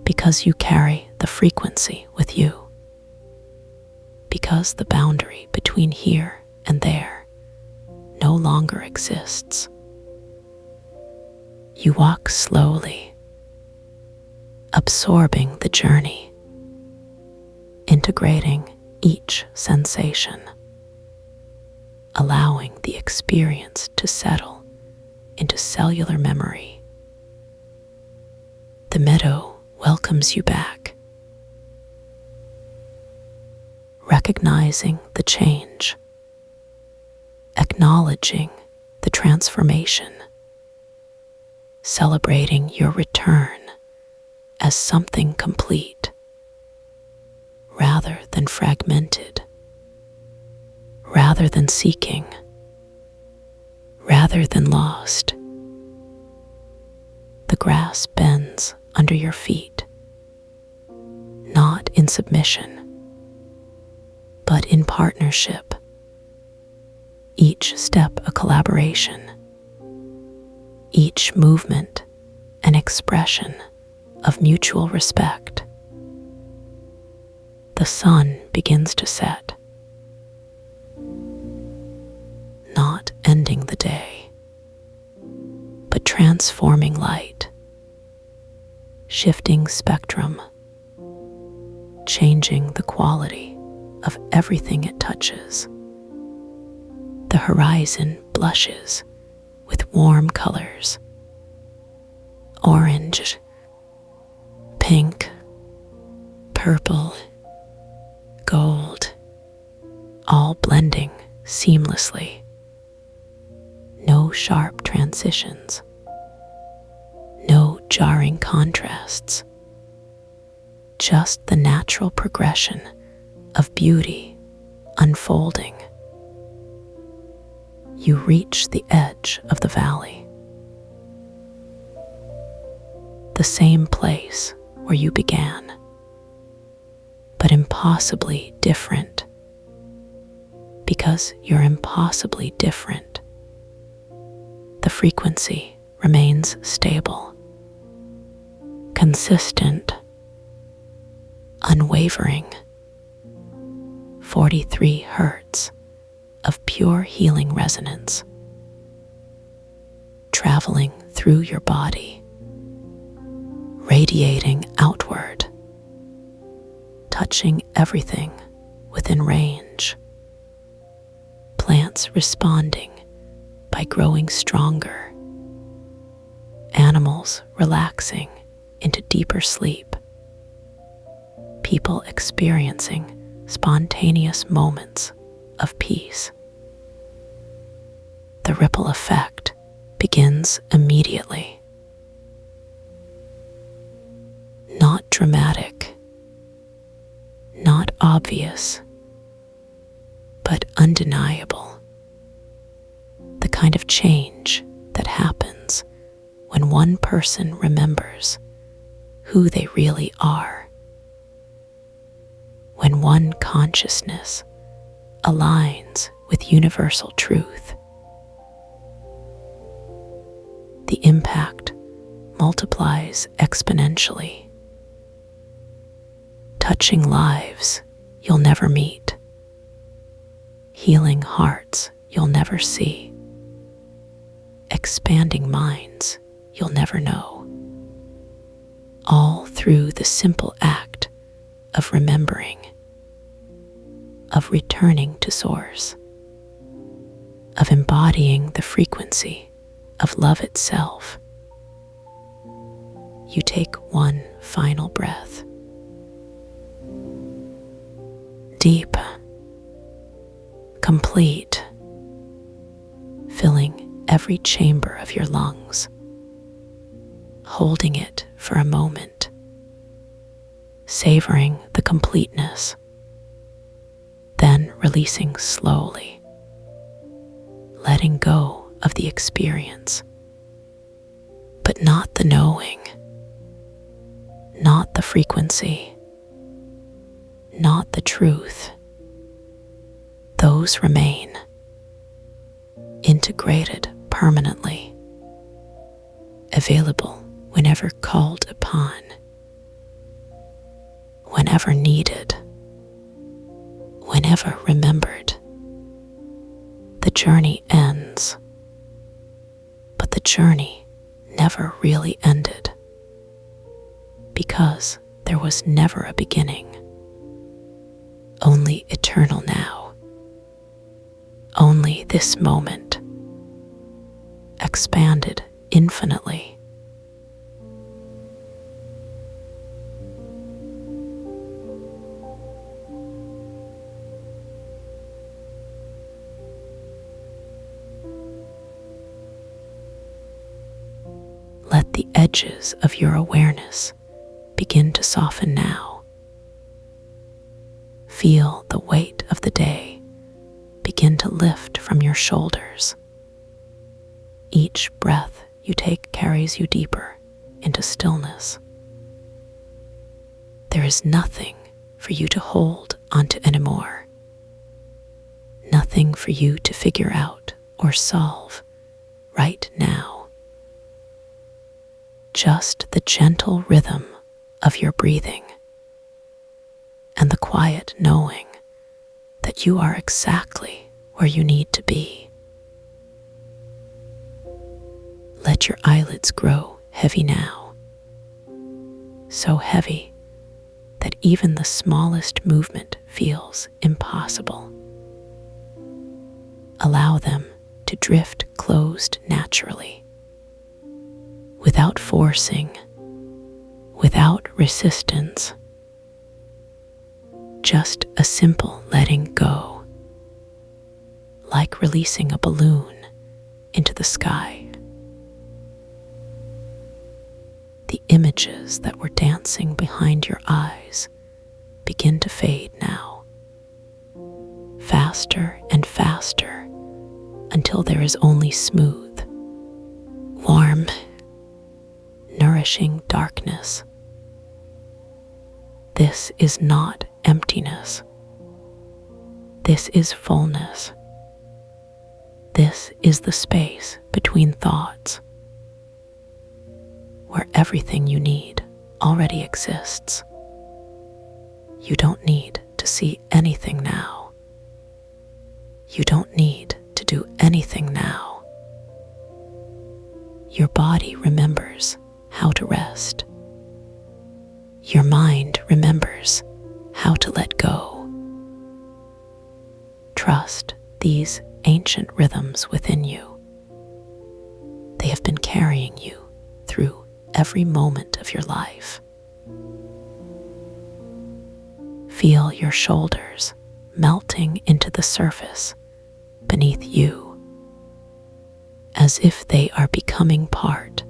because you carry the frequency with you, because the boundary between here and there no longer exists. You walk slowly, absorbing the journey, integrating each sensation, allowing the experience to settle into cellular memory. The meadow welcomes you back, recognizing the change, acknowledging the transformation, celebrating your return as something complete, rather than fragmented, rather than seeking, rather than lost. The grass bends under your feet, not in submission, but in partnership. Each step a collaboration, each movement an expression of mutual respect. The sun begins to set, not ending the day, but transforming light, shifting spectrum, changing the quality of everything it touches. The horizon blushes with warm colors: orange, pink, purple, gold, all blending seamlessly. No sharp transitions, no jarring contrasts, just the natural progression of beauty unfolding. You reach the edge of the valley, the same place where you began, but impossibly different, because you're impossibly different. The frequency remains stable, consistent, unwavering. 43 hertz of pure healing resonance, traveling through your body, radiating outward, touching everything within range. Plants responding by growing stronger, animals relaxing into deeper sleep, people experiencing spontaneous moments of peace. The ripple effect begins immediately. Not dramatic, not obvious, but undeniable. The kind of change that happens when one person remembers who they really are. When one consciousness aligns with universal truth, the impact multiplies exponentially, touching lives you'll never meet, healing hearts you'll never see, expanding minds you'll never know, all through the simple act of remembering, of returning to source, of embodying the frequency of love itself. You take one final breath, deep, complete, filling every chamber of your lungs, holding it for a moment, savoring the completeness, then releasing slowly, letting go of the experience, but not the knowing, not the frequency, not the truth. Those remain, integrated permanently, available whenever called upon, whenever needed, whenever remembered. The journey ends, but the journey never really ended, because there was never a beginning, only eternal now, only this moment, expanded infinitely. Let the edges of your awareness begin to soften now. Feel the weight of the day begin to lift from your shoulders. Each breath you take carries you deeper into stillness, There is nothing for you to hold onto anymore. Nothing for you to figure out or solve right now. Just the gentle rhythm of your breathing and the quiet knowing that you are exactly where you need to be. Let your eyelids grow heavy now, so heavy that even the smallest movement feels impossible. Allow them to drift closed naturally, without forcing, without resistance. Just a simple letting go, like releasing a balloon into the sky. The images that were dancing behind your eyes begin to fade now, faster and faster, until there is only smooth, warm, nourishing darkness. This is not emptiness. This is fullness. This is the space between thoughts, where everything you need already exists. You don't need to see anything now. You don't need to do anything now. Your body remembers how to rest. Your mind remembers how to let go. Trust these ancient rhythms within you. They have been carrying you through every moment of your life. Feel your shoulders melting into the surface beneath you, as if they are becoming part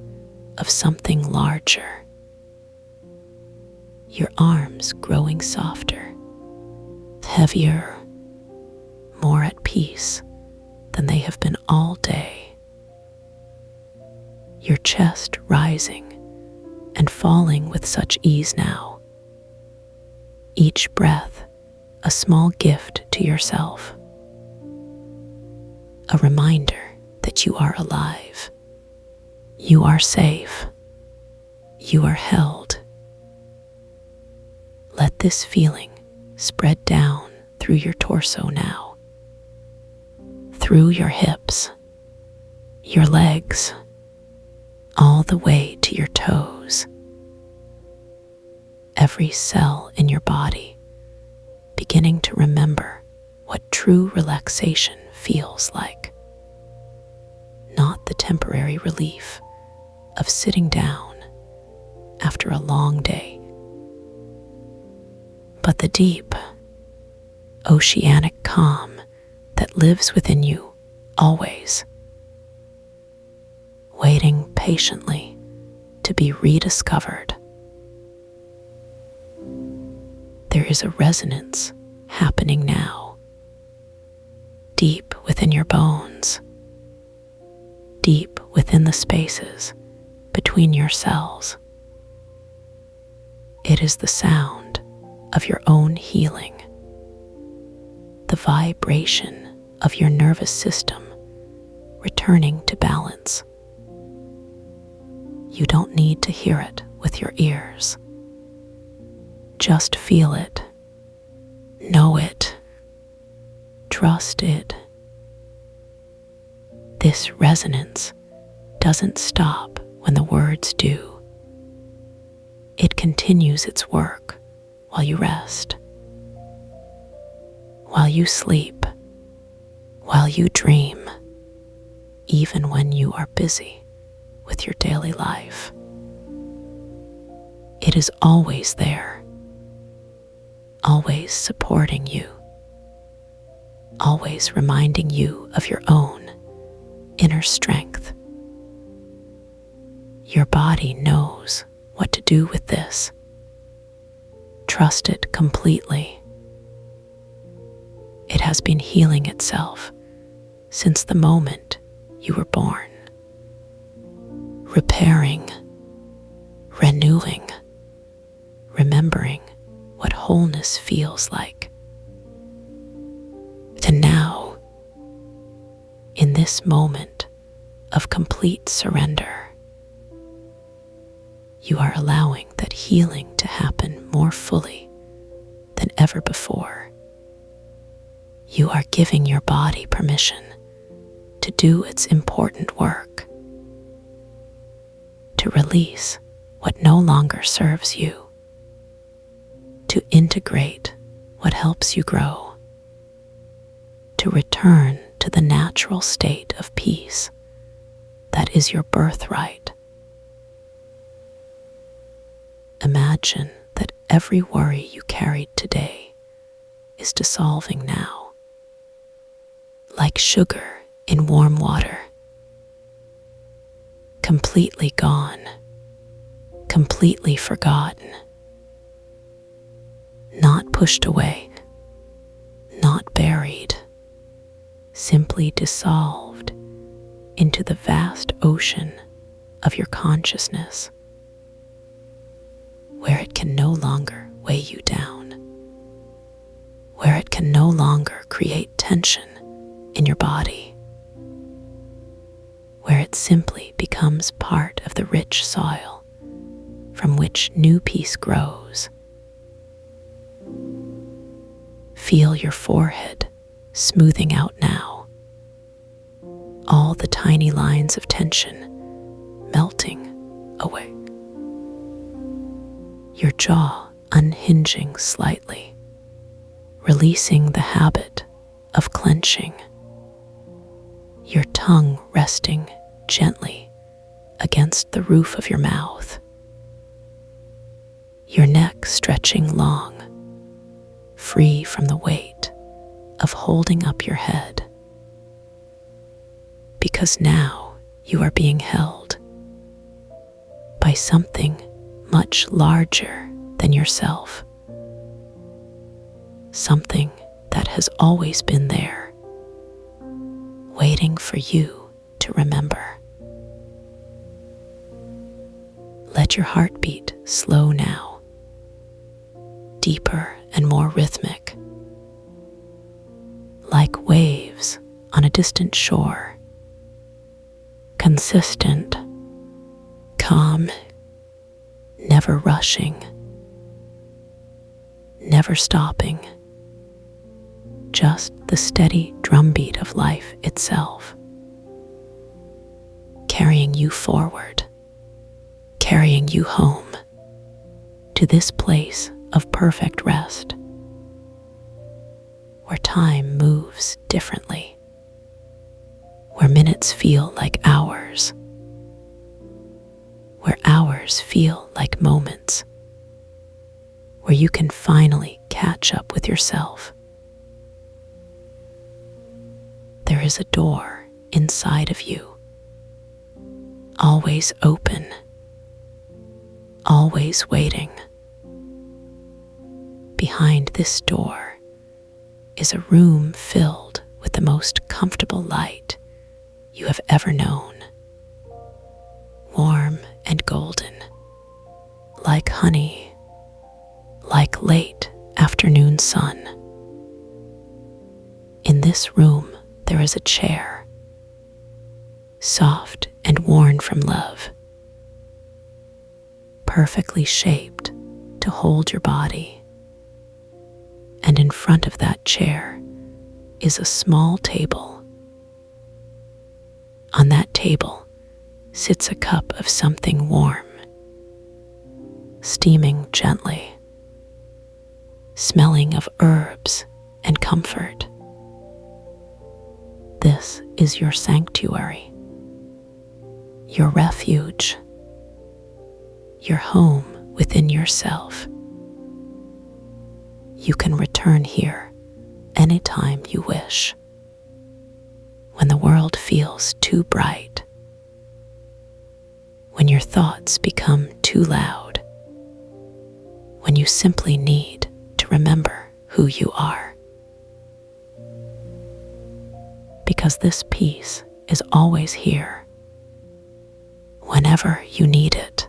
of something larger. Your arms growing softer, heavier, more at peace than they have been all day. Your chest rising and falling with such ease now. Each breath a small gift to yourself. A reminder that you are alive. You are safe. You are held. Let this feeling spread down through your torso now, through your hips, your legs, all the way to your toes. Every cell in your body beginning to remember what true relaxation feels like. Not the temporary relief of sitting down after a long day, but the deep, oceanic calm that lives within you always, waiting patiently to be rediscovered. There is a resonance happening now, deep within your bones, deep within the spaces between your cells. It is the sound of your own healing, the vibration of your nervous system returning to balance. You don't need to hear it with your ears. Just feel it, know it, trust it. This resonance doesn't stop when the words do. It continues its work while you rest, while you sleep, while you dream, even when you are busy with your daily life. It is always there, always supporting you, always reminding you of your own inner strength. Your body knows what to do with this. Trust it completely. It has been healing itself since the moment you were born, repairing, renewing, remembering wholeness feels like. And now, in this moment of complete surrender, you are allowing that healing to happen more fully than ever before. You are giving your body permission to do its important work, to release what no longer serves you, to integrate what helps you grow, to return to the natural state of peace that is your birthright. Imagine that every worry you carried today is dissolving now, like sugar in warm water, completely gone, completely forgotten, not pushed away, not buried, simply dissolved into the vast ocean of your consciousness, where it can no longer weigh you down, where it can no longer create tension in your body, where it simply becomes part of the rich soil from which new peace grows. Feel your forehead smoothing out now, all the tiny lines of tension melting away, your jaw unhinging slightly, releasing the habit of clenching, your tongue resting gently against the roof of your mouth, your neck stretching long, free from the weight of holding up your head. Because now you are being held by something much larger than yourself, something that has always been there, waiting for you to remember. Let your heartbeat slow now, deeper and more rhythmic, like waves on a distant shore, consistent, calm, never rushing, never stopping, just the steady drumbeat of life itself, carrying you forward, carrying you home to this place of perfect rest, where time moves differently, where minutes feel like hours, where hours feel like moments, where you can finally catch up with yourself. There is a door inside of you, always open, always waiting. Behind this door is a room filled with the most comfortable light you have ever known, warm and golden, like honey, like late afternoon sun. In this room, there is a chair, soft and worn from love, perfectly shaped to hold your body. And in front of that chair is a small table. On that table sits a cup of something warm, steaming gently, smelling of herbs and comfort. This is your sanctuary, your refuge, your home within yourself. You can return here anytime you wish, when the world feels too bright, when your thoughts become too loud, when you simply need to remember who you are. Because this peace is always here, whenever you need it,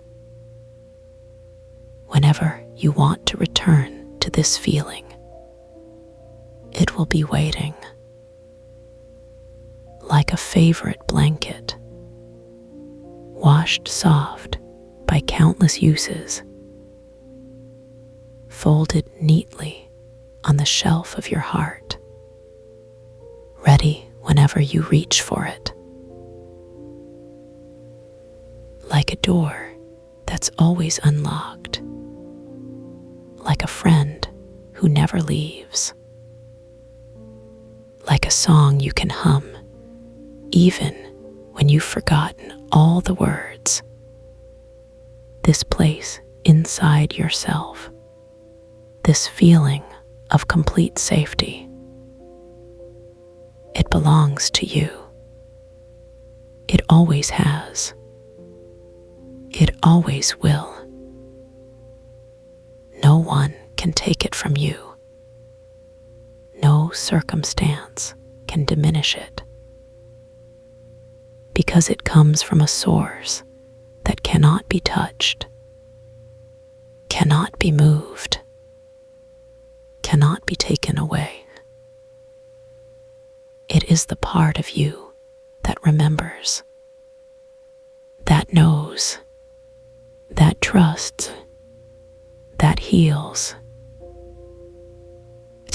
whenever you want to return to this feeling. It will be waiting, like a favorite blanket, washed soft by countless uses, folded neatly on the shelf of your heart, ready whenever you reach for it. Like a door that's always unlocked, like a friend who never leaves, like a song you can hum even when you've forgotten all the words. This place inside yourself, this feeling of complete safety, it belongs to you. It always has. It always will. No one can take it from you. No circumstance can diminish it, because it comes from a source that cannot be touched, cannot be moved, cannot be taken away. It is the part of you that remembers, that knows, that trusts, that heals.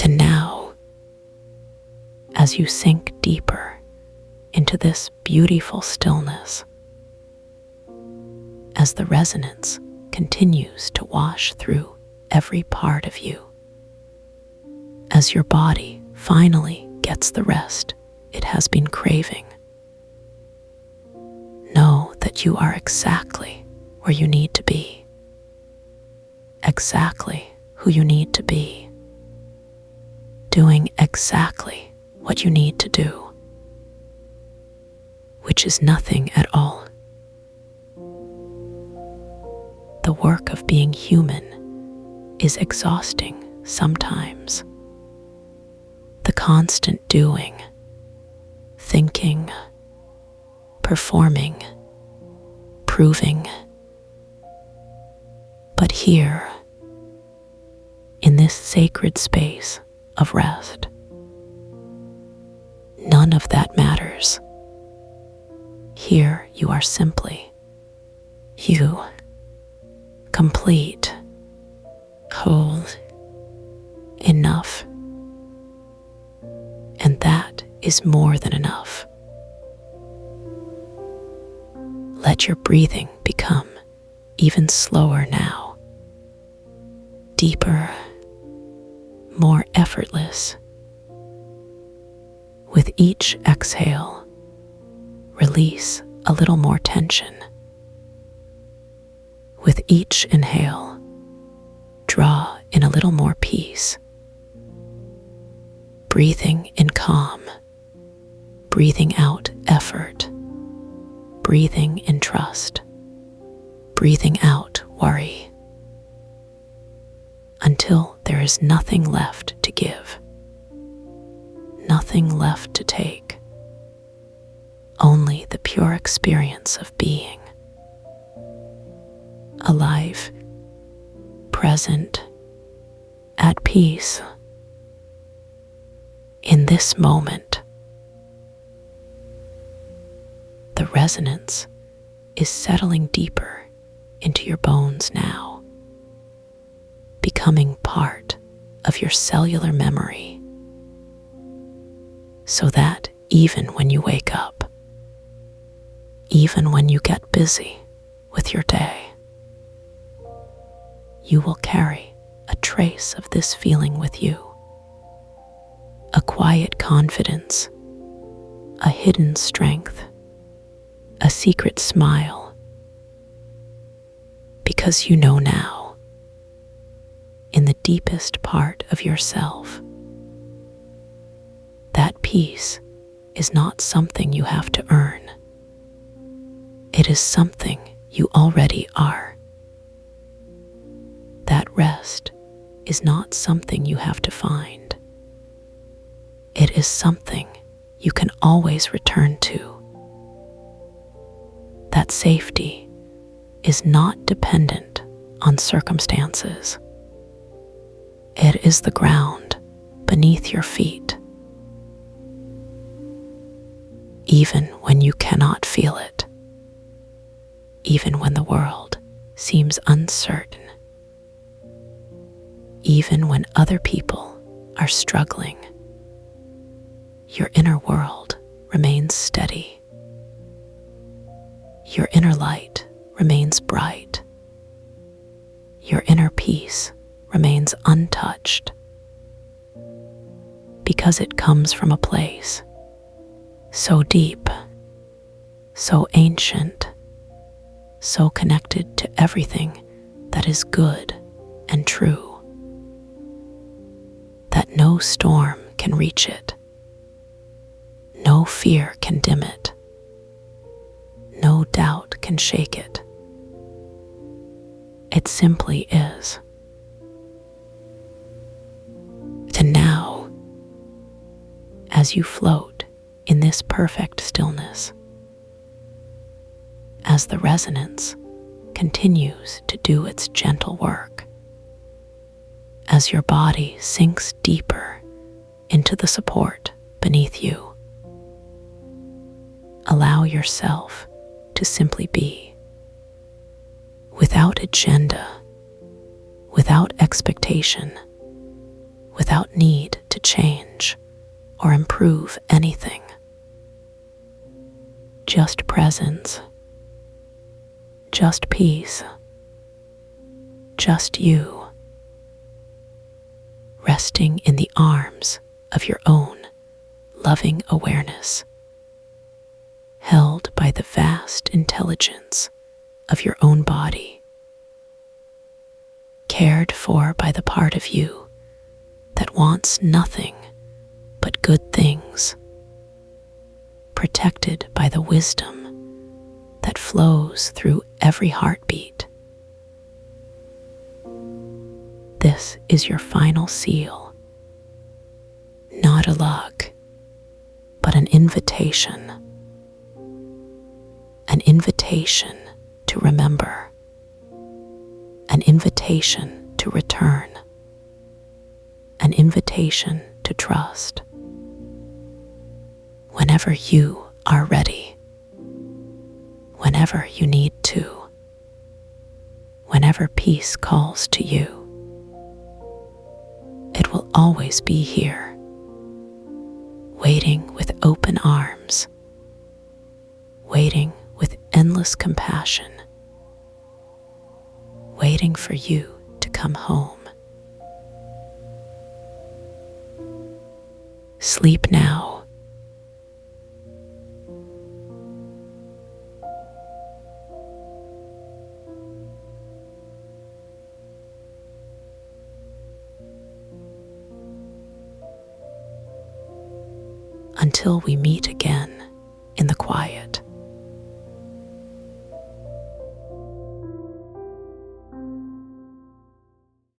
And now, as you sink deeper into this beautiful stillness, as the resonance continues to wash through every part of you, as your body finally gets the rest it has been craving, know that you are exactly where you need to be, exactly who you need to be, doing exactly what you need to do, which is nothing at all. The work of being human is exhausting sometimes. The constant doing, thinking, performing, proving. But here, in this sacred space of rest, none of that matters. Here you are simply you, complete, whole, enough. And that is more than enough. Let your breathing become even slower now, deeper, more effortless. With each exhale, release a little more tension. With each inhale, draw in a little more peace. Breathing in calm, breathing out effort, breathing in trust, breathing out worry, until there is nothing left to give, nothing left to take, only the pure experience of being, alive, present, at peace. In this moment, the resonance is settling deeper into your bones now, becoming part of your cellular memory, so that even when you wake up, even when you get busy with your day, you will carry a trace of this feeling with you. A quiet confidence, a hidden strength, a secret smile, because you know now, in the deepest part of yourself, that peace is not something you have to earn. It is something you already are. That rest is not something you have to find. It is something you can always return to. That safety is not dependent on circumstances. It is the ground beneath your feet, even when you cannot feel it, even when the world seems uncertain, even when other people are struggling. Your inner world remains steady. Your inner light remains bright. Your inner peace remains untouched, because it comes from a place so deep, so ancient, so connected to everything that is good and true, that no storm can reach it, no fear can dim it, no doubt can shake it. It simply is. And now, as you float in this perfect stillness, as the resonance continues to do its gentle work, as your body sinks deeper into the support beneath you, allow yourself to simply be, without agenda, without expectation, without need to change or improve anything. Just presence, just peace, just you, resting in the arms of your own loving awareness, held by the vast intelligence of your own body, cared for by the part of you that wants nothing but good things, protected by the wisdom that flows through every heartbeat. This is your final seal, not a luck, but an invitation to remember, an invitation to return, an invitation to trust. Whenever you are ready, whenever you need to, whenever peace calls to you, it will always be here, waiting with open arms, waiting with endless compassion, waiting for you to come home. Sleep now. Until we meet again in the quiet.